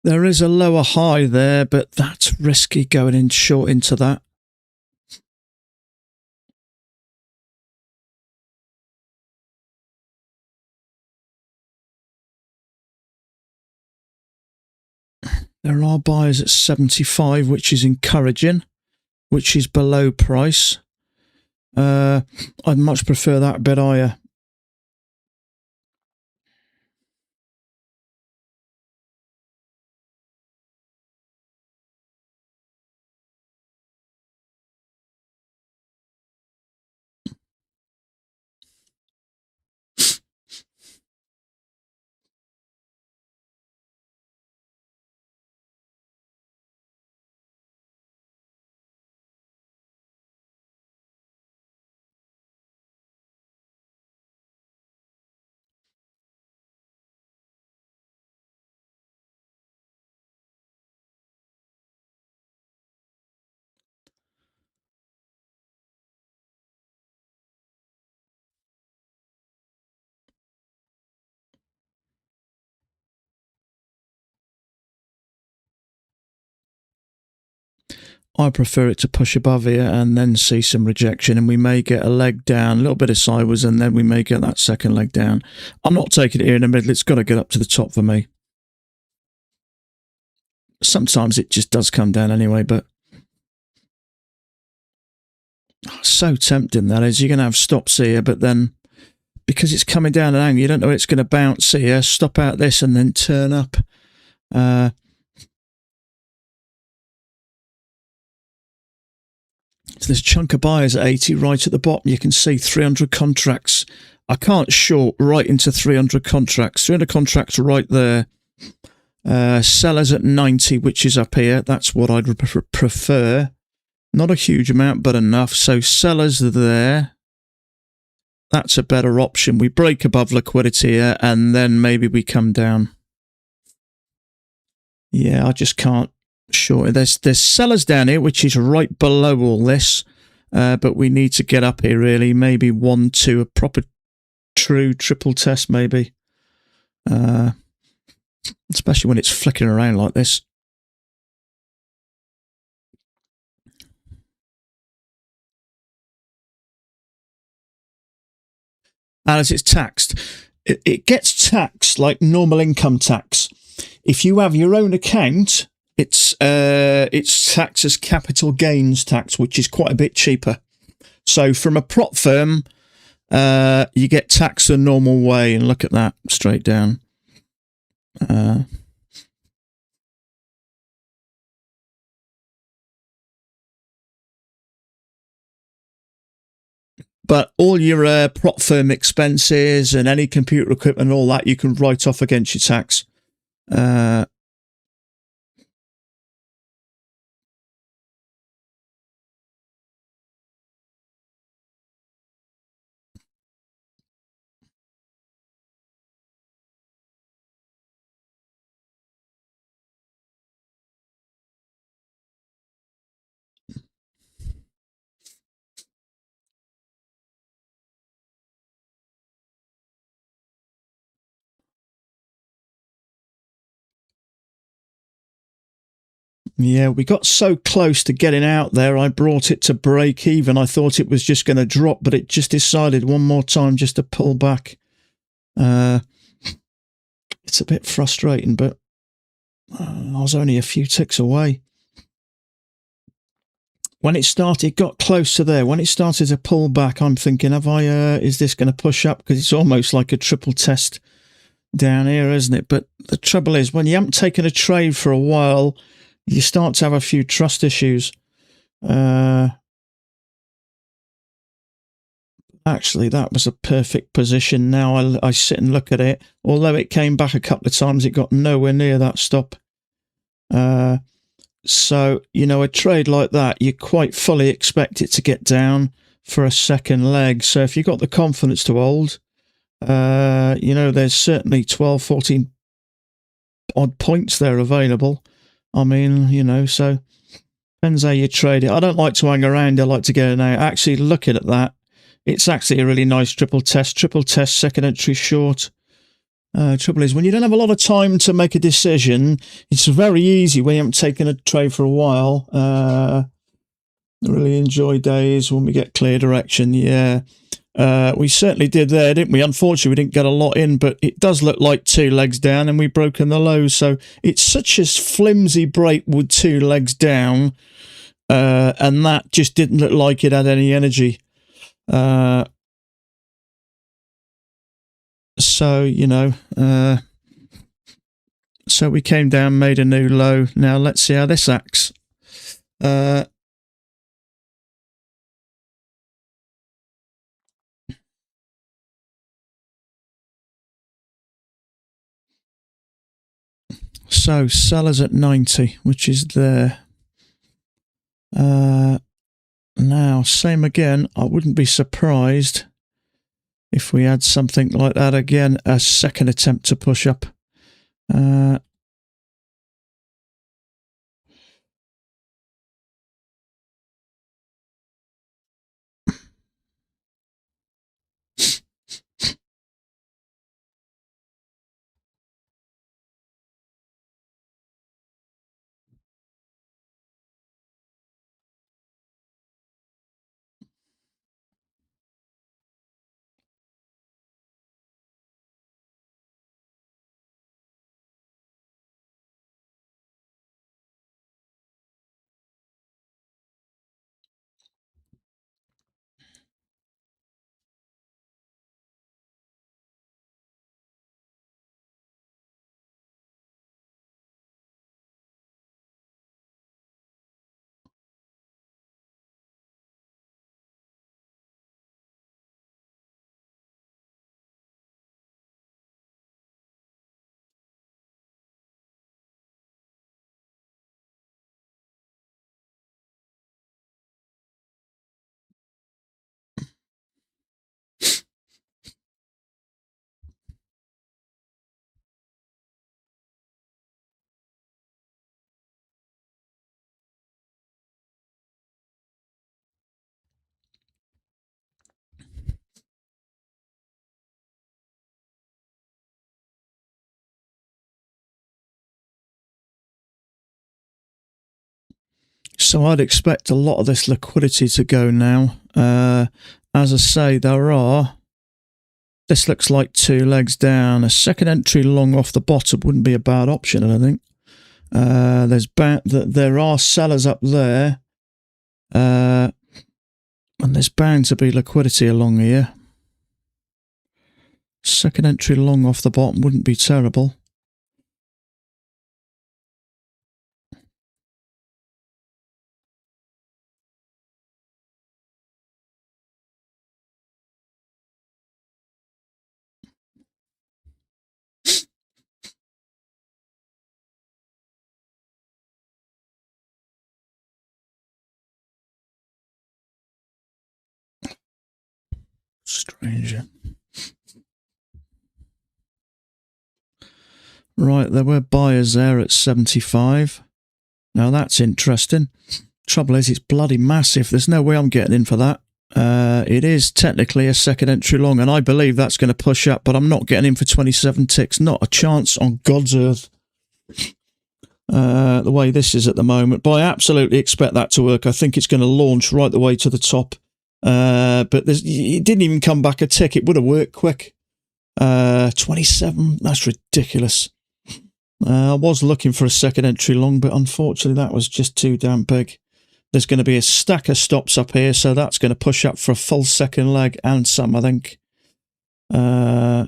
There is a lower high there, but that's risky going in short into that. There are buyers at 75, which is encouraging, which is below price. I'd much prefer that a bit higher. I prefer it to push above here and then see some rejection, and we may get a leg down, a little bit of sideways, and then we may get that second leg down. I'm not taking it here in the middle. It's got to get up to the top for me. Sometimes it just does come down anyway, but so tempting that is. You're going to have stops here, but then because it's coming down an angle, you don't know it's going to bounce here, stop out this, and then turn up. So there's a chunk of buyers at 80 right at the bottom. You can see 300 contracts. I can't short right into 300 contracts. 300 contracts right there. Sellers at 90, which is up here. That's what I'd prefer. Not a huge amount, but enough. So sellers are there. That's a better option. We break above liquidity here, and then maybe we come down. Yeah, I just can't short it. There's sellers down here, which is right below all this. But we need to get up here, really. Maybe 1, 2, a proper true triple test, maybe. Especially when it's flicking around like this. And as it's taxed, it gets taxed like normal income tax. If you have your own account, it's taxed as capital gains tax, which is quite a bit cheaper. So from a prop firm, you get taxed the normal way, and look at that, straight down. But all your prop firm expenses and any computer equipment and all that, you can write off against your tax. Yeah, we got so close to getting out there, I brought it to break even. I thought it was just going to drop, but it just decided one more time just to pull back. It's a bit frustrating, but I was only a few ticks away. When it started, it got close to there. When it started to pull back, I'm thinking, is this going to push up? Because it's almost like a triple test down here, isn't it? But the trouble is, when you haven't taken a trade for a while, you start to have a few trust issues. Actually, that was a perfect position. Now I sit and look at it. Although it came back a couple of times, it got nowhere near that stop. So, a trade like that, you quite fully expect it to get down for a second leg. So if you've got the confidence to hold, there's certainly 12, 14 odd points there available. I mean, so depends how you trade it. I don't like to hang around. I like to get in out. Actually, looking at that, it's actually a really nice triple test, second entry short. Trouble is, when you don't have a lot of time to make a decision, it's very easy when you haven't taken a trade for a while. Really enjoy days when we get clear direction. Yeah, we certainly did there, didn't we? Unfortunately, we didn't get a lot in, but it does look like 2 legs down, and we've broken the low. So it's such a flimsy break with 2 legs down, and that just didn't look like it had any energy. So, so we came down, made a new low. Now let's see how this acts. So sellers at 90, which is there. Now, same again. I wouldn't be surprised if we had something like that again, a second attempt to push up. So I'd expect a lot of this liquidity to go now. As I say, this looks like 2 legs down. A second entry long off the bottom wouldn't be a bad option, I think. There are sellers up there. And there's bound to be liquidity along here. Second entry long off the bottom wouldn't be terrible. Stranger. Right, there were buyers there at 75. Now that's interesting. Trouble is, it's bloody massive. There's no way I'm getting in for that. It is technically a second entry long, and I believe that's going to push up, but I'm not getting in for 27 ticks. Not a chance on God's earth. The way this is at the moment. But I absolutely expect that to work. I think it's going to launch right the way to the top. But it didn't even come back a tick. It would have worked quick. 27, that's ridiculous. I was looking for a second entry long, but unfortunately that was just too damn big. There's going to be a stack of stops up here, so that's going to push up for a full second leg and some, I think. So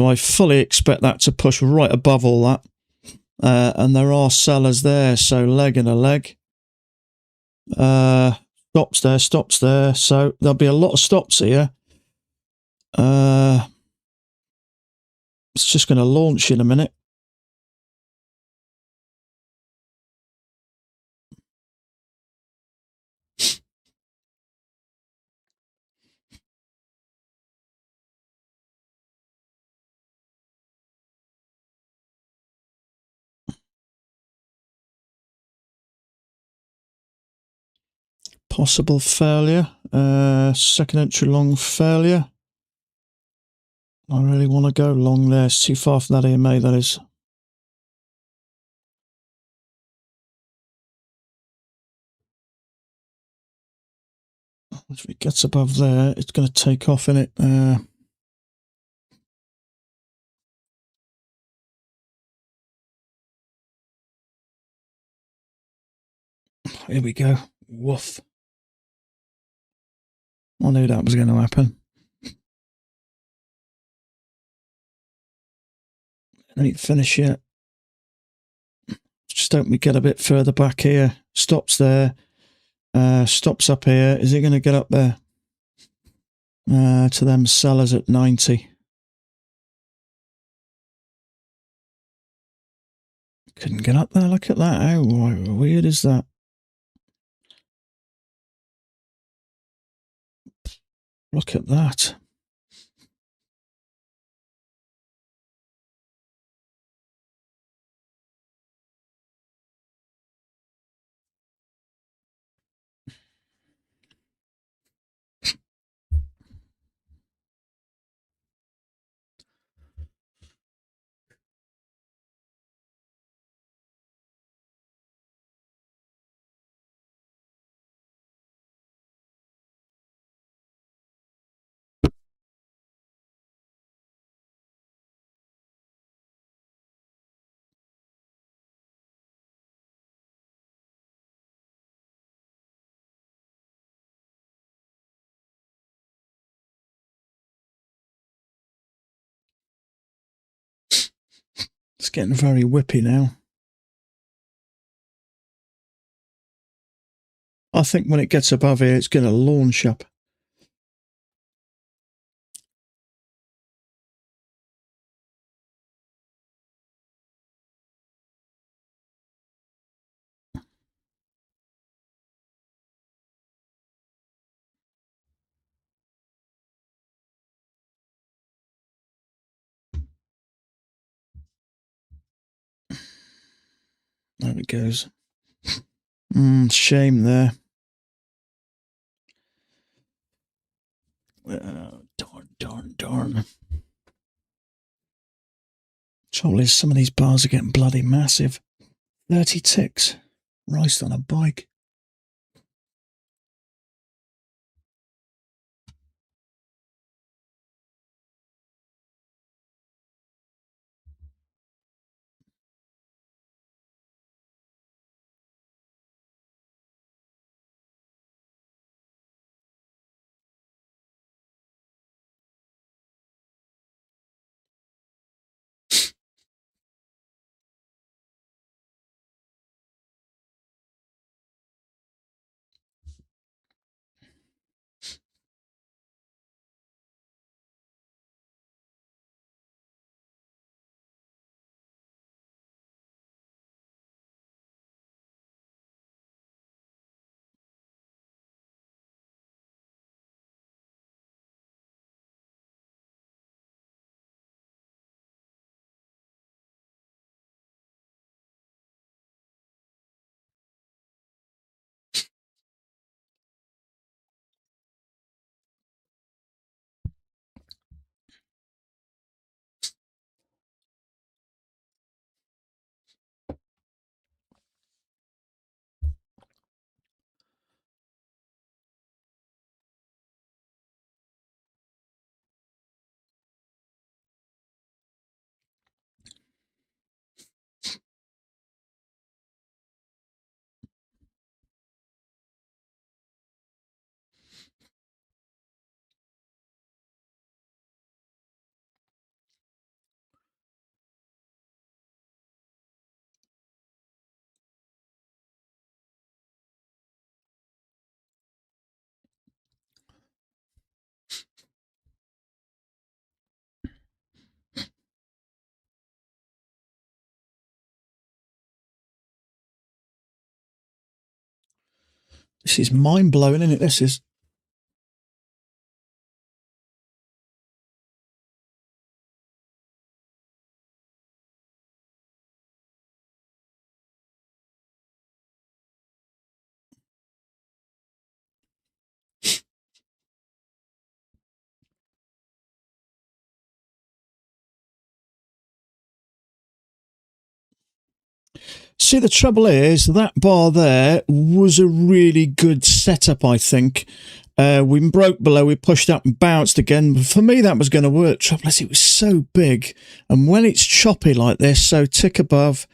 I fully expect that to push right above all that. And there are sellers there, so leg and a leg. Stops there. So there'll be a lot of stops here. It's just going to launch in a minute. Possible failure. Second entry long failure. I really want to go long there. It's too far from that EMA, that is. If it gets above there, it's going to take off in it. Here we go. Woof. I knew that was going to happen. I need to finish yet. Just hope we get a bit further back here. Stops there. Stops up here. Is it going to get up there? To them sellers at 90. Couldn't get up there. Look at that. How weird is that? Look at that. It's getting very whippy now. I think when it gets above here, it's going to launch up. There it goes. Shame there. Darn. Trouble is, some of these bars are getting bloody massive. 30 ticks. Christ on a bike. This is mind-blowing, isn't it? This is. See, the trouble is, that bar there was a really good setup, I think. We broke below, we pushed up and bounced again. For me, that was going to work. Trouble is, it was so big. And when it's choppy like this, so tick above,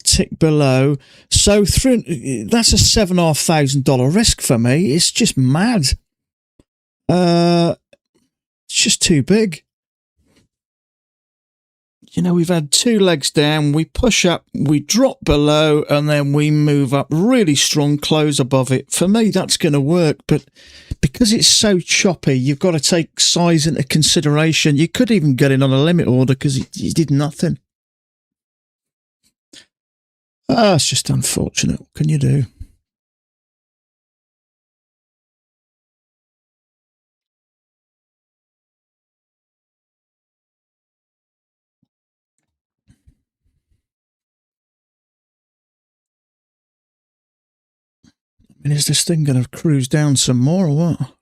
tick below, so through, that's a $7,500 risk for me. It's just mad. It's just too big. You know, we've had two legs down, we push up, we drop below, and then we move up really strong, close above it. For me, that's going to work, but because it's so choppy, you've got to take size into consideration. You could even get it on a limit order because it did nothing. It's just unfortunate. What can you do? I mean, is this thing going to cruise down some more or what?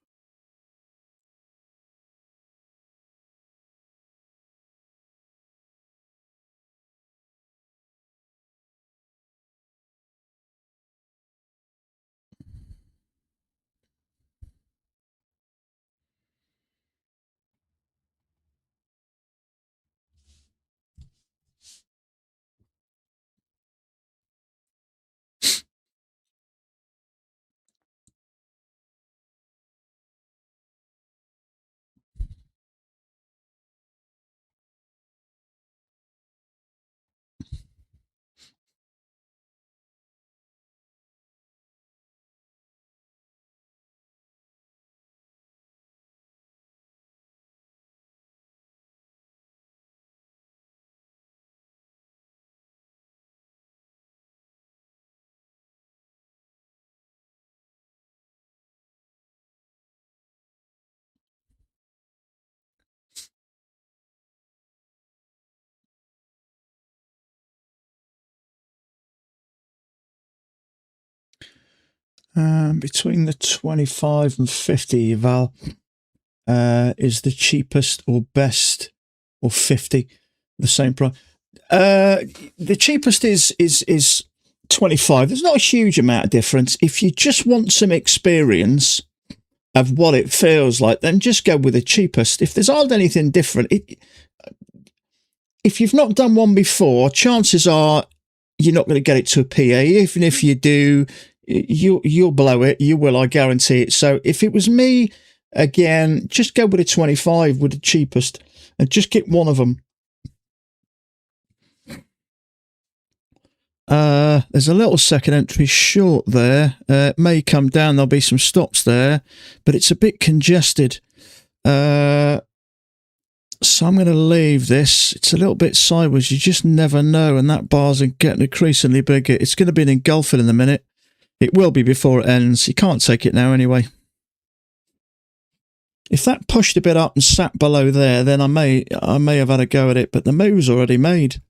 Between the 25 and 50, Val, is the cheapest or best, or 50, the same price. The cheapest is 25. There's not a huge amount of difference. If you just want some experience of what it feels like, then just go with the cheapest. If there's hardly anything different, if you've not done one before, chances are you're not going to get it to a PA. Even if you do, you'll blow it. You will, I guarantee it. So if it was me, again, just go with a 25 with the cheapest and just get one of them. There's a little second entry short there. It may come down. There'll be some stops there, but it's a bit congested. So I'm going to leave this. It's a little bit sideways. You just never know. And that bar's getting increasingly bigger. It's going to be an engulfing in a minute. It will be before it ends. You can't take it now anyway. If that pushed a bit up and sat below there, then I may have had a go at it, but the move's already made.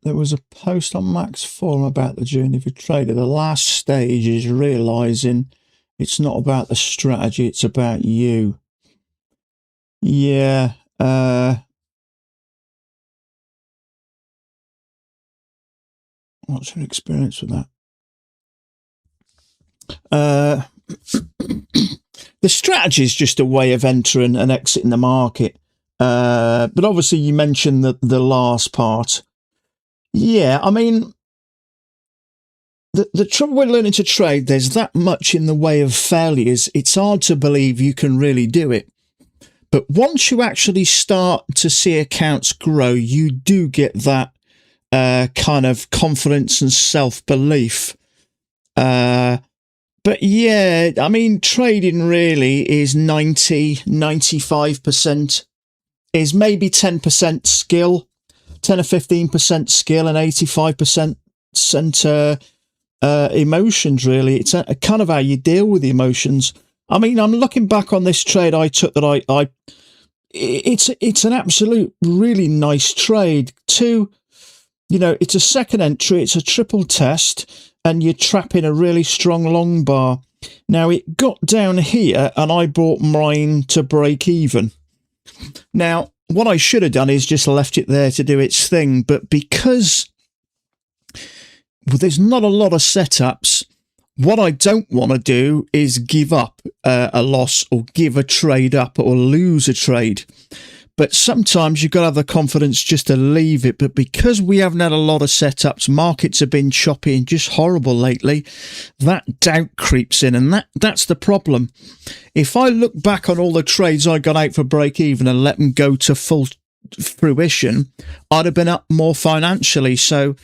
There was a post on Mac's forum about the journey of a trader. The last stage is realizing it's not about the strategy, it's about you. Yeah. What's your experience with that? The strategy is just a way of entering and exiting the market. But obviously you mentioned the last part. Yeah, I mean, the trouble with learning to trade, there's that much in the way of failures. It's hard to believe you can really do it. But once you actually start to see accounts grow, you do get that kind of confidence and self-belief. But yeah, I mean, trading really is 95% is maybe 10% skill, 10 or 15% skill and 85% emotions, really. It's a kind of how you deal with the emotions. I mean, I'm looking back on this trade I took that it's an absolute really nice trade. It's a second entry, it's a triple test, and you're trapping a really strong long bar. Now, it got down here, and I bought mine to break even. Now, what I should have done is just left it there to do its thing, but because there's not a lot of setups, what I don't want to do is give up a loss or give a trade up or lose a trade. But sometimes you've got to have the confidence just to leave it. But because we haven't had a lot of setups, markets have been choppy and just horrible lately, that doubt creeps in. And that's the problem. If I look back on all the trades I got out for break even and let them go to full fruition, I'd have been up more financially. So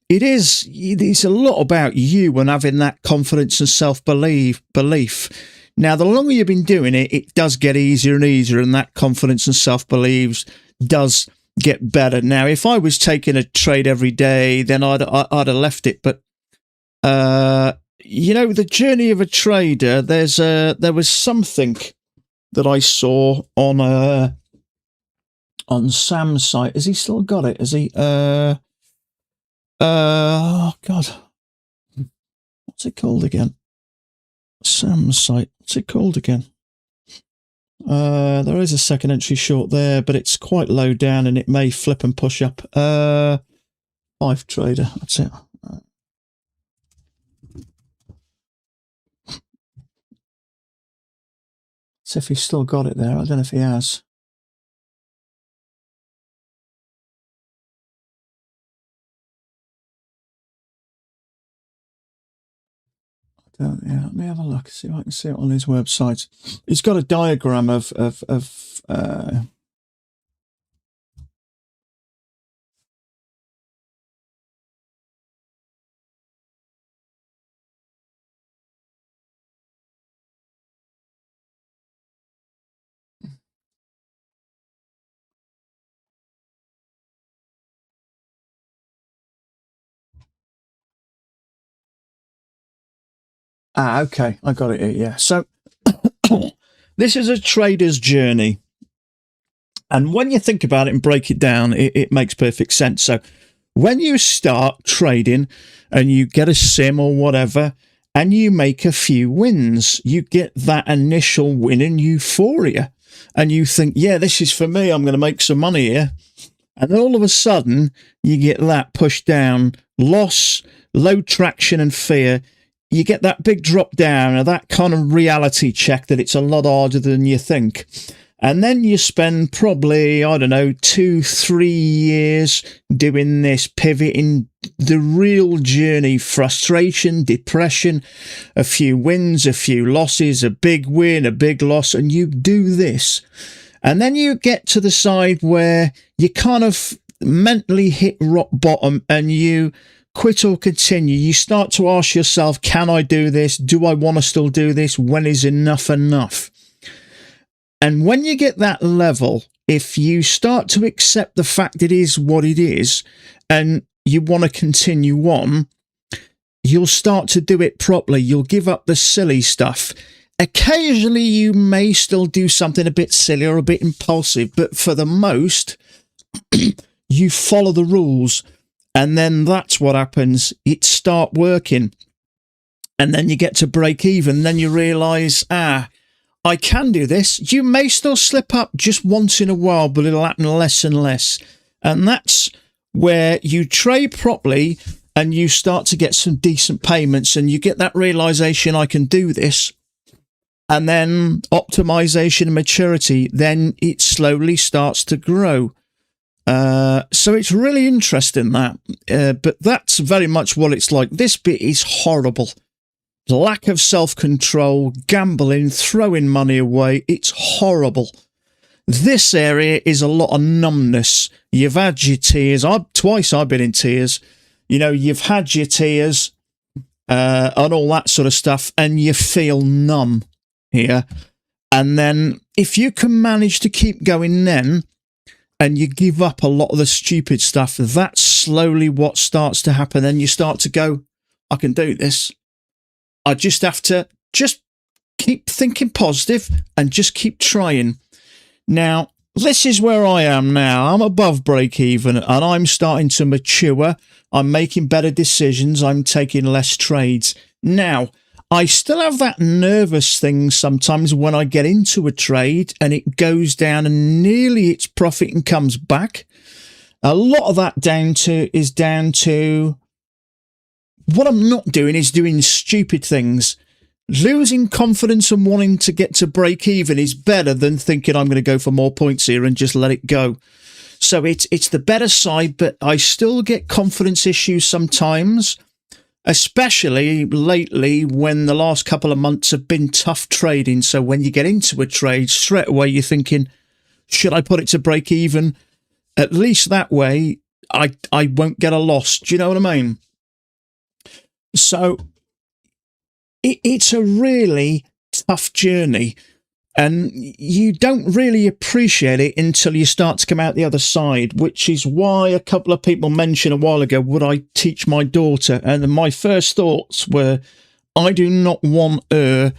it's a lot about you and having that confidence and self-belief. Now, the longer you've been doing it, it does get easier and easier, and that confidence and self-belief does get better. Now, if I was taking a trade every day, then I'd have left it. But You know, the journey of a trader. There was something that I saw on Sam's site. Has he still got it? Has he? Oh God, what's it called again? Sam's site. What's it called again? There is a second entry short there, but it's quite low down and it may flip and push up. Live trader. That's it. See if he's still got it there. I don't know if he has. Yeah, let me have a look. See if I can see it on his website. He's got a diagram of okay, I got it here. Yeah, so this is a trader's journey, and when you think about it and break it down, it makes perfect sense. So when you start trading and you get a sim or whatever, and you make a few wins, you get that initial win and euphoria, and you think, yeah, this is for me. I'm going to make some money here. And then all of a sudden, you get that pushed down, loss, low traction and fear. You get that big drop down or that kind of reality check that it's a lot harder than you think. And then you spend probably, I don't know, 2-3 years doing this, pivoting, the real journey, frustration, depression, a few wins, a few losses, a big win, a big loss, and you do this. And then you get to the side where you kind of mentally hit rock bottom and you quit or continue. You start to ask yourself, can I do this? Do I want to still do this? When is enough enough? And when you get that level, if you start to accept the fact it is what it is and you want to continue on, you'll start to do it properly. You'll give up the silly stuff. Occasionally, you may still do something a bit silly or a bit impulsive, but for the most, you follow the rules. And then that's what happens. It start working. And then you get to break even. Then you realise, I can do this. You may still slip up just once in a while, but it'll happen less and less. And that's where you trade properly and you start to get some decent payments and you get that realization, I can do this. And then optimization and maturity, then it slowly starts to grow. So it's really interesting that, but that's very much what it's like. This bit is horrible. Lack of self-control, gambling, throwing money away. It's horrible. This area is a lot of numbness. You've had your tears. Twice I've been in tears. You know, you've had your tears and all that sort of stuff, and you feel numb here. And then if you can manage to keep going then, and you give up a lot of the stupid stuff, that's slowly what starts to happen. Then you start to go, I can do this. I just have to just keep thinking positive and just keep trying. Now, this is where I am now. I'm above break even and I'm starting to mature. I'm making better decisions. I'm taking less trades. Now, I still have that nervous thing sometimes when I get into a trade and it goes down and nearly its profit and comes back. A lot of that is down to what I'm not doing is doing stupid things. Losing confidence and wanting to get to break even is better than thinking I'm going to go for more points here and just let it go. So it's the better side, but I still get confidence issues sometimes, especially lately when the last couple of months have been tough trading. So when you get into a trade, straight away you're thinking, should I put it to break even? At least that way I won't get a loss. Do you know what I mean? So it's a really tough journey. And you don't really appreciate it until you start to come out the other side, which is why a couple of people mentioned a while ago, would I teach my daughter? And my first thoughts were, I do not want her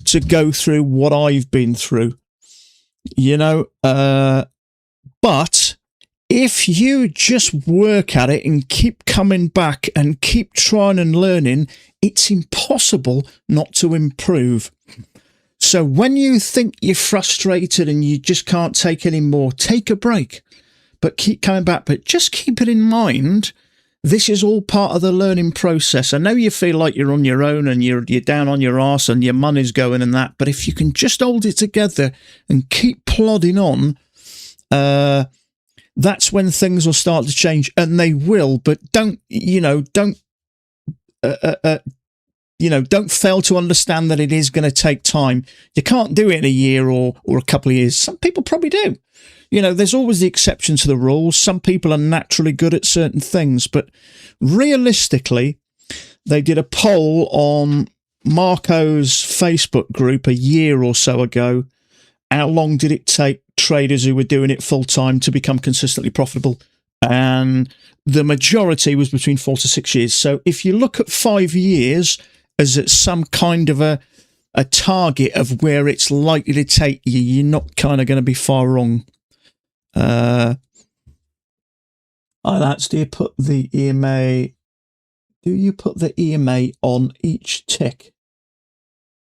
to go through what I've been through, but if you just work at it and keep coming back and keep trying and learning, it's impossible not to improve. So when you think you're frustrated and you just can't take any more, take a break, but keep coming back. But just keep it in mind, this is all part of the learning process. I know you feel like you're on your own and you're down on your arse and your money's going and that, but if you can just hold it together and keep plodding on, that's when things will start to change, and they will. But don't fail to understand that it is going to take time. You can't do it in a year or a couple of years. Some people probably do. There's always the exception to the rules. Some people are naturally good at certain things, but realistically, they did a poll on Marco's Facebook group a year or so ago. How long did it take traders who were doing it full time to become consistently profitable? And the majority was between 4 to 6 years. So if you look at 5 years as some kind of a target of where it's likely to take you, you're not kind of going to be far wrong. Do you put the EMA? Do you put the EMA on each tick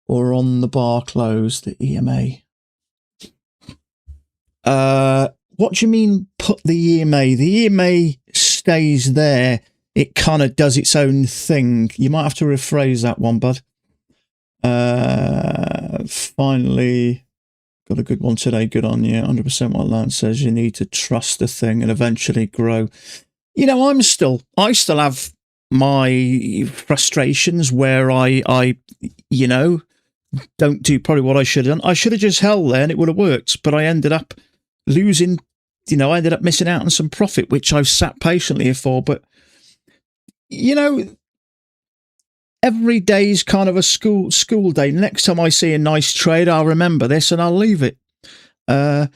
or on the bar close? The EMA. What do you mean? Put the EMA? The EMA stays there. It kind of does its own thing. You might have to rephrase that one, bud. Finally, got a good one today. Good on you. 100% what Lance says. You need to trust the thing and eventually grow. I still have my frustrations where I don't do probably what I should have done. I should have just held there and it would have worked, but I ended up losing, I ended up missing out on some profit, which I've sat patiently here for. But, every day is kind of a school day. Next time I see a nice trade, I'll remember this and I'll leave it. So,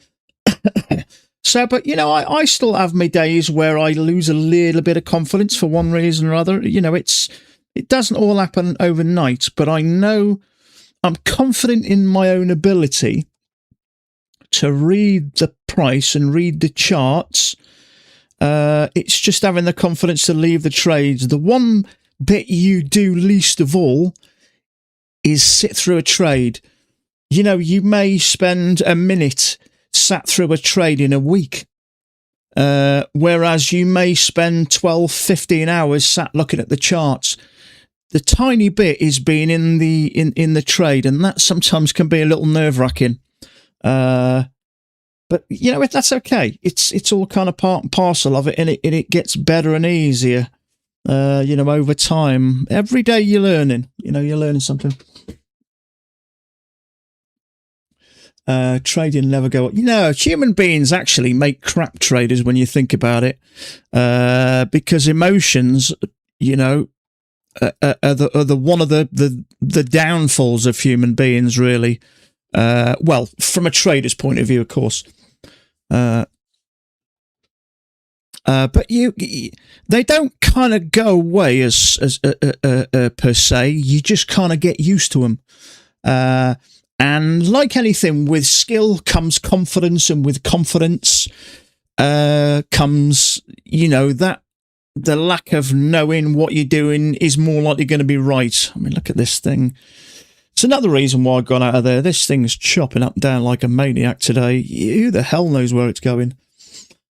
but, I still have my days where I lose a little bit of confidence for one reason or other. It doesn't all happen overnight, but I know I'm confident in my own ability to read the price and read the charts. It's just having the confidence to leave the trades. The one bit you do least of all is sit through a trade. You may spend a minute sat through a trade in a week, whereas you may spend 12, 15 hours sat looking at the charts. The tiny bit is being in the trade, and that sometimes can be a little nerve-wracking. But that's okay. It's all kind of part and parcel of it, and it gets better and easier. Over time. Every day you're learning. You're learning something. Trading never go up. Human beings actually make crap traders when you think about it, because emotions, are the one of the downfalls of human beings, really. Well, from a trader's point of view, of course. But they don't kind of go away as per se. You just kind of get used to them. And like anything, with skill comes confidence, and with confidence comes, that the lack of knowing what you're doing is more likely going to be right. I mean, look at this thing. It's another reason why I got out of there. This thing's chopping up and down like a maniac today. Who the hell knows where it's going?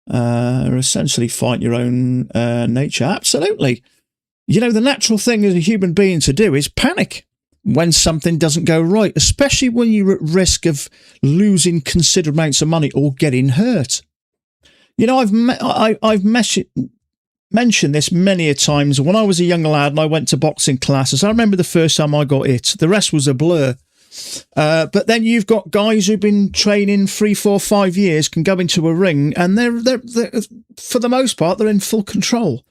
Essentially fight your own nature. Absolutely. The natural thing as a human being to do is panic when something doesn't go right, especially when you're at risk of losing considerable amounts of money or getting hurt. I've mentioned this many a times. When I was a young lad and I went to boxing classes, I remember the first time I got hit. The rest was a blur. But then you've got guys who've been training 3, 4, 5 years, can go into a ring, and they're for the most part, they're in full control.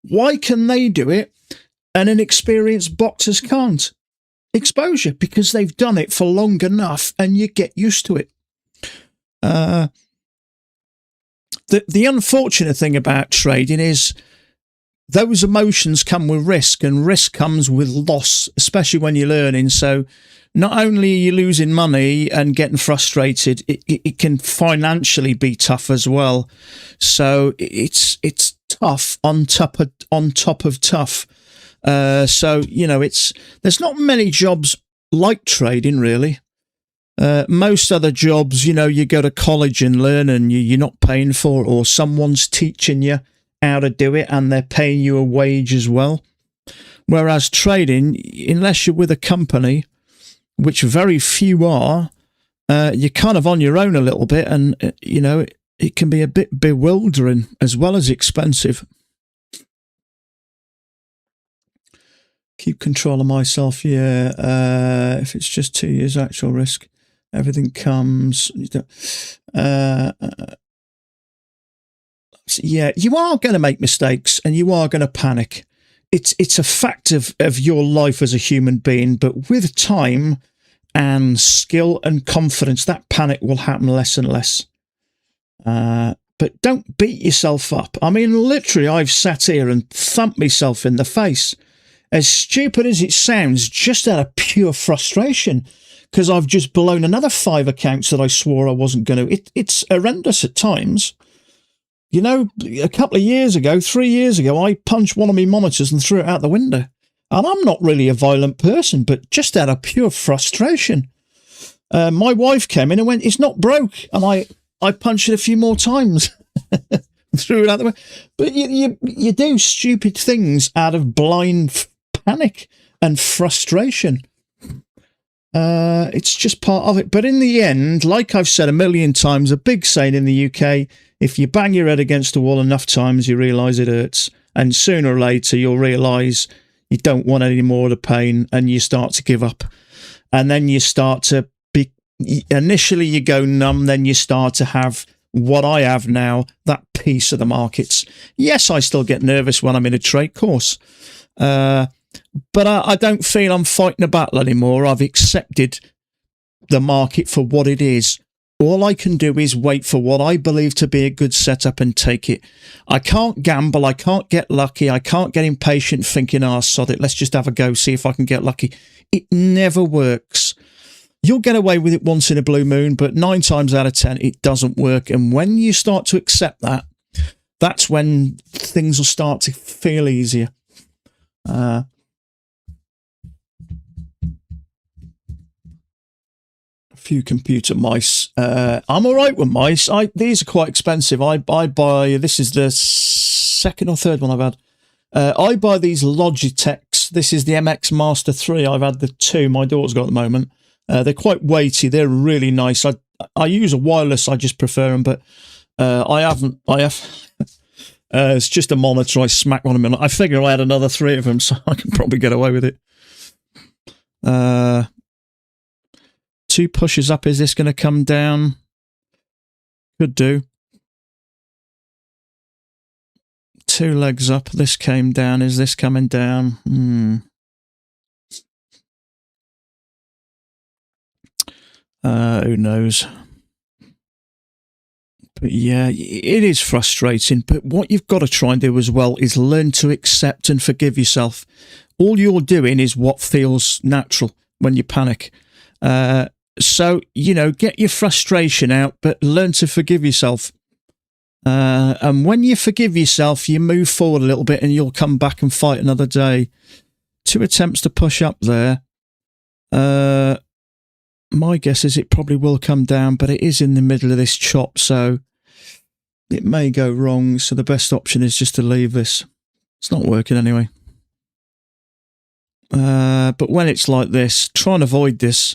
Why can they do it and inexperienced boxers can't? exposure because they've done it for long enough and you get used to it. The unfortunate thing about trading is those emotions come with risk, and risk comes with loss, especially when you're learning. So not only are you losing money and getting frustrated, it can financially be tough as well. So it's tough on top of tough. So, you know, there's not many jobs like trading, really. Most other jobs, you know, you go to college and learn and you're not paying for it, or someone's teaching you how to do it and they're paying you a wage as well. Whereas trading, unless you're with a company, which very few are, you're kind of on your own a little bit, and, you know, it can be a bit bewildering as well as expensive. Keep control of myself, yeah. If it's just 2 years actual risk, everything comes. Yeah, you are going to make mistakes and you are going to panic. It's a fact of your life as a human being, but with time and skill and confidence, that panic will happen less and less. But don't beat yourself up. I mean, literally, I've sat here and thumped myself in the face. As stupid as it sounds, just out of pure frustration, because I've just blown another 5 accounts that I swore I wasn't going to. It's horrendous at times. You know, a couple of years ago, 3 years ago, I punched one of my monitors and threw it out the window. And I'm not really a violent person, but just out of pure frustration. My wife came in and went, "It's not broke." And I punched it a few more times. Threw it out the window. But you do stupid things out of blind panic and frustration. It's just part of it. But in the end, like I've said a million times, a big saying in the UK, if you bang your head against the wall enough times, you realise it hurts. And sooner or later, you'll realise you don't want any more of the pain and you start to give up. And then you start to initially you go numb, then you start to have what I have now, that piece of the markets. Yes, I still get nervous when I'm in a trade course. But I don't feel I'm fighting a battle anymore. I've accepted the market for what it is. All I can do is wait for what I believe to be a good setup and take it. I can't gamble. I can't get lucky. I can't get impatient thinking, "Oh, sod it, let's just have a go, see if I can get lucky." It never works. You'll get away with it once in a blue moon, but 9 times out of 10, it doesn't work. And when you start to accept that, that's when things will start to feel easier. Few computer mice. I'm all right with mice. These are quite expensive. I buy, this is the second or third one I've had. I buy these Logitechs. This is the MX Master 3. I've had the 2 my daughter's got at the moment. They're quite weighty. They're really nice. I use a wireless. I just prefer them, but I have it's just a monitor. I smack one of them. I figure I had another 3 of them, so I can probably get away with it. 2 pushes up. Is this going to come down? Could do. 2 legs up. This came down. Is this coming down? Who knows? But yeah, it is frustrating. But what you've got to try and do as well is learn to accept and forgive yourself. All you're doing is what feels natural when you panic. So, you know, get your frustration out, but learn to forgive yourself. And when you forgive yourself, you move forward a little bit and you'll come back and fight another day. 2 attempts to push up there. My guess is it probably will come down, but it is in the middle of this chop, so it may go wrong. So the best option is just to leave this. It's not working anyway. But when it's like this, try and avoid this.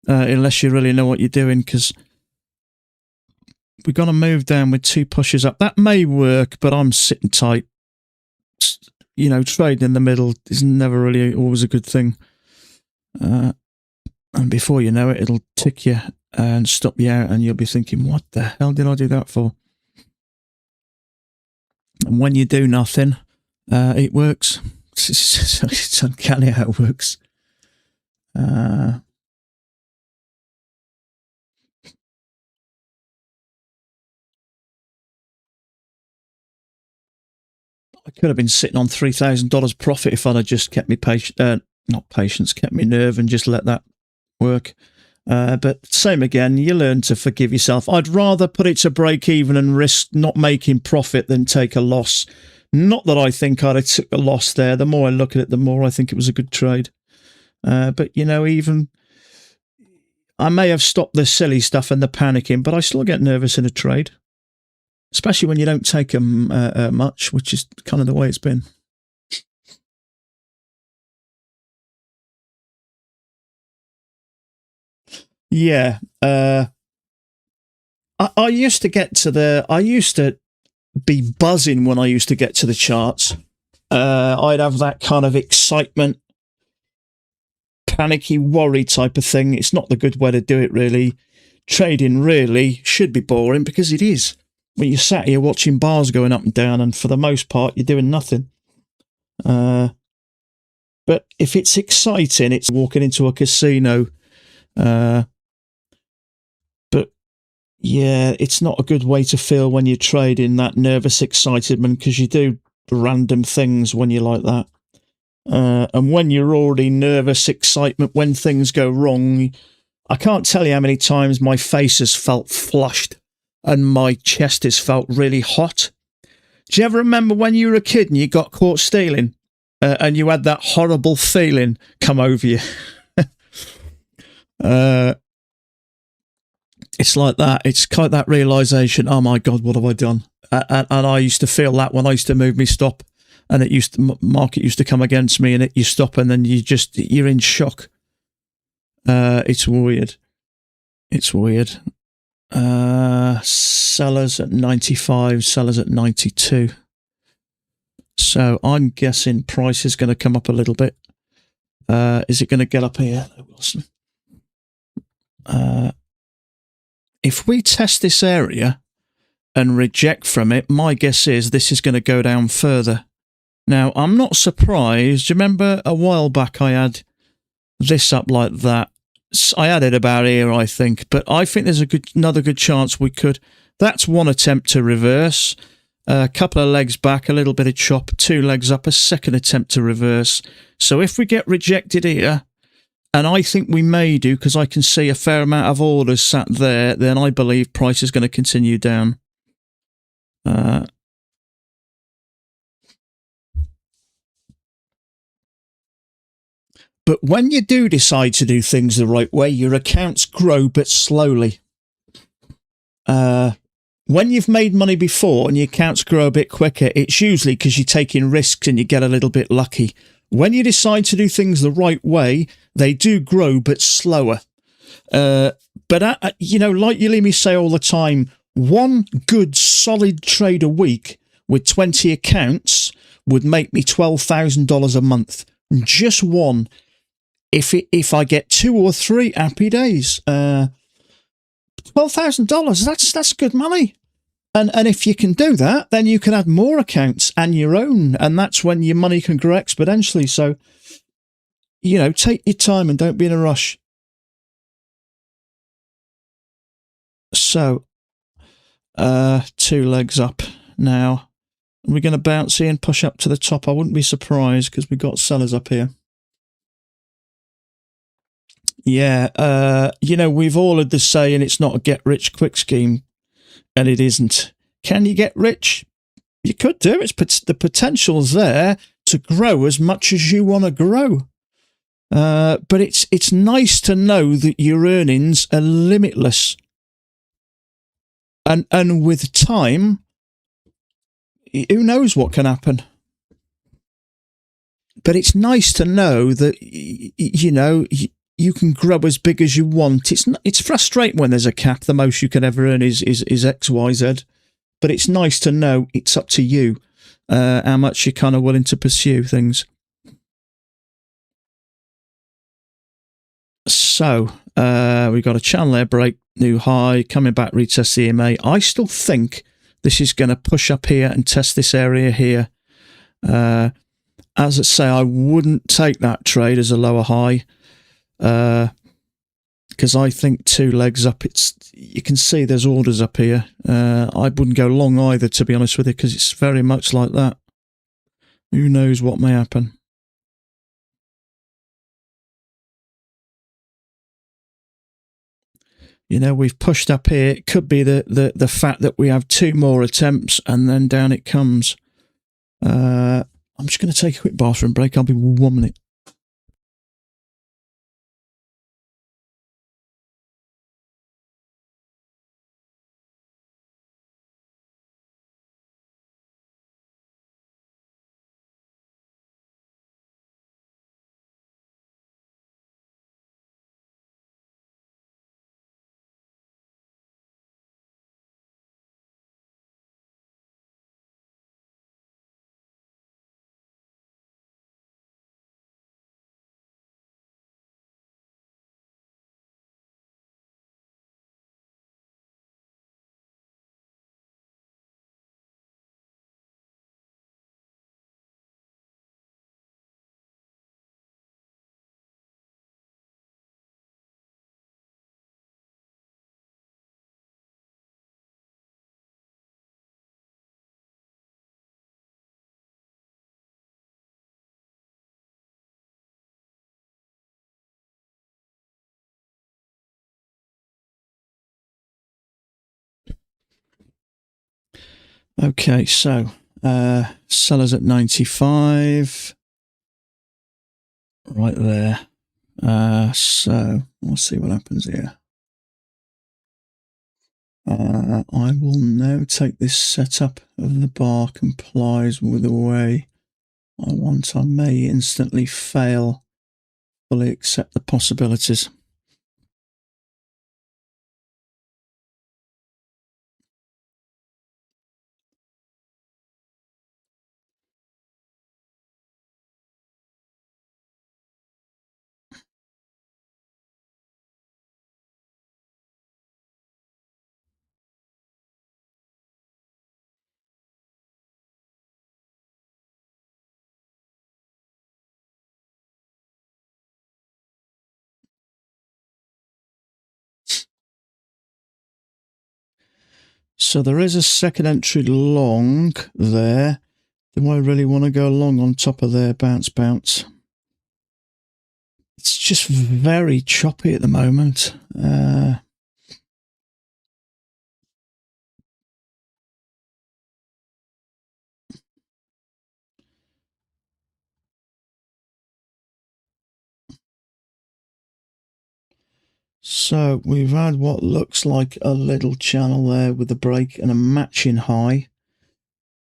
Unless you really know what you're doing, because we're going to move down with 2 pushes up. That may work, but I'm sitting tight. You know, trading in the middle is never really always a good thing. And before you know it, it'll tick you and stop you out, and you'll be thinking, what the hell did I do that for? And when you do nothing, it works. It's uncanny how it works. I could have been sitting on $3,000 profit if I'd have just kept me kept me nerve and just let that work. But same again, you learn to forgive yourself. I'd rather put it to break even and risk not making profit than take a loss. Not that I think I'd have took a loss there. The more I look at it, the more I think it was a good trade. But, you know, even I may have stopped the silly stuff and the panicking, but I still get nervous in a trade, especially when you don't take them much, which is kind of the way it's been. Yeah. I used to get to I used to be buzzing when I used to get to the charts. I'd have that kind of excitement, panicky worry type of thing. It's not the good way to do it, really. Trading really should be boring because it is. When you're sat here watching bars going up and down, and for the most part, you're doing nothing. But if it's exciting, it's walking into a casino. But yeah, it's not a good way to feel when you're trading, that nervous excitement, because you do random things when you're like that. And when you're already nervous excitement, when things go wrong, I can't tell you how many times my face has felt flushed and my chest has felt really hot. Do you ever remember when you were a kid and you got caught stealing and you had that horrible feeling come over you? It's like that. It's kind of that realization, oh my God, what have I done? And I used to feel that when I used to move me stop, and market used to come against me, and you stop, and then you're in shock. It's weird. It's weird. Sellers at 95, sellers at 92. So I'm guessing price is going to come up a little bit. Is it going to get up here, Wilson? If we test this area and reject from it, my guess is this is going to go down further. Now, I'm not surprised. Do you remember a while back I had this up like that? I had it about here, I think, but I think there's another good chance we could. That's one attempt to reverse. A couple of legs back, a little bit of chop, 2 legs up, a second attempt to reverse. So if we get rejected here, and I think we may do, because I can see a fair amount of orders sat there, then I believe price is going to continue down. But when you do decide to do things the right way, your accounts grow, but slowly. When you've made money before and your accounts grow a bit quicker, it's usually because you're taking risks and you get a little bit lucky. When you decide to do things the right way, they do grow, but slower. But you know, like you hear me say all the time, one good solid trade a week with 20 accounts would make me $12,000 a month. Just one. If I get 2 or 3 happy days, $12,000, that's good money. And if you can do that, then you can add more accounts and your own, and that's when your money can grow exponentially. So, you know, take your time and don't be in a rush. So, 2 legs up now. We're going to bounce here and push up to the top. I wouldn't be surprised because we've got sellers up here. Yeah, you know, we've all had the saying it's not a get-rich-quick scheme, and it isn't. Can you get rich? You could do. The potential's there to grow as much as you want to grow. But it's nice to know that your earnings are limitless. And with time, who knows what can happen? But it's nice to know that, you know, you can grow as big as you want. It's frustrating when there's a cap. The most you can ever earn is X, Y, Z. But it's nice to know it's up to you how much you're kind of willing to pursue things. So we've got a channel air break, new high, coming back, retest the EMA. I still think this is going to push up here and test this area here. As I say, I wouldn't take that trade as a lower high. because I think 2 legs up, you can see there's orders up here. I wouldn't go long either, to be honest with you, because it's very much like that. Who knows what may happen? You know, we've pushed up here. It could be the fact that we have 2 more attempts and then down it comes. I'm just going to take a quick bathroom break. I'll be 1 minute. Okay, so sellers at 95. Right there. So we'll see what happens here. I will now take this setup of the bar complies with the way I want. I may instantly fail. Fully accept the possibilities. So there is a second entry long there. Do I really want to go long on top of their bounce? It's just very choppy at the moment. So we've had what looks like a little channel there with a break and a matching high.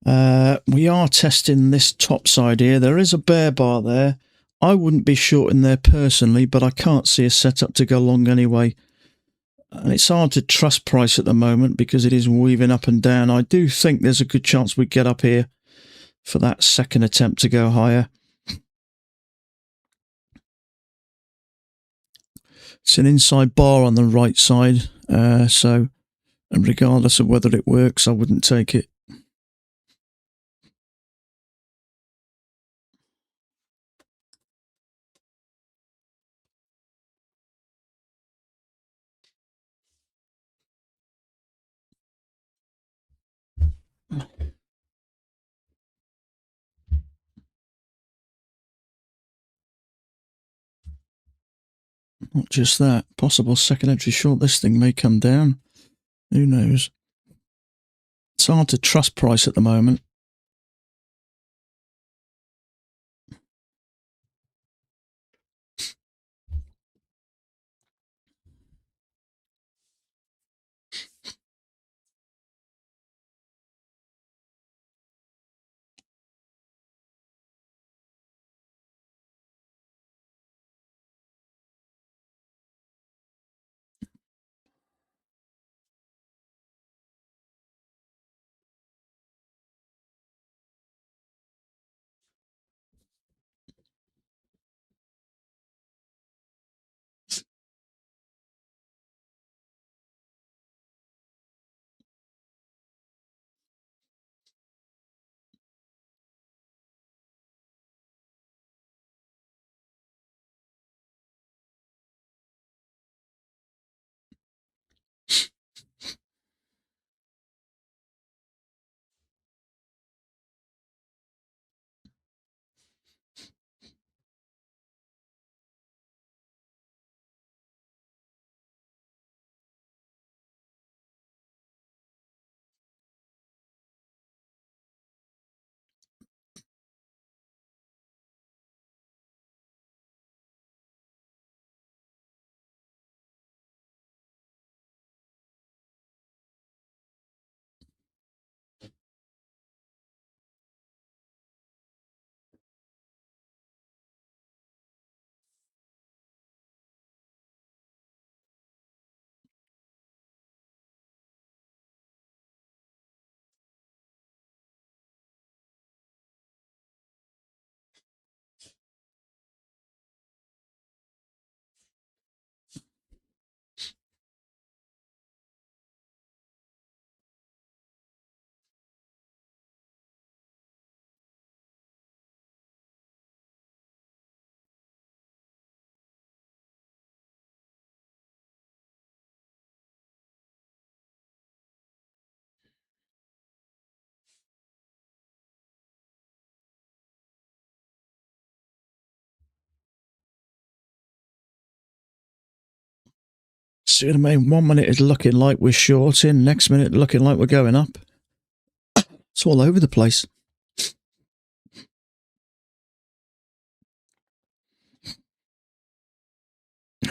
We are testing this top side here. There is a bear bar there. I wouldn't be short in there personally, but I can't see a setup to go long anyway. And it's hard to trust price at the moment because it is weaving up and down. I do think there's a good chance we get up here for that second attempt to go higher. It's an inside bar on the right side, so and regardless of whether it works, I wouldn't take it. Not just that, possible second entry short, this thing may come down. Who knows? It's hard to trust price at the moment. See what I mean? 1 minute it's looking like we're shorting, next minute looking like we're going up. It's all over the place.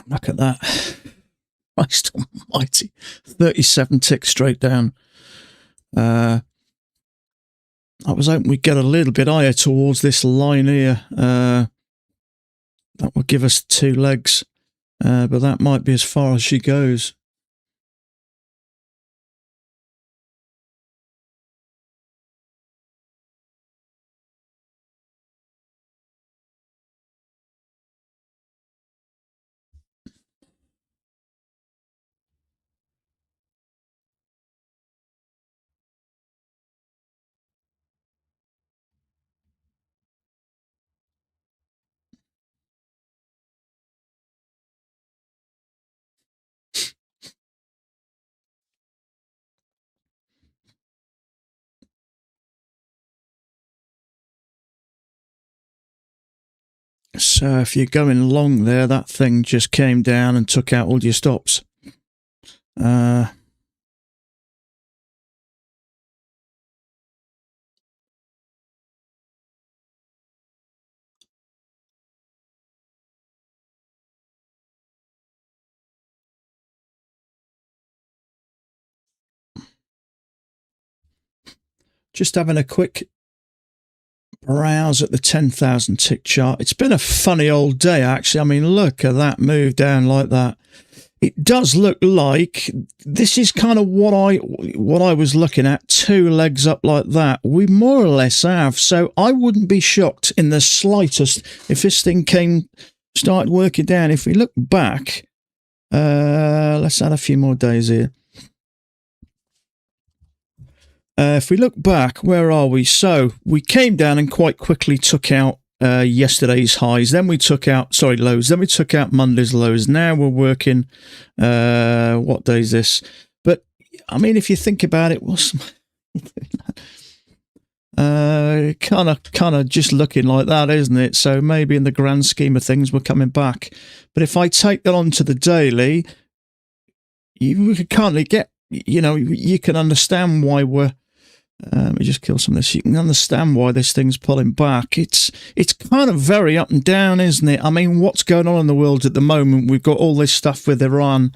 Look at that. Christ almighty. 37 ticks straight down. I was hoping we'd get a little bit higher towards this line here. That would give us 2 legs. But that might be as far as she goes. So if you're going long there, that thing just came down and took out all your stops. Just having a quick browse at the 10,000 tick chart. It's been a funny old day, actually. I mean, look at that move down like that. It does look like this is kind of what I was looking at. 2 legs up like that. We more or less have. So I wouldn't be shocked in the slightest if this thing started working down. If we look back, let's add a few more days here. If we look back, where are we? So we came down and quite quickly took out yesterday's highs. Then we took out, lows. Then we took out Monday's lows. Now we're working, what day is this? But, I mean, if you think about it, kind of just looking like that, isn't it? So maybe in the grand scheme of things, we're coming back. But if I take that onto the daily, you can't get, you can understand why we're, let me just kill some of this. You can understand why this thing's pulling back. It's kind of very up and down, isn't it? I mean, what's going on in the world at the moment? We've got all this stuff with Iran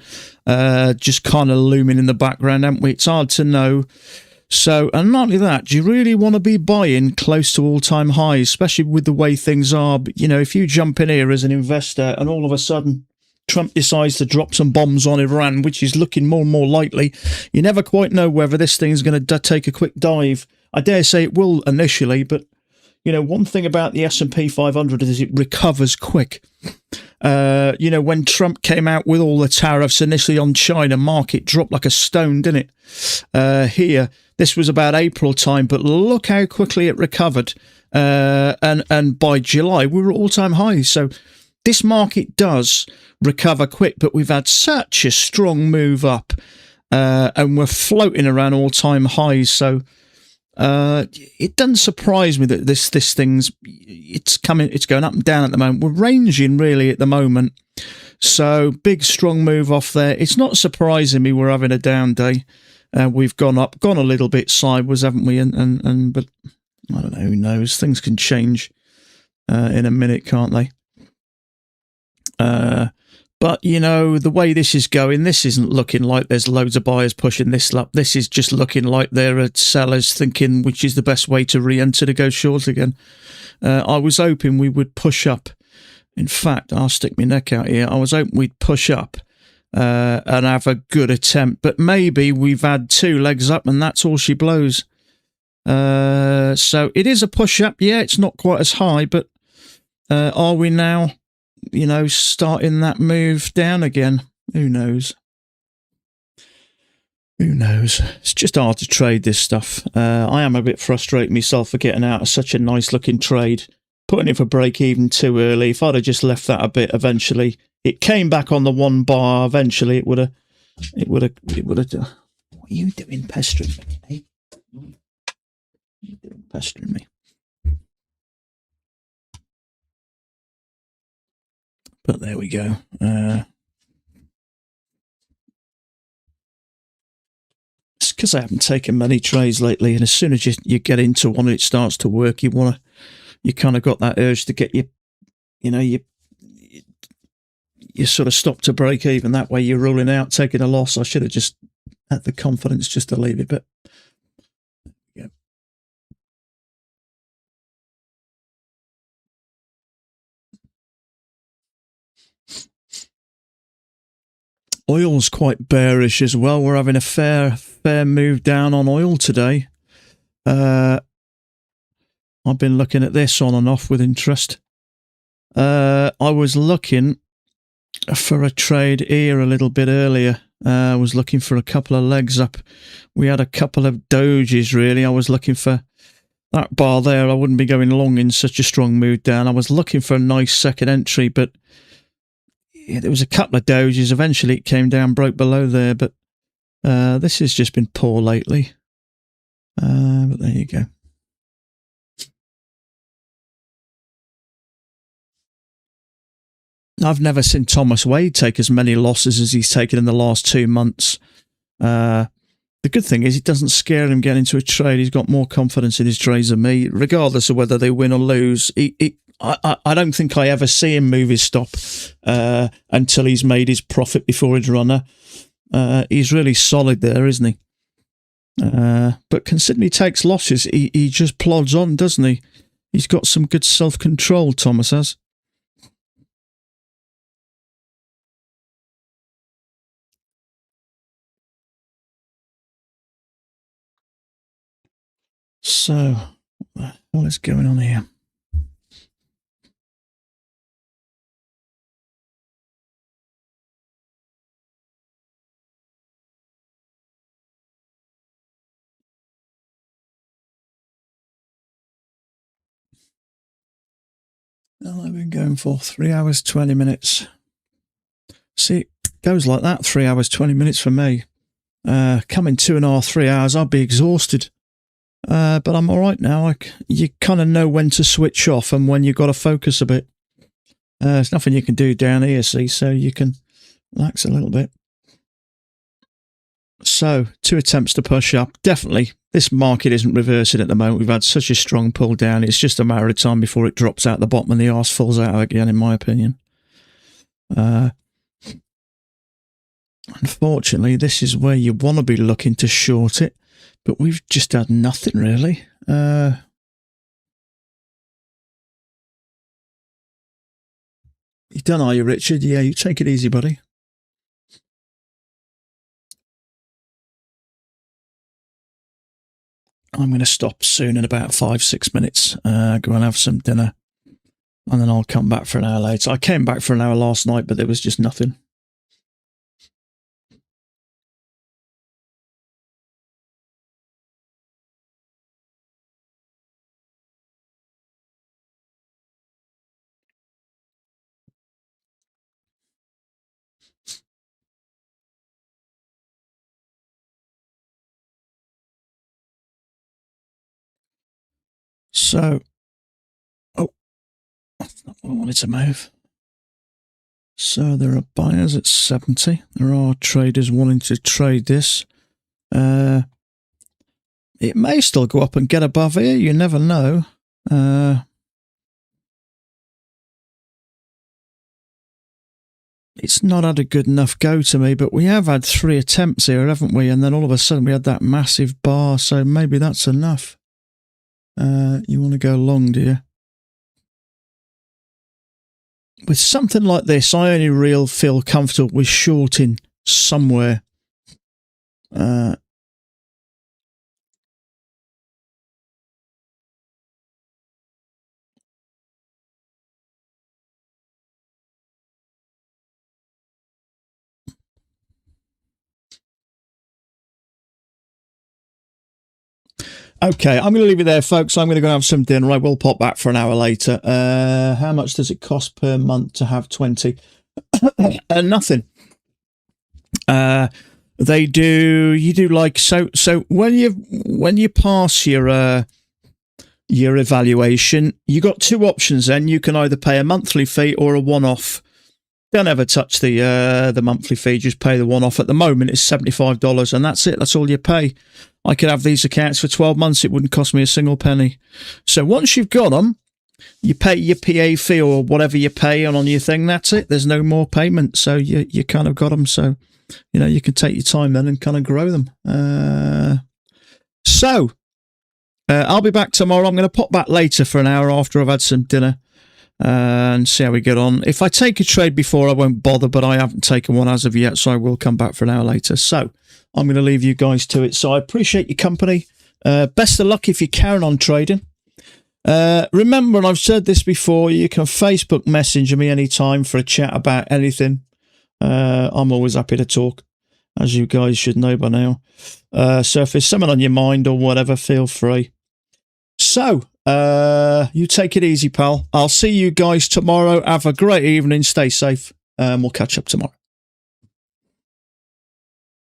just kind of looming in the background, haven't we? It's hard to know. So, and not only that, do you really want to be buying close to all-time highs, especially with the way things are? But, if you jump in here as an investor and all of a sudden Trump decides to drop some bombs on Iran, which is looking more and more likely, you never quite know whether this thing's going to take a quick dive. I dare say it will initially, but, one thing about the S&P 500 is it recovers quick. When Trump came out with all the tariffs initially on China, market dropped like a stone, didn't it? Here, this was about April time, but look how quickly it recovered. And by July, we were at all-time highs. So this market does recover quick, but we've had such a strong move up, and we're floating around all-time highs. So it doesn't surprise me that this thing's it's going up and down at the moment. We're ranging really at the moment. So big strong move off there. It's not surprising me we're having a down day. We've gone up, gone a little bit sideways, haven't we? And but I don't know, who knows? Things can change in a minute, can't they? But, the way this is going, this isn't looking like there's loads of buyers pushing this up. This is just looking like there are sellers thinking which is the best way to re-enter to go short again. I was hoping we would push up. In fact, I'll stick my neck out here. I was hoping we'd push up and have a good attempt. But maybe we've had 2 legs up and that's all she blows. So it is a push up. Yeah, it's not quite as high, but are we now, starting that move down again? Who knows? Who knows? It's just hard to trade this stuff. I am a bit frustrated myself for getting out of such a nice looking trade, putting it for break even too early. If I'd have just left that a bit, eventually it came back on the 1 bar. Eventually it would have. What are you doing, pestering me? Eh? What are you doing, pestering me? But there we go. because I haven't taken many trades lately, and as soon as you get into one and it starts to work, you kind of got that urge to get you sort of stop to break even. That way you're ruling out taking a loss. I should have just had the confidence just to leave it, but yeah. Oil's quite bearish as well. We're having a fair move down on oil today. I've been looking at this on and off with interest. I was looking for a trade here a little bit earlier. I was looking for a couple of legs up. We had a couple of doges, really. I was looking for that bar there. I wouldn't be going long in such a strong move down. I was looking for a nice second entry, but there was a couple of doges. Eventually it came down, broke below there, but this has just been poor lately. But there you go. I've never seen Thomas Wade take as many losses as he's taken in the last 2 months. The good thing is it doesn't scare him getting into a trade. He's got more confidence in his trades than me, regardless of whether they win or lose. I don't think I ever see him move his stop until he's made his profit before his runner. He's really solid there, isn't he? But considering he takes losses, he just plods on, doesn't he? He's got some good self-control, Thomas has. So, what is going on here? Well, I've been going for 3 hours, 20 minutes. See, it goes like that, 3 hours, 20 minutes for me. Coming 2.5, 3 hours, I'd be exhausted. But I'm all right now. You kind of know when to switch off and when you've got to focus a bit. There's nothing you can do down here, see, so you can relax a little bit. So, 2 attempts to push up. Definitely, this market isn't reversing at the moment. We've had such a strong pull down. It's just a matter of time before it drops out the bottom and the arse falls out again, in my opinion. Unfortunately, this is where you want to be looking to short it, but we've just had nothing, really. You done, are you, Richard? Yeah, you take it easy, buddy. I'm going to stop soon in about 5-6 minutes, go and have some dinner, and then I'll come back for an hour later. I came back for an hour last night, but there was just nothing. So, oh, that's not what I wanted to move. So there are buyers at 70. There are traders wanting to trade this. It may still go up and get above here. You never know. It's not had a good enough go to me, but we have had 3 attempts here, haven't we? And then all of a sudden we had that massive bar, so maybe that's enough. You want to go long, do you? With something like this, I only feel comfortable with shorting somewhere. Okay, I'm going to leave it there, folks. I'm going to go and have some dinner. I will pop back for an hour later. How much does it cost per month to have 20? Nothing. You do like so when you pass your evaluation, you got 2 options. Then you can either pay a monthly fee or a one-off. Don't ever touch the monthly fee. Just pay the one-off. At the moment, it's $75, and that's it. That's all you pay. I could have these accounts for 12 months. It wouldn't cost me a single penny. So once you've got them, you pay your PA fee or whatever you pay on your thing. That's it. There's no more payment. So you kind of got them. So, you can take your time then and kind of grow them. I'll be back tomorrow. I'm going to pop back later for an hour after I've had some dinner and see how we get on. If I take a trade before, I won't bother, but I haven't taken one as of yet, so I will come back for an hour later. So I'm going to leave you guys to it. So I appreciate your company. Best of luck if you're carrying on trading. Remember, and I've said this before, you can Facebook Messenger me anytime for a chat about anything. I'm always happy to talk, as you guys should know by now. So if there's something on your mind or whatever, feel free. So, you take it easy, pal. I'll see you guys tomorrow. Have a great evening. Stay safe. We'll catch up tomorrow.